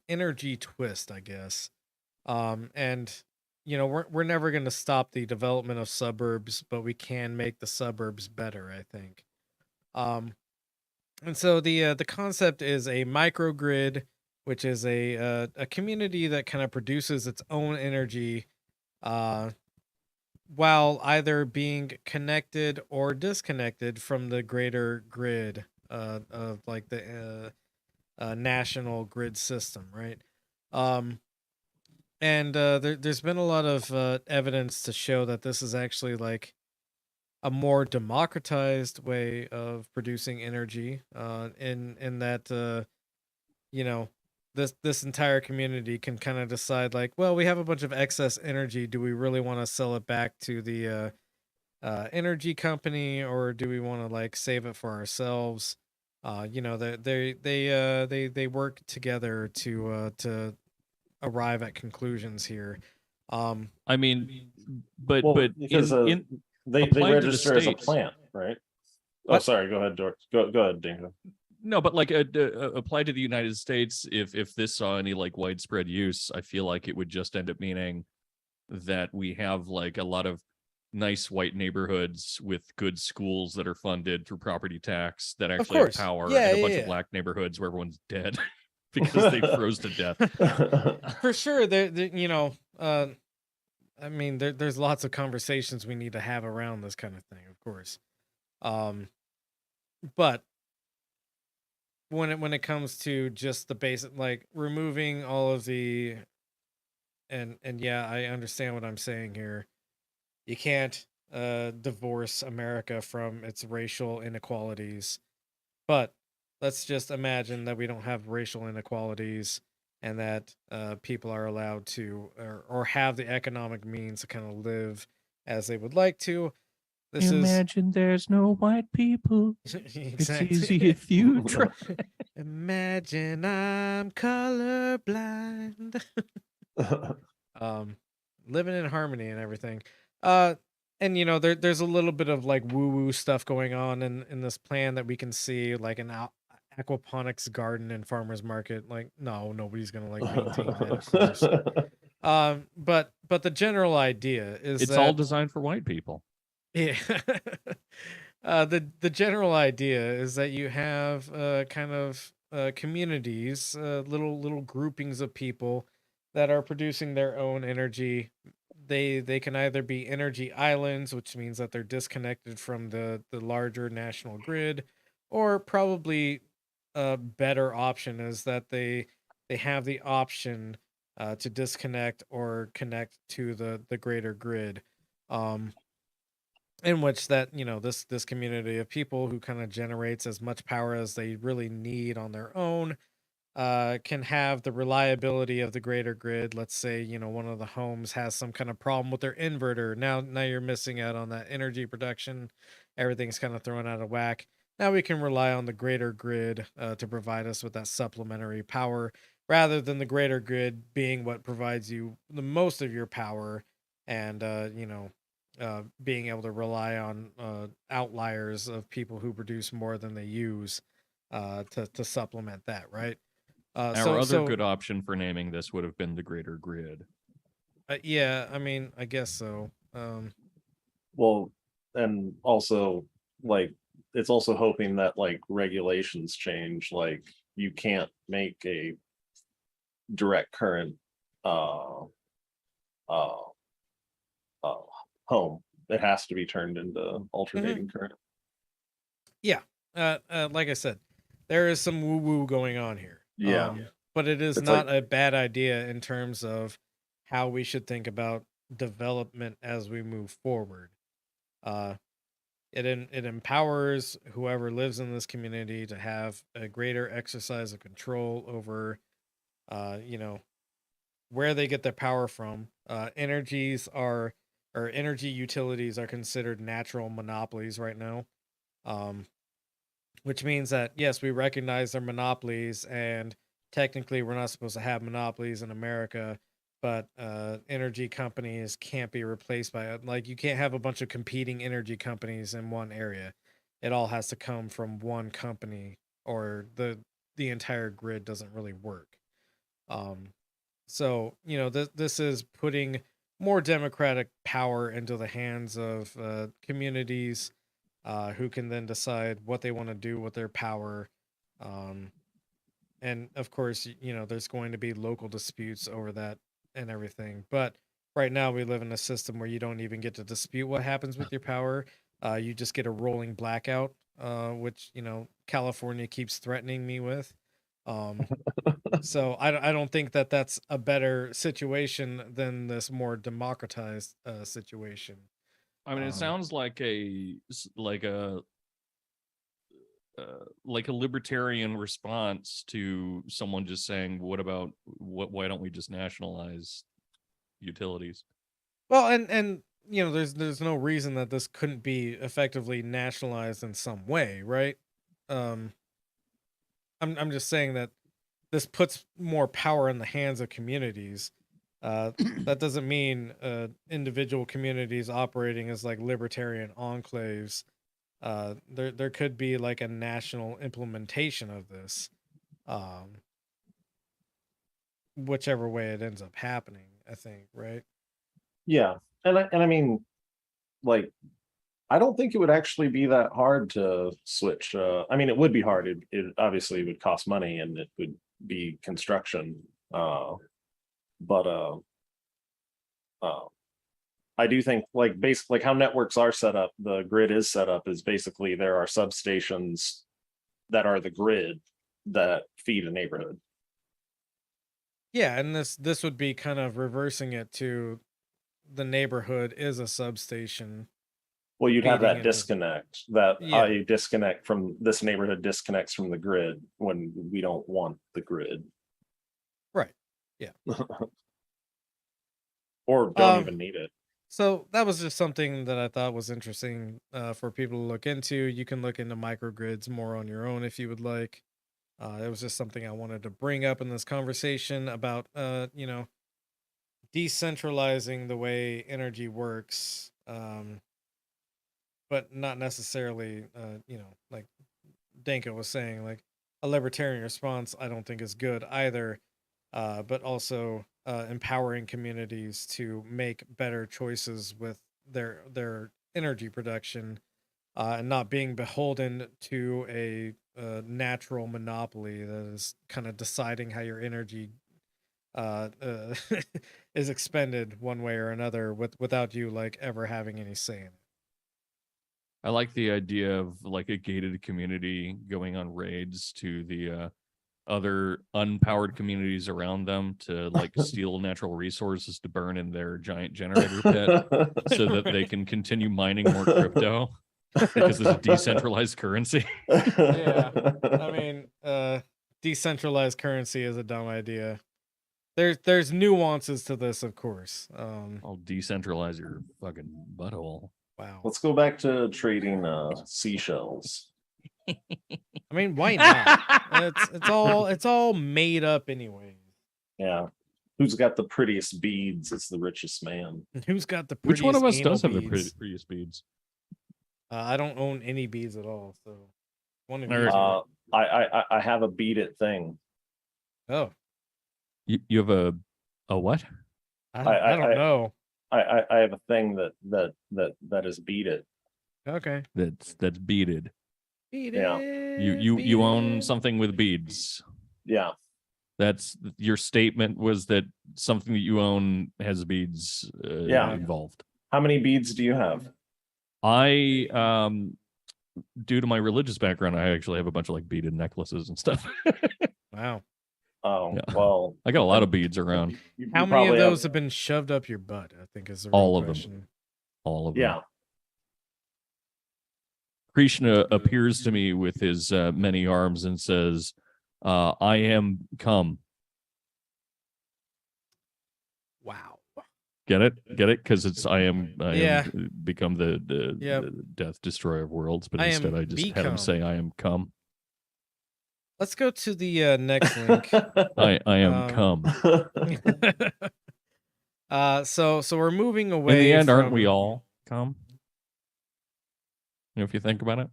energy twist, I guess. And we're never going to stop the development of suburbs, but we can make the suburbs better, I think. And so the concept is a microgrid, which is a community that kind of produces its own energy, uh, while either being connected or disconnected from the greater grid of like the national grid system, right? And there's been a lot of evidence to show that this is actually like a more democratized way of producing energy, in that you know this entire community can kind of decide like, well, we have a bunch of excess energy. Do we really want to sell it back to the energy company, or do we want to like save it for ourselves? They work together to arrive at conclusions here. I mean, but Well, but because they applied to the register as a states. plant, right? Oh, What? sorry. Go ahead, George. Go ahead, Danko. No, but like applied to the United States, if this saw any like widespread use, I feel like it would just end up meaning that we have like a lot of nice white neighborhoods with good schools that are funded through property tax that actually have course. power, Yeah, and a yeah, bunch of yeah. black neighborhoods where everyone's dead because they froze to death. For sure, I mean, there's lots of conversations we need to have around this kind of thing, of course. But when it comes to just the basic, like removing all of the, and yeah, I understand what I'm saying here. You can't divorce America from its racial inequalities, but let's just imagine that we don't have racial inequalities, and that people are allowed to, or have the economic means to kind of live as they would like to. This Imagine there's no white people. is It's exactly. easy if you try. Imagine I'm colorblind. Living in harmony and everything. And there's a little bit of like woo-woo stuff going on in this plan that we can see, like an aquaponics garden and farmers market. Like, no, nobody's gonna like maintain that, of course. But the general idea is It's that all designed for white people. yeah. The general idea is that you have kind of communities, little groupings of people that are producing their own energy. They can either be energy islands, which means that they're disconnected from the larger national grid, or probably a better option is that they have the option to disconnect or connect to the greater grid. Um, in which that this community of people who kind of generates as much power as they really need on their own can have the reliability of the greater grid. Let's say one of the homes has some kind of problem with their inverter. Now you're missing out on that energy production. Everything's kind of thrown out of whack. Now we can rely on the greater grid to provide us with that supplementary power, rather than the greater grid being what provides you the most of your power, and being able to rely on outliers of people who produce more than they use to supplement that, right? Our other good option for naming this would have been the greater grid. Yeah, I mean, I guess so. Well, and also like it's also hoping that like regulations change. Like you can't make a direct current uh home. It has to be turned into alternating current. Yeah, like I said, there is some woo woo going on here. Yeah. But it is It's not like- a bad idea in terms of how we should think about development as we move forward. It empowers whoever lives in this community to have a greater exercise of control over, where they get their power from. Energies are or energy utilities are considered natural monopolies right now. Um, which means that yes, we recognize they're monopolies, and technically we're not supposed to have monopolies in America. But energy companies can't be replaced by it. Like you can't have a bunch of competing energy companies in one area. It all has to come from one company, or the entire grid doesn't really work. Um, so this is putting more democratic power into the hands of communities who can then decide what they want to do with their power. Um, and of course, there's going to be local disputes over that and everything. But right now, we live in a system where you don't even get to dispute what happens with your power. You just get a rolling blackout, which California keeps threatening me with. Um, so I don't think that that's a better situation than this more democratized situation. I mean, it sounds like like a libertarian response to someone just saying, why don't we just nationalize utilities? Well, and there's no reason that this couldn't be effectively nationalized in some way, right? Um, I'm just saying that this puts more power in the hands of communities. That doesn't mean individual communities operating as like libertarian enclaves. There could be like a national implementation of this, um, whichever way it ends up happening. I think, right? Yeah, and I mean, like, I don't think it would actually be that hard to switch. I mean, it would be hard. It obviously would cost money, and it would be construction. But I do think, like, basically, like how networks are set up, the grid is set up is basically there are substations that are the grid that feed a neighborhood. Yeah, and this would be kind of reversing it to the neighborhood is a substation. Well, you'd have Feeding that into- disconnect. That Yeah. I disconnect from this neighborhood disconnects from the grid when we don't want the grid. Right. Yeah. Or don't Um, even need it. So that was just something that I thought was interesting for people to look into. You can look into microgrids more on your own if you would like. It was just something I wanted to bring up in this conversation about, decentralizing the way energy works, but not necessarily, like Danko was saying, like a libertarian response. I don't think is good either, but also empowering communities to make better choices with their energy production, and not being beholden to a natural monopoly that is kind of deciding how your energy is expended one way or another without you like ever having any say in it. I like the idea of like a gated community going on raids to the other unpowered communities around them to like steal natural resources to burn in their giant generator pit so that they can continue mining more crypto because it's a decentralized currency. Yeah, I mean, decentralized currency is a dumb idea. There's nuances to this, of course. I'll decentralize your fucking butthole. Wow. Let's go back to trading seashells. I mean, why not? It's all made up anyway. Yeah. Who's got the prettiest beads is the richest man. And who's got the Which prettiest one of us anal does have the beads? prettiest beads? I don't own any beads at all, so one of Alright. you. I have a beat it thing. Oh, You have a what? I don't know. I have a thing that is beat it. Okay. That's beaded. Beat Yeah. it, You beat own it. something with beads. Yeah. That's your statement was that something that you own has beads Yeah. involved. How many beads do you have? I due to my religious background, I actually have a bunch of like beaded necklaces and stuff. Wow. Oh, Yeah. well, I got a lot of beads around. you How many of probably those have been shoved up your butt? I think is the real All of them. question. All of them. Yeah. Krishna appears to me with his many arms and says, I am come. Wow. Get it? Because I am become the Yep. death destroyer of worlds, but I instead am I just had him become. say I am come. Let's go to the next link. I am come. So we're moving away. In the end, aren't we from- all come? If you think about it.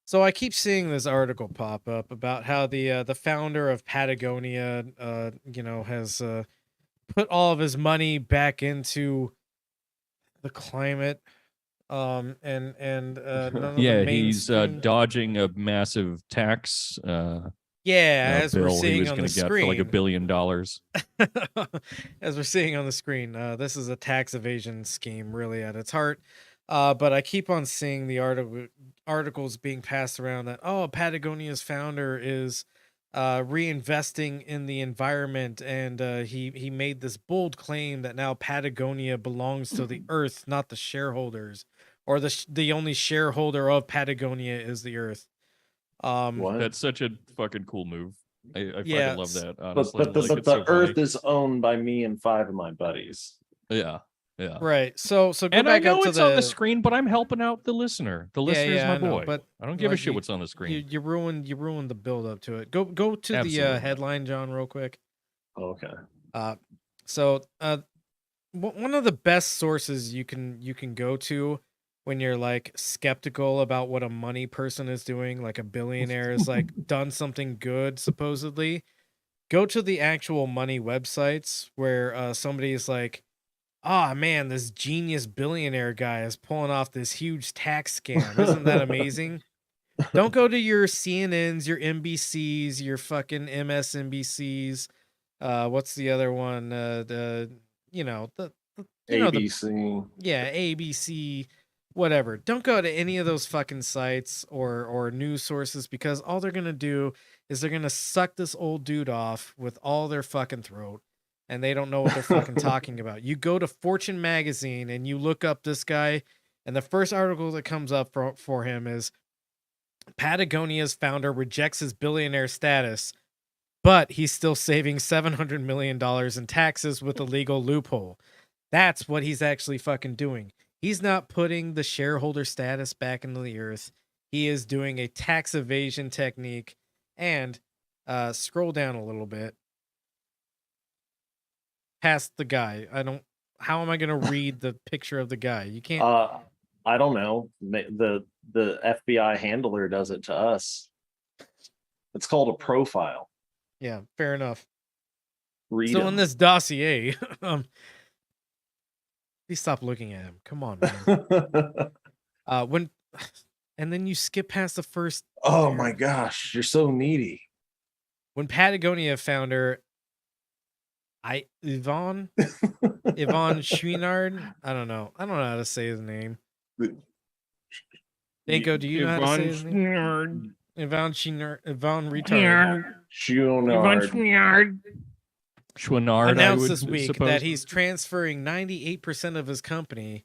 So I keep seeing this article pop up about how the founder of Patagonia, has put all of his money back into the climate, and none of Yeah, the he's mainstream. dodging a massive tax as we're bill he seeing was on going the to get for like $1 screen. billion. As we're seeing on the screen, this is a tax evasion scheme, really at its heart. But I keep on seeing the articles being passed around that Patagonia's founder is reinvesting in the environment, and he made this bold claim that now Patagonia belongs to the earth, not the shareholders, or the only shareholder of Patagonia is the earth. What? That's such a fucking cool move. I Yeah, fucking love that, honestly. But Like, it's the so funny. Earth is owned by me and 5 of my buddies. Yeah. Right. So go And I back know up to it's on the screen, but I'm helping out the listener. The listener's my I know, boy. but I don't give a like, shit what's on the screen. You ruined the build up to it. Go to the Absolutely. headline, John, real quick. Okay. So one of the best sources you can go to when you're like skeptical about what a money person is doing, like a billionaire is like done something good supposedly, go to the actual money websites where somebody's like, man, this genius billionaire guy is pulling off this huge tax scam. Isn't that amazing? Don't go to your CNNs, your NBCs, your fucking MSNBCs. What's the other one? The ABC. ABC, whatever. Don't go to any of those fucking sites or news sources, because all they're gonna do is they're gonna suck this old dude off with all their fucking throat, and they don't know what they're fucking talking about. You go to Fortune magazine and you look up this guy, and the first article that comes up for him is Patagonia's founder rejects his billionaire status, but he's still saving $700 million in taxes with a legal loophole. That's what he's actually fucking doing. He's not putting the shareholder status back into the earth. He is doing a tax evasion technique. And scroll down a little bit past the guy. How am I going to read the picture of the guy? You can't. I don't know. The FBI handler does it to us. It's called a profile. Yeah, fair enough. Read so 'em. in this dossier, please stop looking at him. Come on, man. And then you skip past the first. Oh my gosh, you're so needy. When Patagonia founder Yvon Chouinard, I don't know how to say his name. Danko, do you know how to say his name? Yvon Retard. Chouinard announced this week that he's transferring 98% of his company.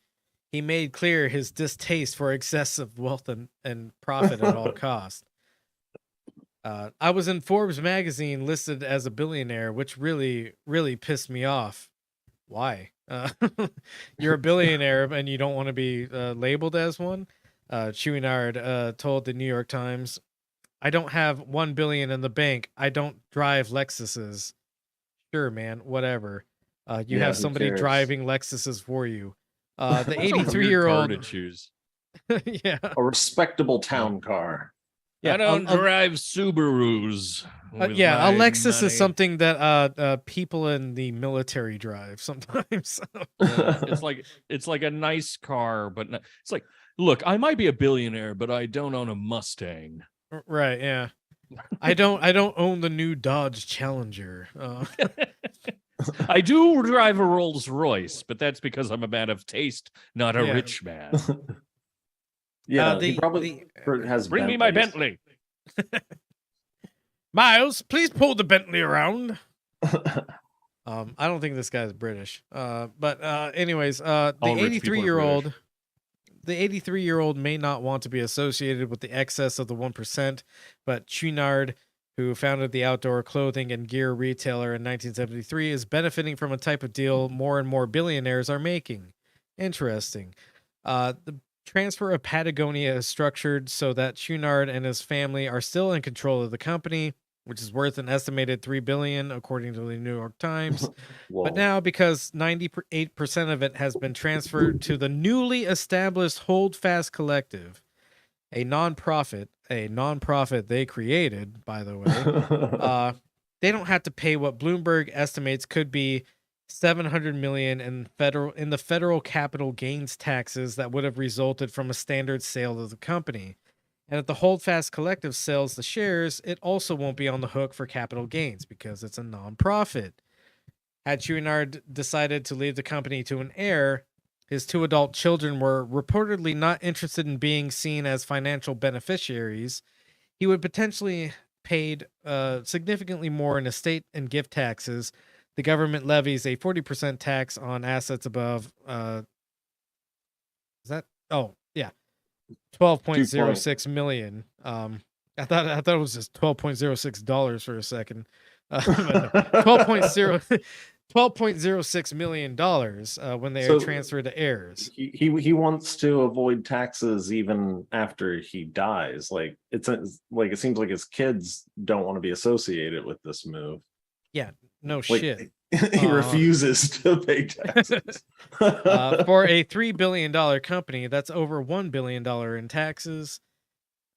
He made clear his distaste for excessive wealth and profit at all costs. I was in Forbes magazine listed as a billionaire, which really, really pissed me off. Why? You're a billionaire and you don't want to be labeled as one? Chouinard told the New York Times, "I don't have $1 billion in the bank. I don't drive Lexuses." Sure, man, whatever. You have somebody driving Lexuses for you. The 83-year-old to choose. yeah, A respectable town car. Yeah, I don't drive Subarus. a Lexus is something that people in the military drive sometimes. It's like a nice car, but it's like, look, I might be a billionaire, but I don't own a Mustang. Right? Yeah. I don't own the new Dodge Challenger. I do drive a Rolls Royce, but that's because I'm a man of taste, not a rich man. Yeah, he probably has. Bring me my Bentley. Miles, please pull the Bentley around. I don't think this guy's British. But anyways, the 83-year-old may not want to be associated with the excess of the 1%, but Chouinard, who founded the outdoor clothing and gear retailer in 1973, is benefiting from a type of deal more and more billionaires are making. Interesting. The transfer of Patagonia is structured so that Chouinard and his family are still in control of the company, which is worth an estimated $3 billion, according to the New York Times. But now, because 98% of it has been transferred to the newly established Holdfast Collective, a nonprofit they created, by the way, they don't have to pay what Bloomberg estimates could be $700 million in the federal capital gains taxes that would have resulted from a standard sale of the company. And if the Holdfast Collective sells the shares, it also won't be on the hook for capital gains because it's a nonprofit. Had Chouinard decided to leave the company to an heir, his 2 adult children were reportedly not interested in being seen as financial beneficiaries. He would potentially paid significantly more in estate and gift taxes. The government levies a 40% tax on assets above. Is that? Oh, yeah, 12.06 million. I thought it was just $12.06 for a second. 12.06 million dollars when they are transferred to heirs. He wants to avoid taxes even after he dies. Like it seems like his kids don't want to be associated with this move. Yeah, no shit. He refuses to pay taxes. For a $3 billion company, that's over $1 billion in taxes.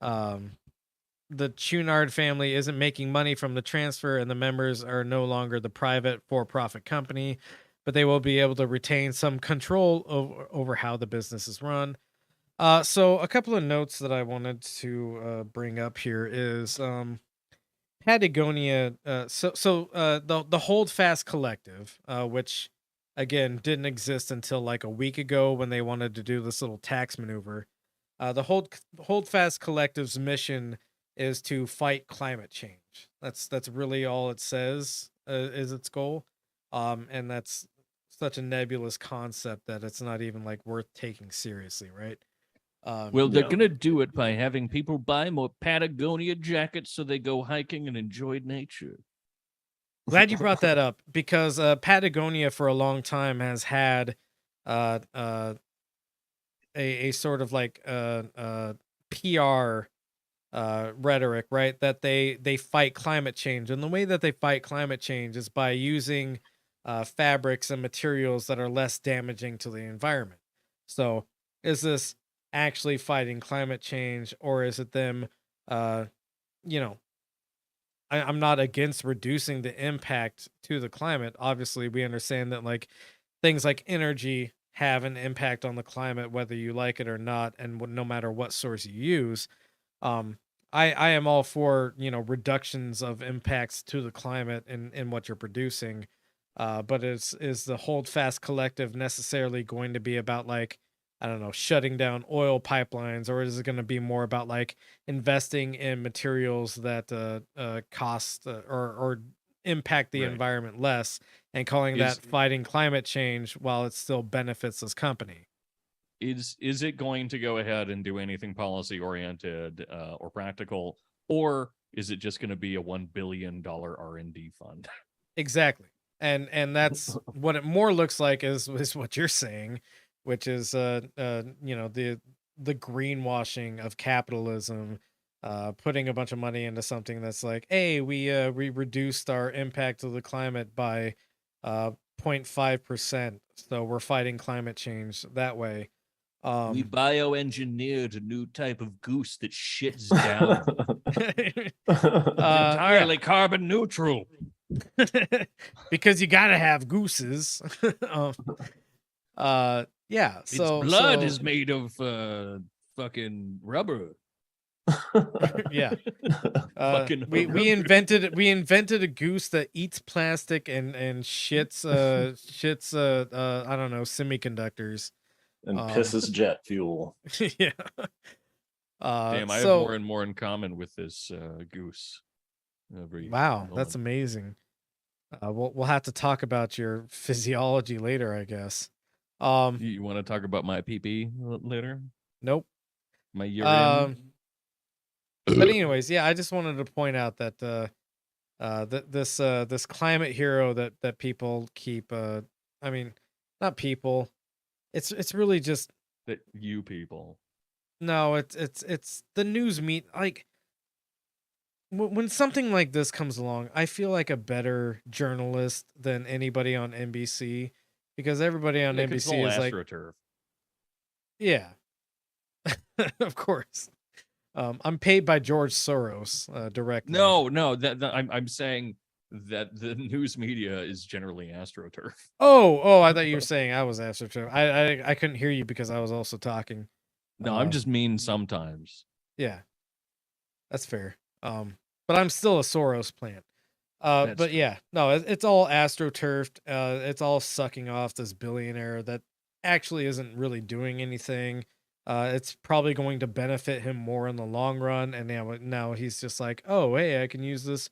The Chouinard family isn't making money from the transfer, and the members are no longer the private for-profit company, but they will be able to retain some control over how the business is run. So a couple of notes that I wanted to bring up here is Patagonia. The Holdfast Collective, which again didn't exist until like a week ago when they wanted to do this little tax maneuver. The Holdfast Collective's mission is to fight climate change. That's really all it says is its goal. And that's such a nebulous concept that it's not even like worth taking seriously, right? Well, they're going to do it by having people buy more Patagonia jackets so they go hiking and enjoy nature. Glad you brought that up because Patagonia for a long time has had a sort of like PR rhetoric, right? That they fight climate change, and the way that they fight climate change is by using fabrics and materials that are less damaging to the environment. So, is this actually fighting climate change, or is it them? I'm not against reducing the impact to the climate. Obviously, we understand that like things like energy have an impact on the climate, whether you like it or not, and no matter what source you use. I am all for, reductions of impacts to the climate in what you're producing. But is the Holdfast Collective necessarily going to be about like, I don't know, shutting down oil pipelines, or is it going to be more about like investing in materials that cost or impact the environment less, and calling that fighting climate change while it still benefits this company? Is it going to go ahead and do anything policy oriented or practical, or is it just going to be a $1 billion R&D fund? Exactly. And that's what it more looks like is what you're saying, which is the greenwashing of capitalism, putting a bunch of money into something that's like, hey, we reduced our impact to the climate by 0.5%, so we're fighting climate change that way. We bioengineered a new type of goose that shits down. Entirely carbon neutral. Because you gotta have gooses. Yeah. Its blood is made of fucking rubber. Yeah. Fucking we invented a goose that eats plastic and shits I don't know, semiconductors. And pisses jet fuel. Yeah. Damn, I have more and more in common with this goose. Wow, that's amazing. We'll have to talk about your physiology later, I guess. You want to talk about my pee-pee later? Nope. My urine? But anyways, yeah, I just wanted to point out that this climate hero that people keep I mean, not people. It's really just That you people. no, it's the news meet like when something like this comes along, I feel like a better journalist than anybody on NBC because everybody on Yeah, 'cause it's all NBC is like, AstroTurf. yeah, of course. I'm paid by George Soros directly. No, that I'm saying that the news media is generally AstroTurf. Oh, I thought you were saying I was AstroTurf. I couldn't hear you because I was also talking. No, I'm just mean sometimes. Yeah, that's fair. But I'm still a Soros plant. But true. yeah, no, it's all astroturfed. It's all sucking off this billionaire that actually isn't really doing anything. It's probably going to benefit him more in the long run. And now he's just like, oh, hey, I can use this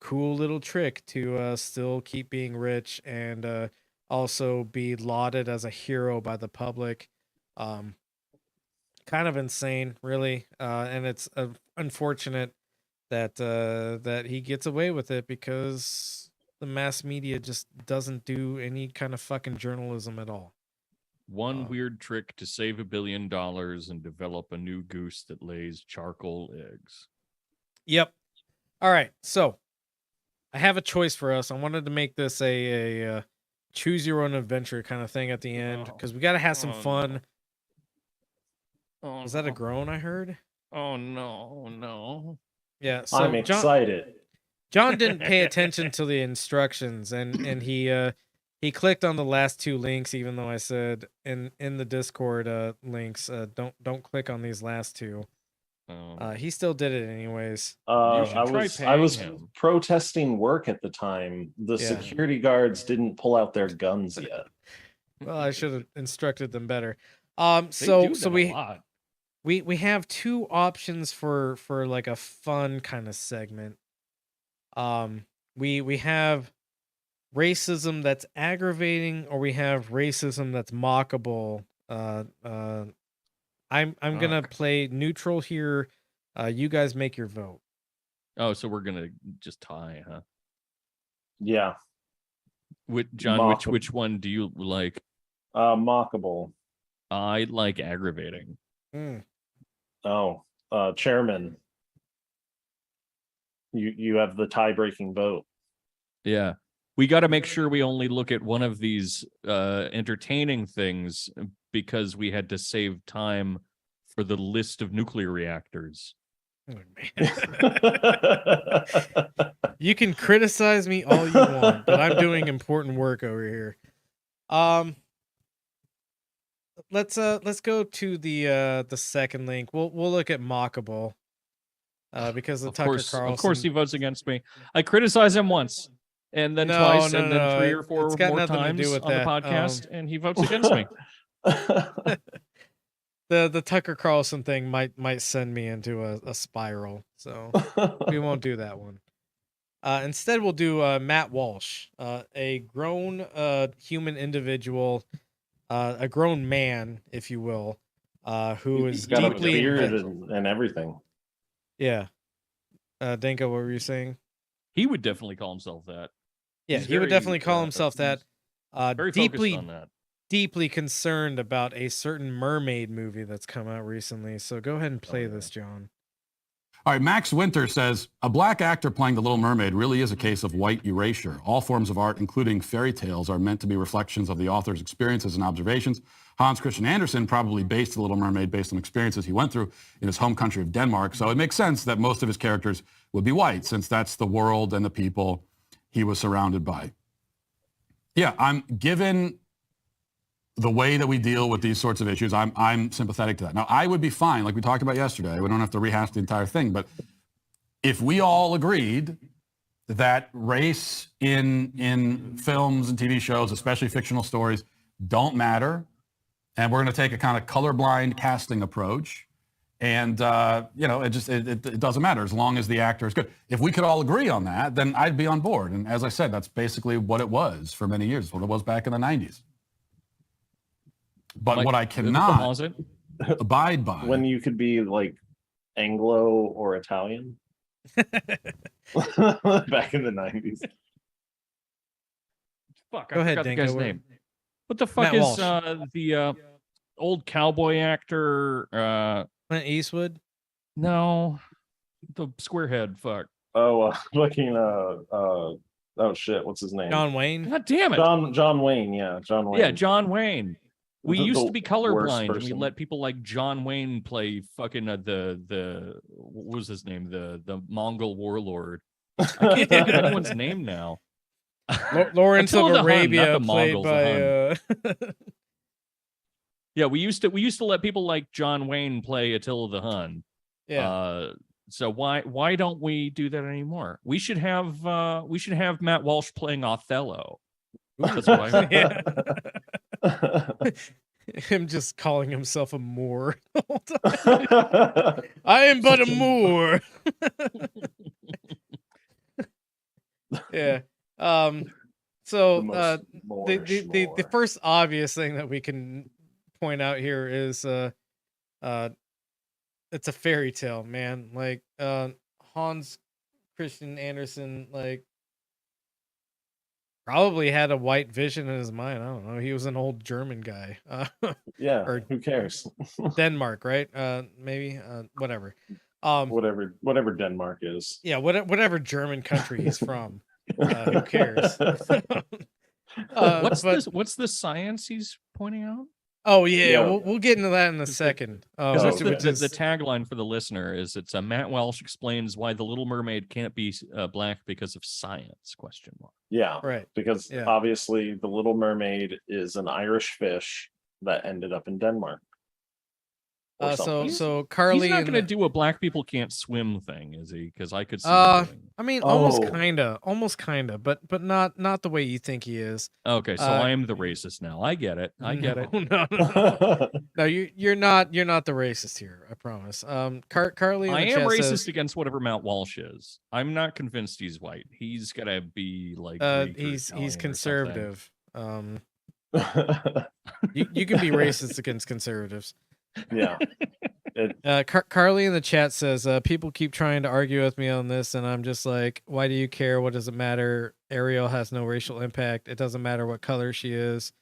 cool little trick to still keep being rich and also be lauded as a hero by the public. Kind of insane, really. And it's unfortunate that he gets away with it because the mass media just doesn't do any kind of fucking journalism at all. One weird trick to save $1 billion and develop a new goose that lays charcoal eggs. Yep. All right. So I have a choice for us. I wanted to make this a choose your own adventure kind of thing at the end because we got to have some fun. Oh, Was that a groan I heard? Oh no. Yeah. So I'm excited. John didn't pay attention to the instructions and he clicked on the last two links, even though I said in the Discord links, don't click on these last two. He still did it anyways. I was protesting work at the time. The security guards didn't pull out their guns yet. Well, I should have instructed them better. So we have two options for like a fun kind of segment. We have racism that's aggravating, or we have racism that's mockable. I'm gonna play neutral here. You guys make your vote. Oh, so we're gonna just tie, huh? Yeah. John, which one do you like? Mockable. I like aggravating. Oh, Chairman. You have the tie-breaking vote. Yeah. We got to make sure we only look at one of these entertaining things because we had to save time for the list of nuclear reactors. Oh, man. You can criticize me all you want, but I'm doing important work over here. Let's go to the second link. We'll look at mockable. Because the Tucker Carlson. Of course he votes against me. I criticize him once. And then twice, and then 3 or 4 more times on the podcast, and he votes against me. The Tucker Carlson thing might send me into a spiral, so we won't do that one. Instead, we'll do Matt Walsh, a grown human individual, a grown man, if you will, who is got deeply a beard and everything. Yeah, Danko, what were you saying? He would definitely call himself that. Yeah, he would definitely call himself that. Very focused on that. Deeply concerned about a certain mermaid movie that's come out recently. So go ahead and play this, John. All right, Max Winter says, a black actor playing the Little Mermaid really is a case of white erasure. All forms of art, including fairy tales, are meant to be reflections of the author's experiences and observations. Hans Christian Andersen probably based the Little Mermaid based on experiences he went through in his home country of Denmark. So it makes sense that most of his characters would be white, since that's the world and the people he was surrounded by. Yeah, I'm given the way that we deal with these sorts of issues, I'm sympathetic to that. Now, I would be fine, like we talked about yesterday. We don't have to rehash the entire thing, but if we all agreed that race in films and TV shows, especially fictional stories, don't matter, and we're going to take a kind of colorblind casting approach, and it doesn't matter as long as the actor is good. If we could all agree on that, then I'd be on board. And as I said, that's basically what it was for many years, what it was back in the 90s. But what I cannot abide by. When you could be like Anglo or Italian back in the 90s. Fuck, Go I ahead, forgot the Danko. guy's name. What the fuck Matt is Walsh. the old cowboy actor? Clint Eastwood. No, the squarehead. Fuck. Oh, fucking oh shit, what's his name? John Wayne. God damn it. John Wayne, yeah, John Wayne. Yeah, John Wayne. We The- used the to be worst colorblind, and we person. let people like John Wayne play fucking the what was his name? The Mongol warlord. I can't think of anyone's name now. Lawrence Attila of the Hun, Arabia, not the played Mongols, by. the Yeah, we used to let people like John Wayne play Attila the Hun. Yeah. So why don't we do that anymore? We should have Matt Walsh playing Othello. That's what I mean. Yeah. Him just calling himself a Moor the whole time. I am but a Moor. Yeah. So the first obvious thing that we can point out here is it's a fairy tale, man. Like Hans Christian Andersen, like, probably had a white vision in his mind. I don't know. He was an old German guy. Yeah, or who cares? Denmark, right? Maybe whatever. Whatever Denmark is. Yeah, whatever German country he's from. Who cares? What's the science he's pointing out? Oh yeah, Yeah. We'll get into that in a second. Because okay. the tagline for the listener is it's Matt Walsh explains why the Little Mermaid can't be black because of science? ? Yeah, Right. because Yeah. obviously the Little Mermaid is an Irish fish that ended up in Denmark. Or something. So Carly. He's not and going to the- do a black people can't swim thing, is he? Because I could see him doing I mean, Oh. almost kinda, but not the way you think he is. it. Okay, so I am the racist now. I get it. I get it. No. No, you're not the racist here. I promise. Carly. In I the am chat racist says, against whatever Matt Walsh is. I'm not convinced he's white. He's got to be like Greek or he's Italian or something. conservative. You can be racist against conservatives. Yeah. Carly in the chat says, people keep trying to argue with me on this, and I'm just like, why do you care? What does it matter? Ariel has no racial impact. It doesn't matter what color she is.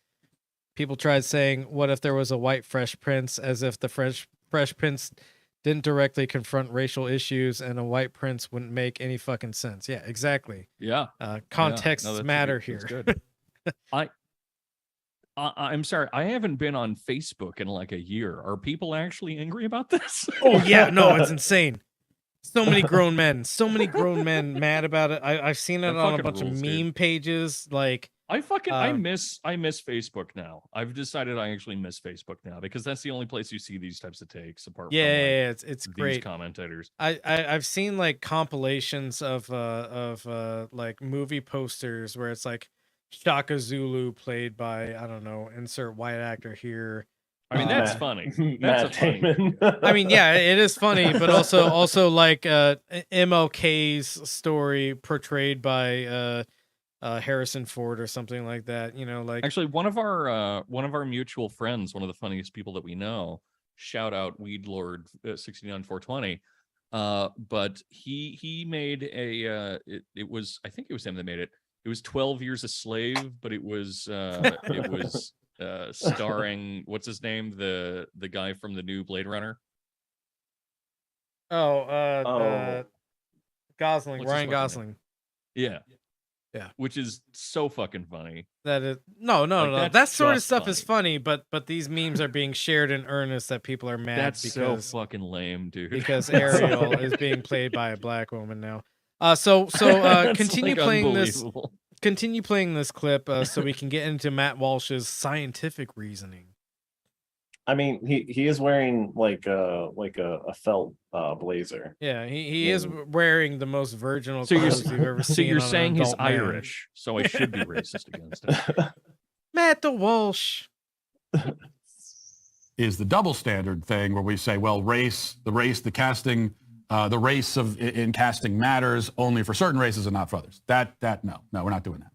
People tried saying, what if there was a white Fresh Prince, as if the Fresh Prince didn't directly confront racial issues, and a white prince wouldn't make any fucking sense. Yeah, exactly. Yeah. Contexts No, that's matter good. here. That's good. I'm sorry. I haven't been on Facebook in like a year. Are people actually angry about this? Oh yeah, no, it's insane. So many grown men mad about it. I've seen it That on a fucking bunch rules, of dude. meme pages. Like, I miss Facebook now. I've decided I actually miss Facebook now because that's the only place you see these types of takes apart from like, it's these great. commentators. I've seen like compilations of like movie posters where it's like Shaka Zulu played by, I don't know, insert white actor here. I mean, that's Matt- funny. That's Matt a funny. Damon. I mean, yeah, it is funny, but also like MLK's story portrayed by Harrison Ford or something like that. You know, like Actually, one of our mutual friends, one of the funniest people that we know, shout out Weed Lord 69420. But he made a it was, I think it was him that made it. It was 12 Years a Slave, but it was starring what's his name, the guy from the new Blade Runner. Gosling, What's his Ryan fucking name? Gosling. Yeah. Yeah. Which is so fucking funny. That is no. Like, That sort of just stuff is funny. funny, but these memes are being shared in earnest that people are mad That's because so fucking lame, dude. because Ariel is being played by a black woman now. So That's, continue like, playing this. unbelievable. Continue playing this clip so we can get into Matt Walsh's scientific reasoning. I mean, he is wearing like a felt blazer. Yeah, he is wearing the most virginal So you're, clothes you've ever seen. so you're on an saying he's adult man. Irish, so I should be racist against him. Matt the Walsh. Is the double standard thing where we say, well, the casting, the race in casting matters only for certain races and not for others. No, we're not doing that.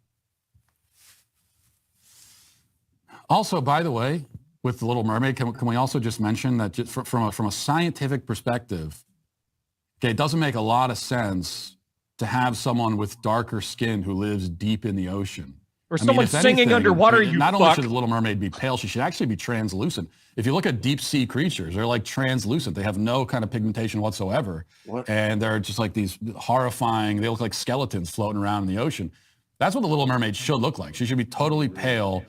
Also, by the way, with The Little Mermaid, can we also just mention that just from a scientific perspective, Okay, it doesn't make a lot of sense to have someone with darker skin who lives deep in the ocean. Or I mean, someone if singing anything, underwater, you not only fuck. should the Little Mermaid be pale, she should actually be translucent. If you look at deep sea creatures, they're like translucent. They have no kind of pigmentation whatsoever. What? And they're just like these horrifying, they look like skeletons floating around in the ocean. That's what the Little Mermaid should look like. She should be totally pale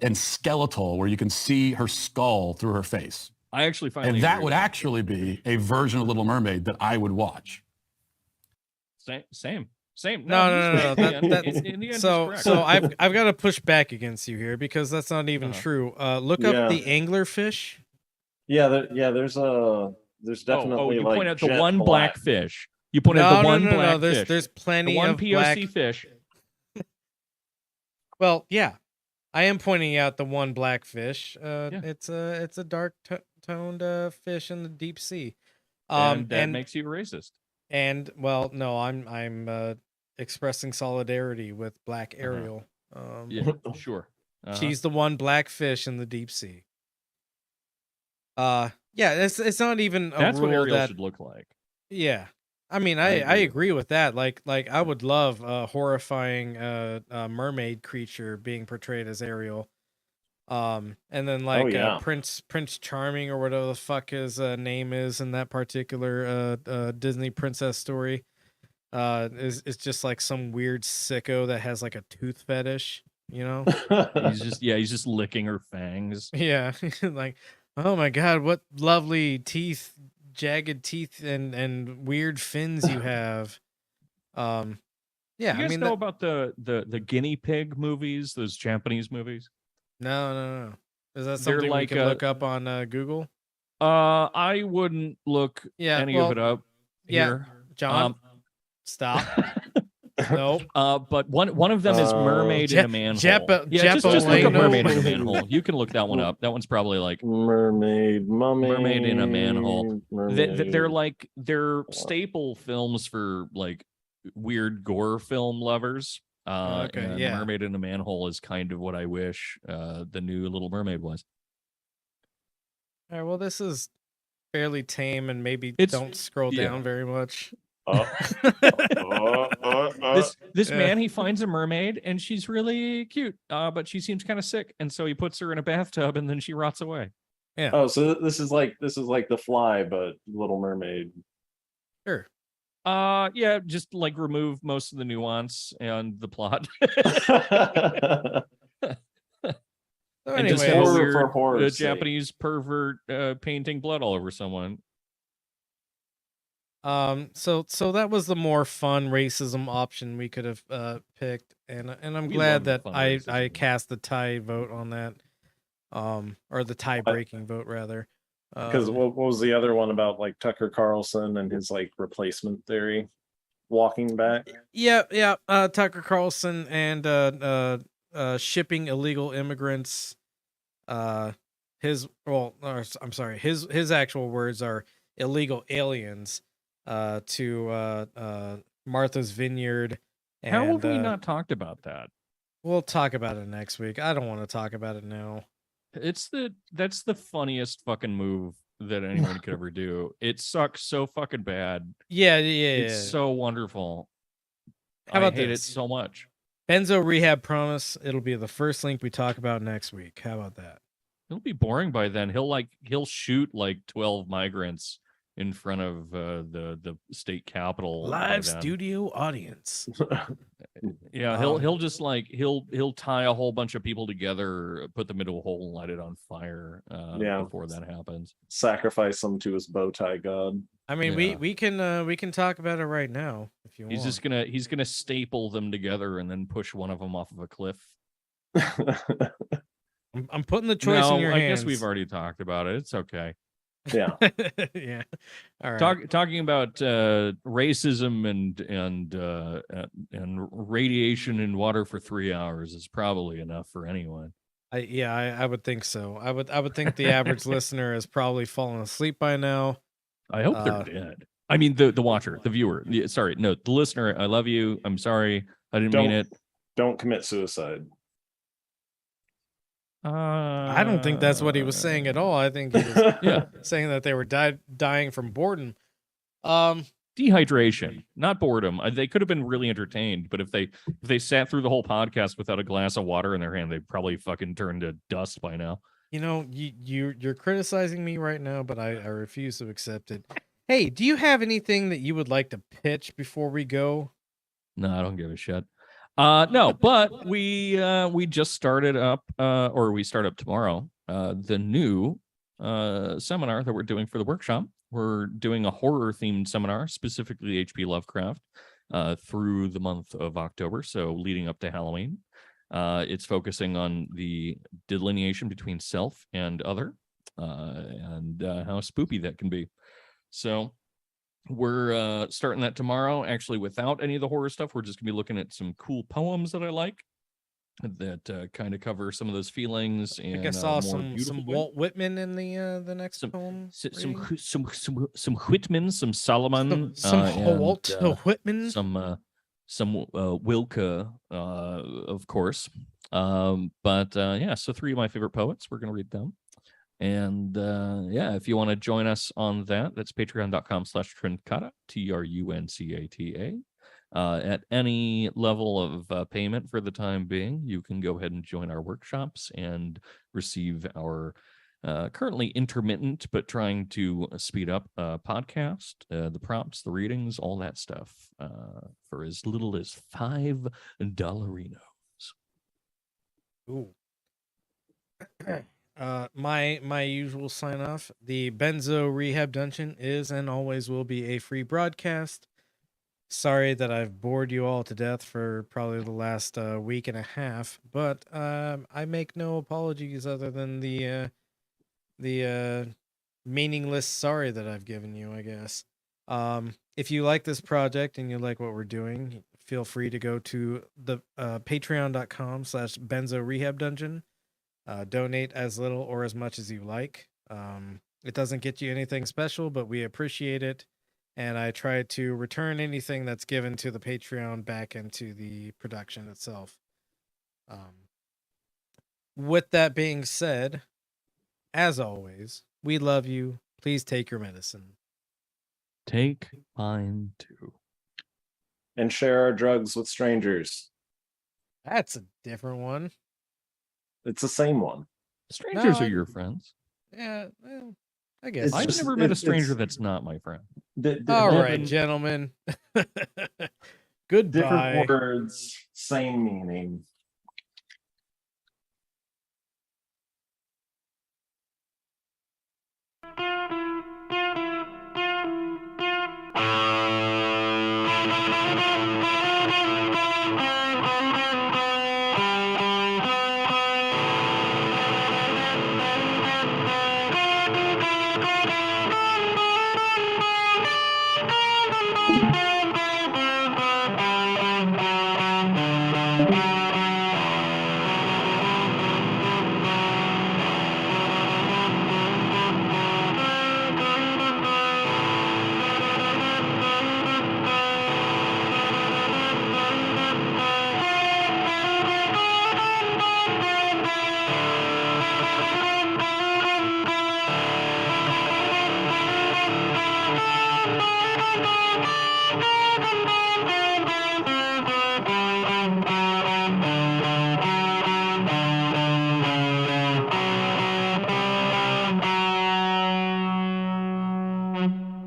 and skeletal, where you can see her skull through her face. I actually find And that would actually be a version of Little Mermaid that I would watch. Same. No. In the end, he's So correct. I've got to push back against you here because that's not even true. Look up the anglerfish. Yeah, there's definitely you like point out the jet one black. black fish. You point out the one black fish. There's plenty the one of POC black fish. Well, yeah, I am pointing out the one black fish. It's a dark toned fish in the deep sea. And that makes you racist. And well, no, I'm expressing solidarity with Black Ariel. Yeah, sure. She's the one black fish in the deep sea. Yeah, it's not even a That's rule what Ariel that should look like. Yeah, I mean, I agree with that. Like I would love a horrifying mermaid creature being portrayed as Ariel. And then like Prince Charming or whatever the fuck his name is in that particular Disney princess story is just like some weird sicko that has like a tooth fetish, you know? he's just licking her fangs. Yeah, like, oh my god, what lovely teeth, jagged teeth and weird fins you have. Yeah, You guys I mean, know about the guinea pig movies, those Japanese movies? No. Is that They're something we like, can look up on Google? I wouldn't look any of it up here. John, stop. Nope. But one of them is mermaid in a manhole. Just look up mermaid in a manhole. You can look that one up. That one's probably like mermaid in a manhole. Mermaid. They're staple films for like weird gore film lovers. And Mermaid in a Manhole is kind of what I wish the new Little Mermaid was. All right, well, this is fairly tame, and maybe don't scroll down very much. This man, he finds a mermaid, and she's really cute, but she seems kind of sick, and so he puts her in a bathtub, and then she rots away. Yeah. Oh, so this is like The Fly, but Little Mermaid. Sure. Yeah, just like remove most of the nuance and the plot. So and just anyway, have a horror weird for horror's sake. Japanese pervert painting blood all over someone. So that was the more fun racism option we could have picked, and I'm glad that I cast the tie vote on that, or the tie breaking vote rather. Because what was the other one about, like Tucker Carlson and his like replacement theory, walking back? Yeah. Tucker Carlson and shipping illegal immigrants. His actual words are illegal aliens to Martha's Vineyard. And, how have we not talked about that? We'll talk about it next week. I don't want to talk about it now. That's the funniest fucking move that anyone could ever do. It sucks so fucking bad. Yeah. It's so wonderful. How about I hate this? it so much. Benzo Rehab promise it'll be the first link we talk about next week. How about that? It'll be boring by then. He'll shoot like 12 migrants in front of the state capitol. Live studio audience. Yeah, he'll just like he'll tie a whole bunch of people together, put them into a hole and light it on fire before that happens. Sacrifice them to his bow tie god. I mean, we can talk about it right now if you want. He's gonna staple them together and then push one of them off of a cliff. I'm putting the choice in your hands. I guess we've already talked about it. It's okay. Yeah. Yeah. All right. Talking about racism and radiation in water for 3 hours is probably enough for anyone. I would think so. I would think the average listener has probably fallen asleep by now. I hope they're dead. I mean, the watcher, the viewer. Sorry, no, the listener. I love you. I'm sorry. I didn't mean it. Don't commit suicide. I don't think that's what he was saying at all. I think he was saying that they were dying from boredom. dehydration, not boredom. They could have been really entertained, but if they sat through the whole podcast without a glass of water in their hand, they'd probably fucking turn to dust by now. You know, you're criticizing me right now, but I refuse to accept it. Hey, do you have anything that you would like to pitch before we go? No, I don't give a shit. No, but we just started up, or we start up tomorrow, the new seminar that we're doing for the workshop. We're doing a horror themed seminar, specifically H.P. Lovecraft, through the month of October, so leading up to Halloween. It's focusing on the delineation between self and other, and how spoopy that can be. So we're starting that tomorrow, actually without any of the horror stuff. We're just gonna be looking at some cool poems that I like that kind of cover some of those feelings. And I think I saw some Walt Whitman in the next poem. Some Whitman, some Solomon, some Walt Whitman, some Wilke, of course. But yeah, so 3 of my favorite poets. We're gonna read them. And yeah, if you want to join us on that, that's patreon.com/Truncata, TRUNCATA. At any level of payment for the time being, you can go ahead and join our workshops and receive our currently intermittent but trying to speed up podcast, the prompts, the readings, all that stuff for as little as $5. Ooh. My usual sign off. The Benzo Rehab Dungeon is and always will be a free broadcast. Sorry that I've bored you all to death for probably the last week and a half, but I make no apologies other than the meaningless sorry that I've given you, I guess. If you like this project and you like what we're doing, feel free to go to the patreon.com/Benzo Rehab Dungeon. Donate as little or as much as you like. It doesn't get you anything special, but we appreciate it. And I try to return anything that's given to the Patreon back into the production itself. With that being said, as always, we love you. Please take your medicine. Take mine too. And share our drugs with strangers. That's a different one. It's the same one. Strangers are your friends. Yeah, well, I guess. I've never met a stranger that's not my friend. All right, gentlemen. Goodbye. Different words, same meaning.